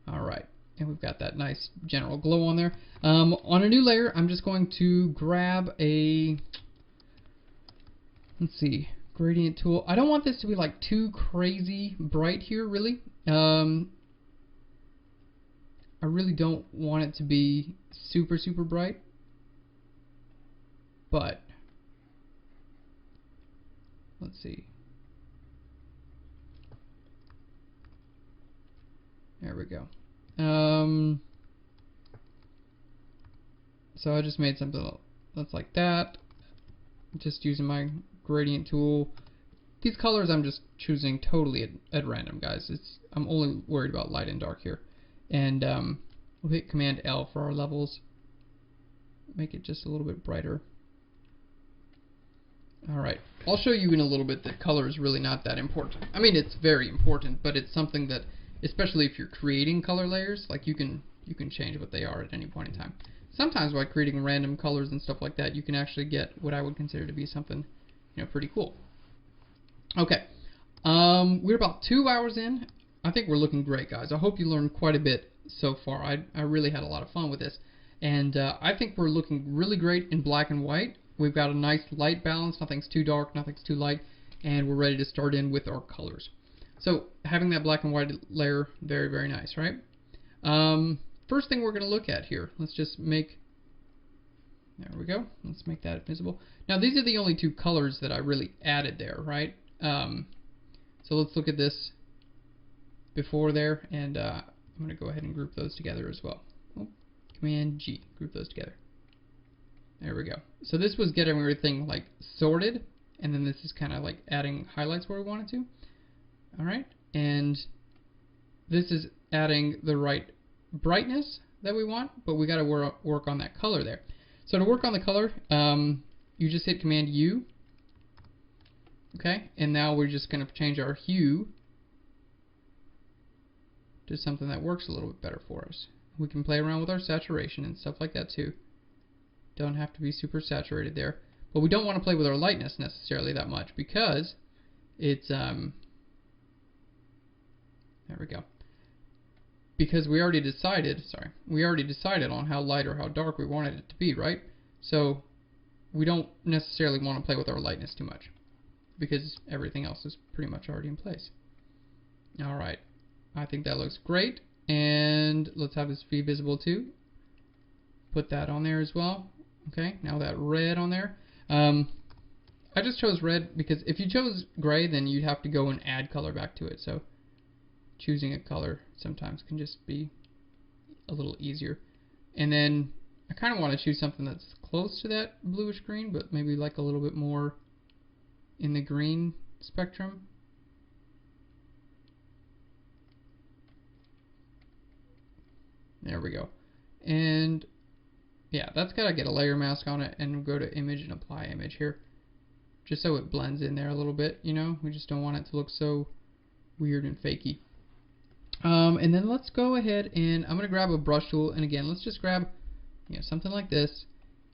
Alright, and we've got that nice general glow on there. On a new layer, I'm just going to grab a, let's see, gradient tool. I don't want this to be like too crazy bright here, really. I really don't want it to be super, super bright. But, let's see. There we go. So I just made something that's like that. Just using my gradient tool. These colors I'm just choosing totally at random, guys. I'm only worried about light and dark here. And we'll hit Command L for our levels. Make it just a little bit brighter. Alright, I'll show you in a little bit that color is really not that important. I mean, it's very important, but it's something that, especially if you're creating color layers, like you can change what they are at any point in time. Sometimes by creating random colors and stuff like that, you can actually get what I would consider to be something, you know, pretty cool. Okay, we're about 2 hours in. I think we're looking great, guys. I hope you learned quite a bit so far. I really had a lot of fun with this, and I think we're looking really great in black and white. We've got a nice light balance, nothing's too dark, nothing's too light, and we're ready to start in with our colors. So having that black and white layer, very, very nice, right? First thing we're going to look at here, let's just make, there we go, let's make that visible. Now these are the only two colors that I really added there, right? So let's look at this before there, and I'm going to go ahead and group those together as well. Oh, Command G, group those together. There we go. So this was getting everything like sorted, and then this is kind of like adding highlights where we wanted to. Alright, and this is adding the right brightness that we want, but we got to work on that color there. So to work on the color, you just hit Command U. Okay, and now we're just going to change our hue to something that works a little bit better for us. We can play around with our saturation and stuff like that too. Don't have to be super saturated there. But we don't want to play with our lightness necessarily that much because it's, there we go. Because we already decided, on how light or how dark we wanted it to be, right? So we don't necessarily want to play with our lightness too much because everything else is pretty much already in place. Alright, I think that looks great. And let's have this be visible too. Put that on there as well. Okay, now that red on there. I just chose red because if you chose gray, then you'd have to go and add color back to it. So choosing a color sometimes can just be a little easier. And then I kind of want to choose something that's close to that bluish green, but maybe like a little bit more in the green spectrum. There we go. And yeah, that's got to get a layer mask on it, and go to image and apply image here. Just so it blends in there a little bit, you know. We just don't want it to look so weird and fakey. And then let's go ahead and I'm going to grab a brush tool, and again, let's just grab, you know, something like this,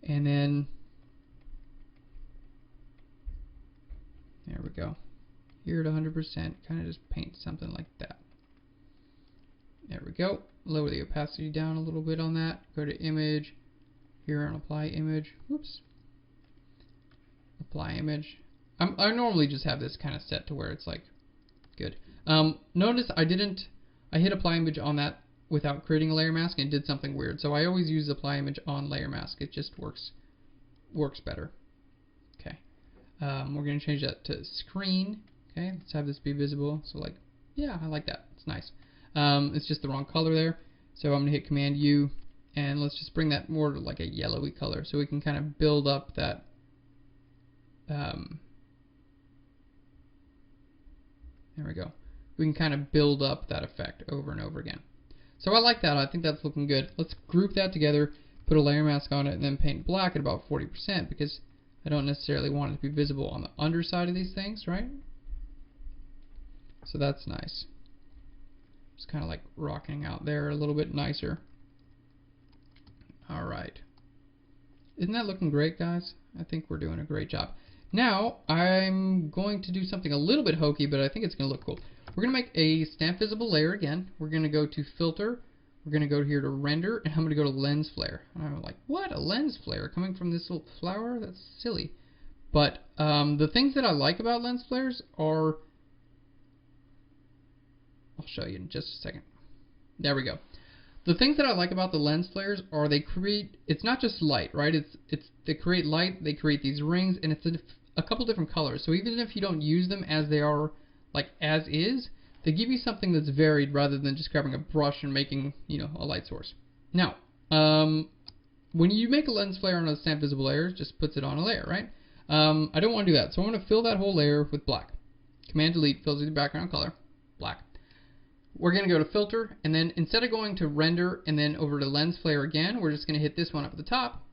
and then there we go. Here at 100%, kind of just paint something like that. There we go. Lower the opacity down a little bit on that. Go to image. Here on apply image. Whoops. Apply image. I normally just have this kind of set to where it's like good. Notice I hit apply image on that without creating a layer mask, and it did something weird. So I always use apply image on layer mask. It just works better. Okay. We're going to change that to screen. Okay. Let's have this be visible. So like, yeah, I like that. It's nice. It's just the wrong color there. So I'm going to hit Command U. And let's just bring that more to like a yellowy color so we can kind of build up that there we go. We can kind of build up that effect over and over again. So I like that. I think that's looking good. Let's group that together, put a layer mask on it, and then paint black at about 40% because I don't necessarily want it to be visible on the underside of these things, right? So that's nice. It's kind of like rocking out there a little bit nicer. Alright. Isn't that looking great, guys? I think we're doing a great job. Now, I'm going to do something a little bit hokey, but I think it's going to look cool. We're going to make a stamp visible layer again. We're going to go to filter. We're going to go here to render, and I'm going to go to lens flare. And I'm like, what? A lens flare coming from this little flower? That's silly. But the things that I like about lens flares are... I'll show you in just a second. There we go. The things that I like about the lens flares are they create, it's not just light, right? They create light, they create these rings, and it's a couple different colors. So even if you don't use them as they are, like as is, they give you something that's varied rather than just grabbing a brush and making, you know, a light source. Now, when you make a lens flare on a stamp visible layer, it just puts it on a layer, right? I don't want to do that, so I'm going to fill that whole layer with black. Command delete fills the background color, black. We're going to go to filter, and then instead of going to render and then over to lens flare again, we're just going to hit this one up at the top.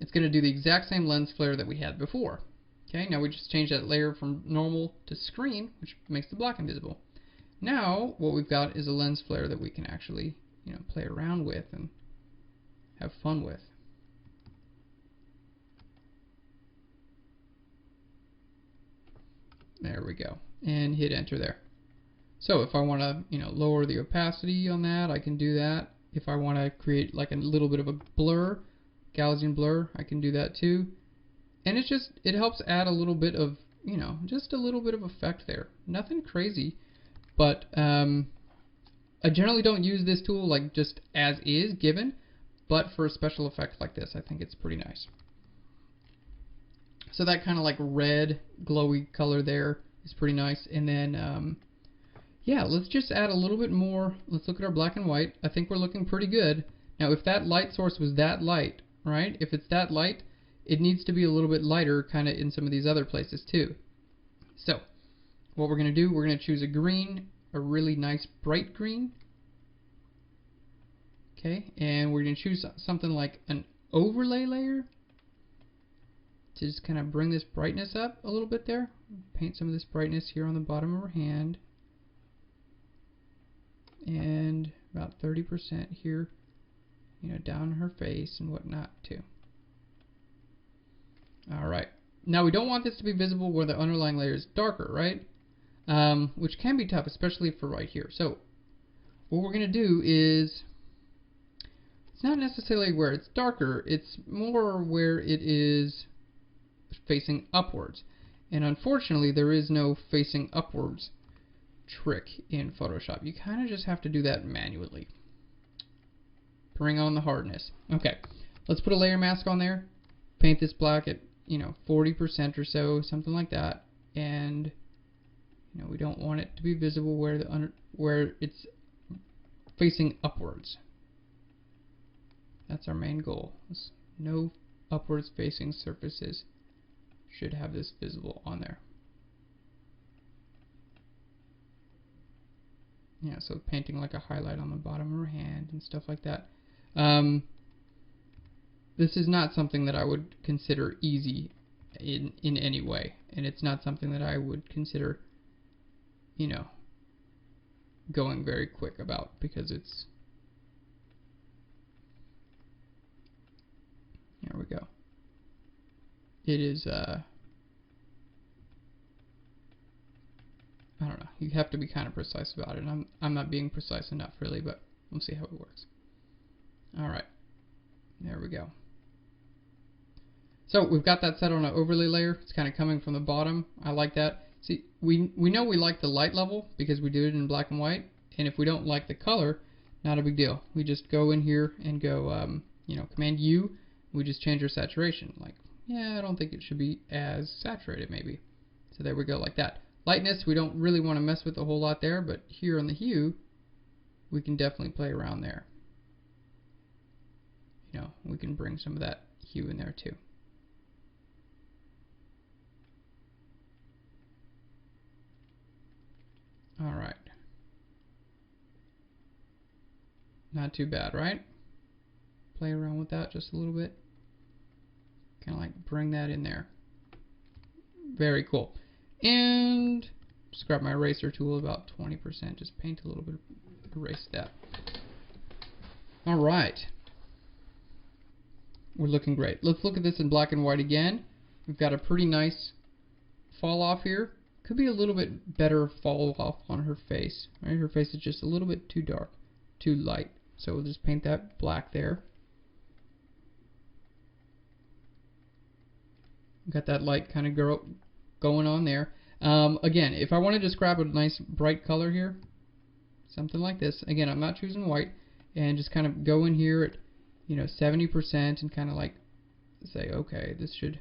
It's going to do the exact same lens flare that we had before. Okay, now we just change that layer from normal to screen, which makes the black invisible. Now what we've got is a lens flare that we can actually, you know, play around with and have fun with. There we go, and hit enter there. So if I want to, you know, lower the opacity on that, I can do that. If I want to create like a little bit of a blur, Gaussian blur, I can do that too. And it helps add a little bit of, you know, just a little bit of effect there. Nothing crazy, but I generally don't use this tool like just as is given, but for a special effect like this, I think it's pretty nice. So that kind of like red glowy color there is pretty nice. And then yeah, let's just add a little bit more. Let's look at our black and white. I think we're looking pretty good. Now if that light source was that light, right? If it's that light, it needs to be a little bit lighter kind of in some of these other places too. So what we're going to do, we're going to choose a green, a really nice bright green. Okay, and we're going to choose something like an overlay layer to just kind of bring this brightness up a little bit there. Paint some of this brightness here on the bottom of our hand. And about 30% here, you know, down her face and whatnot too. Alright, now we don't want this to be visible where the underlying layer is darker, right? Which can be tough, especially for right here. So what we're going to do is, it's not necessarily where it's darker, it's more where it is facing upwards. And unfortunately there is no facing upwards trick in Photoshop. You kind of just have to do that manually. Bring on the hardness. Okay, let's put a layer mask on there. Paint this black at, you know, 40% or so, something like that. And you know, we don't want it to be visible where where it's facing upwards. That's our main goal. No upwards facing surfaces should have this visible on there. Yeah, so painting like a highlight on the bottom of her hand and stuff like that. This is not something that I would consider easy in any way, and it's not something that I would consider, you know, going very quick about, because it's, there we go. It is I don't know. You have to be kind of precise about it. I'm not being precise enough, really, but we'll see how it works. All right, there we go. So we've got that set on an overlay layer. It's kind of coming from the bottom. I like that. See, we know we like the light level because we did it in black and white. And if we don't like the color, not a big deal. We just go in here and go, you know, Command U. We just change our saturation. Like, yeah, I don't think it should be as saturated, maybe. So there we go, like that. Lightness, we don't really want to mess with a whole lot there, but here on the hue, we can definitely play around there. You know, we can bring some of that hue in there too. Alright. Not too bad, right? Play around with that just a little bit. Kind of like bring that in there. Very cool. And just grab my eraser tool, about 20%, just paint a little bit erase that. Alright. We're looking great. Let's look at this in black and white again. We've got a pretty nice fall off here. Could be a little bit better fall off on her face. Right? Her face is just a little bit too dark, too light. So we'll just paint that black there. Got that light kind of going on there. Again, if I want to just grab a nice bright color here, something like this. Again, I'm not choosing white, and just kind of go in here at 70% and kind of like say, okay, this should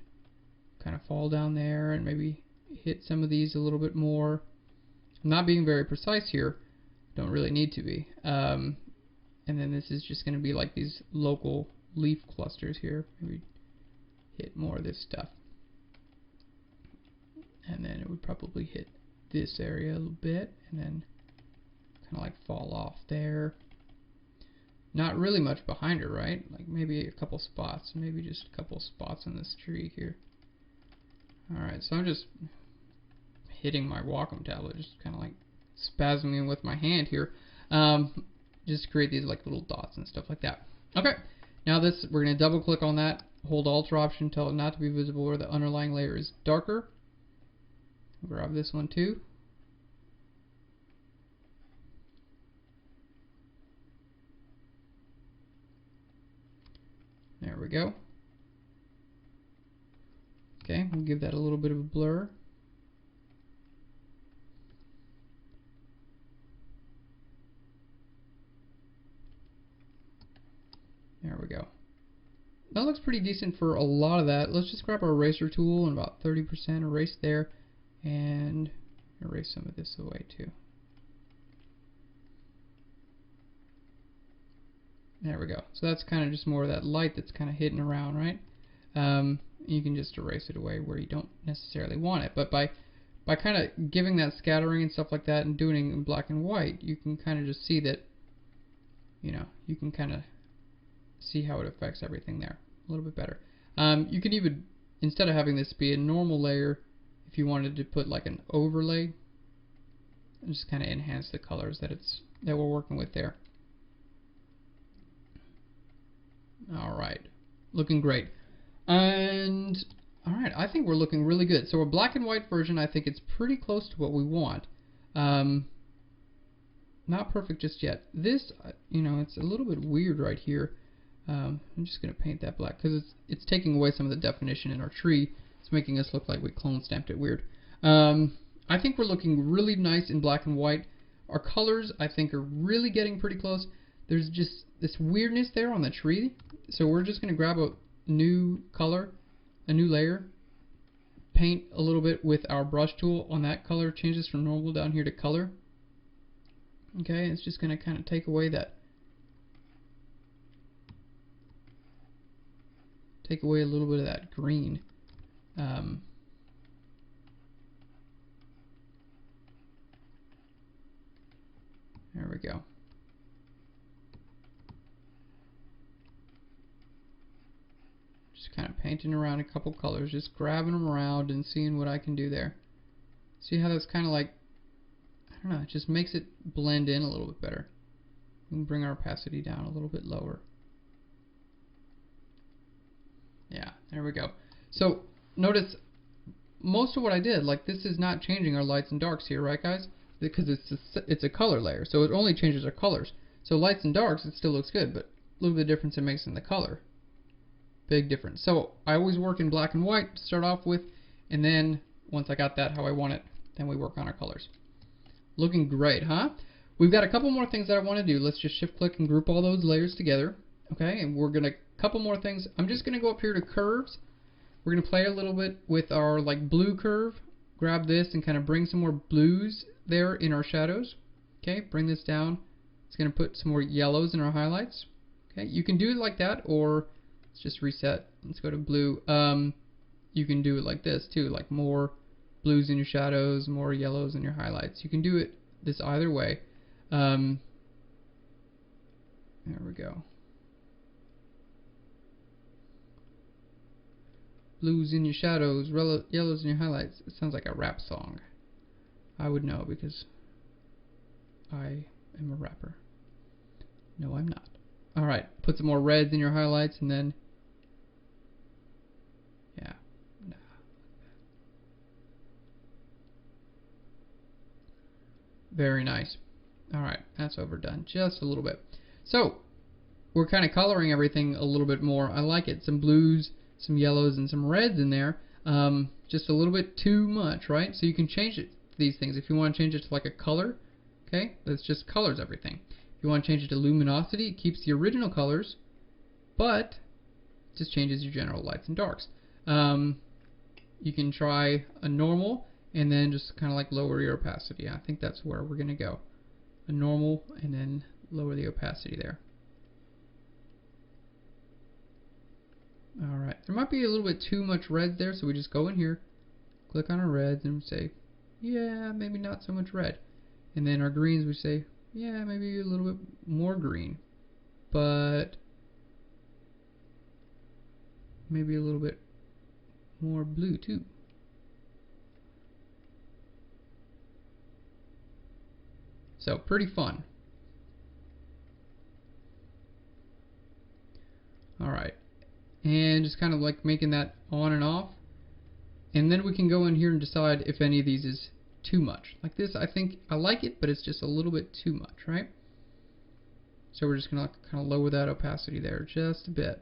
kind of fall down there, and maybe hit some of these a little bit more. I'm not being very precise here. Don't really need to be. And then this is just going to be like these local leaf clusters here. Maybe hit more of this stuff. And then it would probably hit this area a little bit, and then kind of like fall off there. Not really much behind her, right? Like maybe a couple spots, maybe just a couple spots on this tree here. Alright, so I'm just hitting my Wacom tablet, just kind of like spasming with my hand here, just to create these like little dots and stuff like that. Okay, now this, we're going to double click on that, hold Alt or Option, tell it not to be visible where the underlying layer is darker. Grab this one too. There we go. Okay, we'll give that a little bit of a blur. There we go. That looks pretty decent for a lot of that. Let's just grab our eraser tool and about 30% erase there, and erase some of this away too. There we go. So that's kind of just more of that light that's kind of hidden around, right? You can just erase it away where you don't necessarily want it. But by kind of giving that scattering and stuff like that and doing it in black and white, you can kind of just see that, you can kind of see how it affects everything there a little bit better. You can even, instead of having this be a normal layer, if you wanted to put like an overlay, and just kind of enhance the colors that we're working with there. Alright, looking great. And alright, I think we're looking really good. So a black and white version, I think it's pretty close to what we want. Not perfect just yet. This, it's a little bit weird right here. I'm just going to paint that black because it's taking away some of the definition in our tree. It's making us look like we clone stamped it weird. I think we're looking really nice in black and white. Our colors, I think, are really getting pretty close. There's just this weirdness there on the tree. So we're just going to grab a new color, a new layer, paint a little bit with our brush tool on that color, change this from normal down here to color. Okay, it's just going to kind of take away that. Take away a little bit of that green. There we go. Just kind of painting around a couple colors, just grabbing them around and seeing what I can do there. See how that's kind of like, I don't know, it just makes it blend in a little bit better. We can bring our opacity down a little bit lower. Yeah, there we go. So notice most of what I did, like this is not changing our lights and darks here, right guys? Because it's a color layer, so it only changes our colors. So lights and darks, it still looks good, but look at the difference it makes in the color. Big difference. So I always work in black and white to start off with, and then once I got that how I want it, then we work on our colors. Looking great, huh? We've got a couple more things that I want to do. Let's just shift click and group all those layers together. Okay, and we're gonna couple more things. I'm just gonna go up here to curves. We're gonna play a little bit with our like blue curve. Grab this and kind of bring some more blues there in our shadows. Okay, bring this down. It's gonna put some more yellows in our highlights. Okay, you can do it like that, or let's just reset. Let's go to blue. You can do it like this too, like more blues in your shadows, more yellows in your highlights. You can do it this either way. There we go. Blues in your shadows, yellows in your highlights. It sounds like a rap song. I would know because I am a rapper. No, I'm not. Alright, put some more reds in your highlights and then, yeah. Very nice. Alright, that's overdone just a little bit. So, we're kind of coloring everything a little bit more. I like it. Some blues, some yellows, and some reds in there. Just a little bit too much, right? So you can change it to these things. If you want to change it to like a color, okay, that's just colors everything. If you want to change it to luminosity, it keeps the original colors, but just changes your general lights and darks. You can try a normal and then just kind of like lower your opacity. I think that's where we're going to go. A normal and then lower the opacity there. Alright, there might be a little bit too much red there, so we just go in here, click on our reds, and say, yeah, maybe not so much red. And then our greens, we say, yeah, maybe a little bit more green, but maybe a little bit more blue too. So, pretty fun. Alright. And just kind of like making that on and off. And then we can go in here and decide if any of these is too much. Like this, I think I like it, but it's just a little bit too much, right? So we're just going to kind of lower that opacity there just a bit.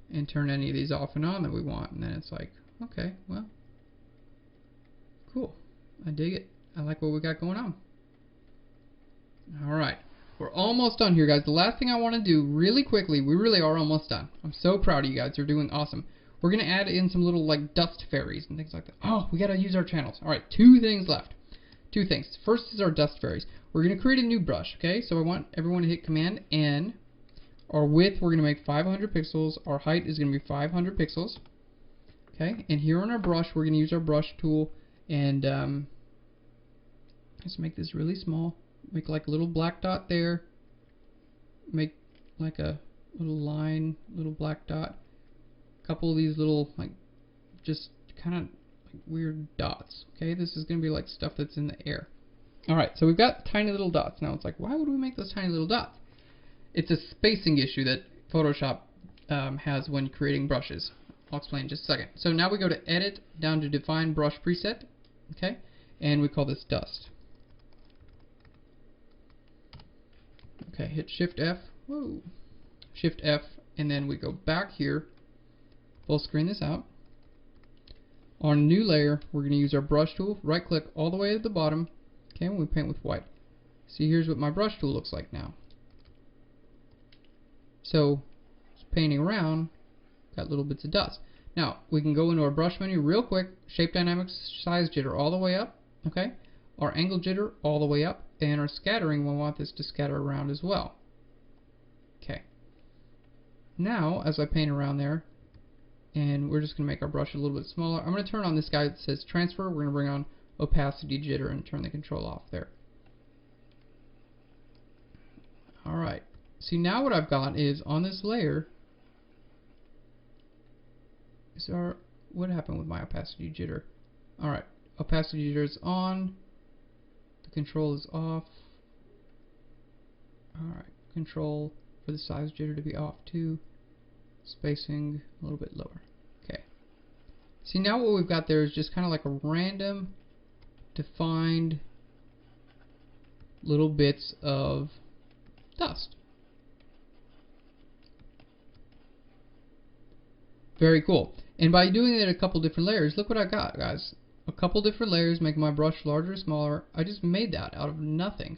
And turn any of these off and on that we want. And then it's like, okay, well, cool. I dig it. I like what we got going on. Alright. We're almost done here, guys. The last thing I want to do really quickly, we really are almost done. I'm so proud of you guys. You're doing awesome. We're going to add in some little like dust fairies and things like that. Oh, we got to use our channels. Alright, 2 things left. 2 things. First is our dust fairies. We're going to create a new brush, okay? So I want everyone to hit Command N. Our width, we're going to make 500 pixels. Our height is going to be 500 pixels. Okay, and here on our brush, we're going to use our brush tool and let's make this really small. Make like a little black dot there. Make like a little line, little black dot. A couple of these little like just kind of like weird dots. Okay, this is going to be like stuff that's in the air. Alright, so we've got tiny little dots. Now it's like, why would we make those tiny little dots? It's a spacing issue that Photoshop has when creating brushes. I'll explain in just a second. So now we go to Edit, down to Define Brush Preset. Okay, and we call this Dust. Okay, hit Shift F, whoa, Shift F, and then we go back here, full screen this out. On a new layer, we're going to use our brush tool, right click all the way at the bottom, okay, and we paint with white. See, here's what my brush tool looks like now. So, painting around, got little bits of dust. Now, we can go into our brush menu real quick, Shape Dynamics, Size Jitter all the way up, okay, our Angle Jitter all the way up, and our scattering, we want this to scatter around as well. Okay. Now, as I paint around there, and we're just going to make our brush a little bit smaller, I'm going to turn on this guy that says Transfer. We're going to bring on Opacity Jitter and turn the control off there. Alright. See, now what I've got is, on this layer, what happened with my Opacity Jitter? Alright, Opacity Jitter is on. Control is off. Alright, control for the size jitter to be off too. Spacing a little bit lower. Okay. See, now what we've got there is just kind of like a random defined little bits of dust. Very cool. And by doing it a couple different layers, look what I got, guys. A couple different layers, make my brush larger or smaller. I just made that out of nothing.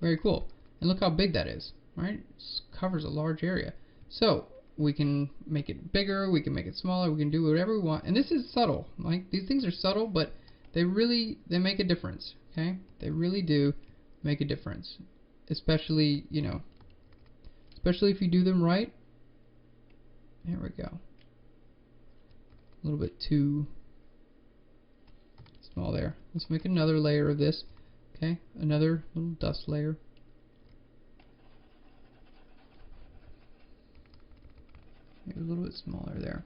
Very cool. And look how big that is, right? It covers a large area. So we can make it bigger, we can make it smaller, we can do whatever we want. And this is subtle. Like, these things are subtle, but they make a difference. Okay? They really do make a difference. Especially, you know, especially if you do them right. There we go. A little bit too small there. Let's make another layer of this. Okay, another little dust layer. Maybe a little bit smaller there.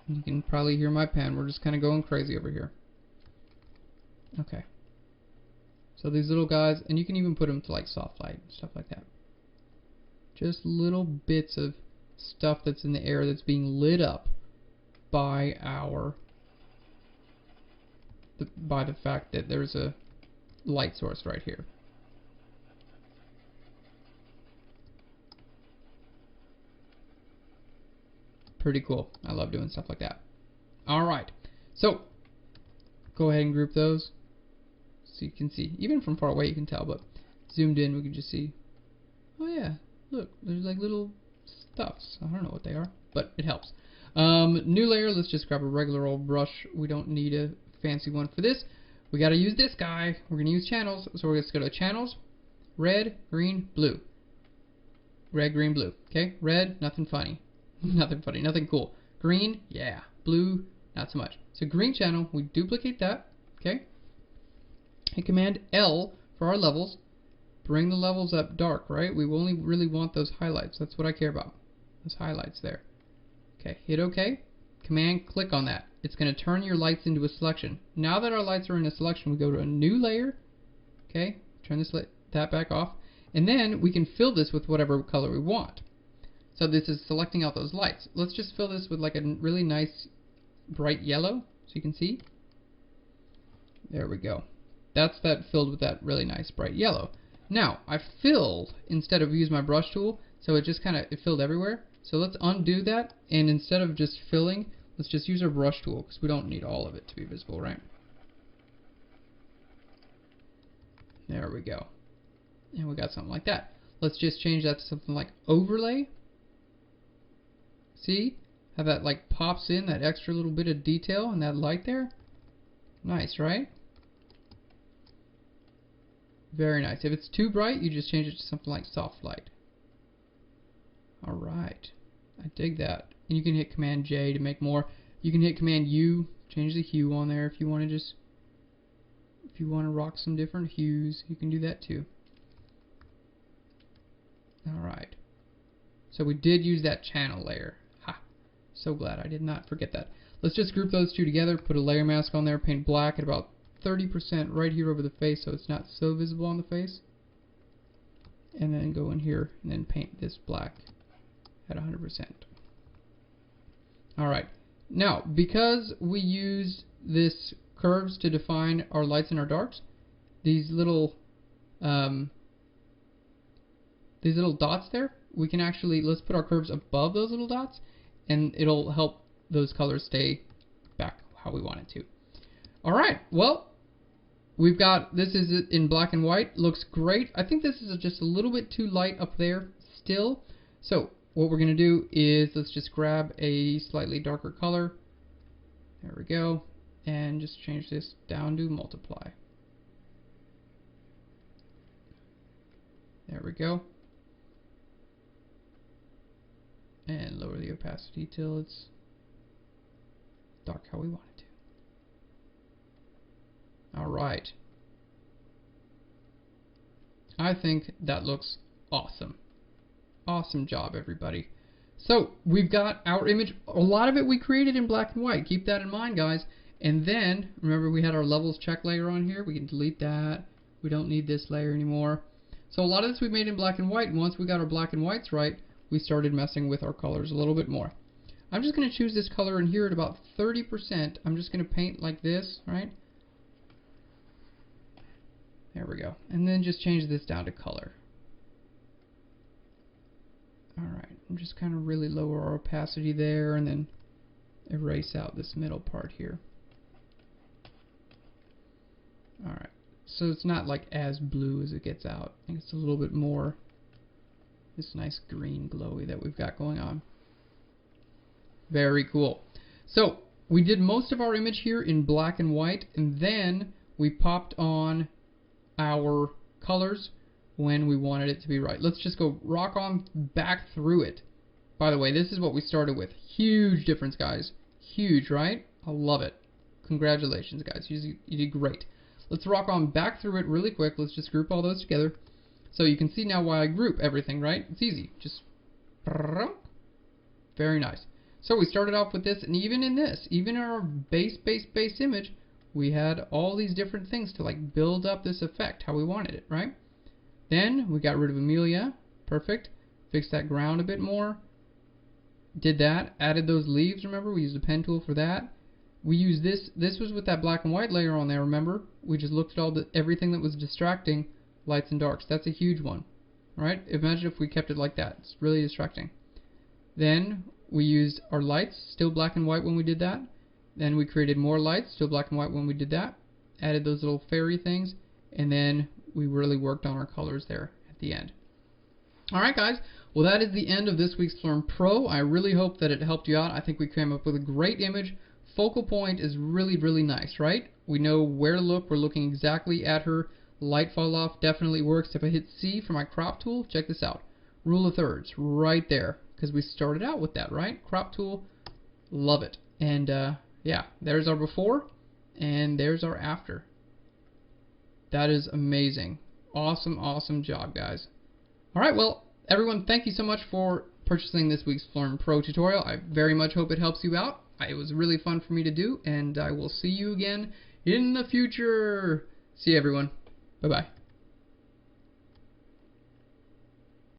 You can probably hear my pen. We're just kind of going crazy over here. Okay. So these little guys, and you can even put them to like soft light, stuff like that. Just little bits of stuff that's in the air that's being lit up by by the fact that there's a light source right here. Pretty cool. I love doing stuff like that. Alright, so go ahead and group those so you can see. Even from far away you can tell, but zoomed in we can just see. Oh yeah, look, there's like little stuffs. I don't know what they are, but it helps. New layer, let's just grab a regular old brush. We don't need a fancy one for this. We gotta use this guy. We're gonna use channels, so we're just gonna go to channels, red, green, blue. Red, green, blue. Okay, red, nothing funny. Nothing funny, nothing cool. Green, yeah. Blue, not so much. So green channel, we duplicate that, okay? Hit Command L for our levels. Bring the levels up dark, right? We only really want those highlights. That's what I care about. Those highlights there. Okay, hit OK. Command click on that. It's going to turn your lights into a selection. Now that our lights are in a selection, we go to a new layer. Okay, turn that back off. And then we can fill this with whatever color we want. So this is selecting out those lights. Let's just fill this with like a really nice bright yellow, so you can see. There we go. That's that filled with that really nice bright yellow. Now, I filled instead of use my brush tool, so it just kind of filled everywhere. So let's undo that, and instead of just filling, let's just use our brush tool, because we don't need all of it to be visible, right? There we go. And we got something like that. Let's just change that to something like overlay. See how that like pops in, that extra little bit of detail and that light there? Nice, right? Very nice. If it's too bright, you just change it to something like soft light. Alright. I dig that. And you can hit Command J to make more. You can hit Command U, change the hue on there if you want to if you want to rock some different hues, you can do that too. Alright. So we did use that channel layer. Ha! So glad I did not forget that. Let's just group those two together, put a layer mask on there, paint black at about 30% right here over the face so it's not so visible on the face. And then go in here and then paint this black at 100%. Alright. Now, because we use this curves to define our lights and our darks, these little dots there, we can actually, let's put our curves above those little dots, and it'll help those colors stay back how we want it to. Alright, well, we've got, this is it in black and white, looks great. I think this is just a little bit too light up there still, so what we're going to do is let's just grab a slightly darker color, there we go, and just change this down to multiply. There we go. And lower the opacity till it's dark how we want it to. Alright. I think that looks awesome. Awesome job, everybody. So, we've got our image. A lot of it we created in black and white. Keep that in mind, guys. And then, remember we had our levels check layer on here. We can delete that. We don't need this layer anymore. So a lot of this we made in black and white. And once we got our black and whites right, we started messing with our colors a little bit more. I'm just going to choose this color in here at about 30%. I'm just going to paint like this, right? There we go. And then just change this down to color. Alright, I'm just kind of really lower our opacity there and then erase out this middle part here. Alright, so it's not like as blue as it gets out. I think it's a little bit more this nice green glowy that we've got going on. Very cool. So we did most of our image here in black and white, and then we popped on our colors when we wanted it to be right. Let's just go rock on back through it. By the way, this is what we started with. Huge difference, guys. Huge, right? I love it. Congratulations, guys. You did great. Let's rock on back through it really quick. Let's just group all those together. So you can see now why I group everything, right? It's easy. Just very nice. So we started off with this, and even in this, even in our base image, we had all these different things to like build up this effect how we wanted it, right? Then we got rid of Amelia. Perfect. Fixed that ground a bit more. Did that. Added those leaves, remember? We used a pen tool for that. We used this. This was with that black and white layer on there, remember? We just looked at everything that was distracting, lights and darks. That's a huge one, right? Imagine if we kept it like that. It's really distracting. Then we used our lights, still black and white when we did that. Then we created more lights, still black and white when we did that. Added those little fairy things. And then we really worked on our colors there at the end. Alright guys, well that is the end of this week's Phlearn Pro. I really hope that it helped you out. I think we came up with a great image. Focal point is really, really nice, right? We know where to look. We're looking exactly at her. Light fall off definitely works. If I hit C for my crop tool, check this out. Rule of thirds, right there. Because we started out with that, right? Crop tool, love it. And yeah, there's our before, and there's our after. That is amazing. Awesome, awesome job, guys. Alright, well, everyone, thank you so much for purchasing this week's Phlearn Pro tutorial. I very much hope it helps you out. It was really fun for me to do, and I will see you again in the future. See you, everyone. Bye-bye.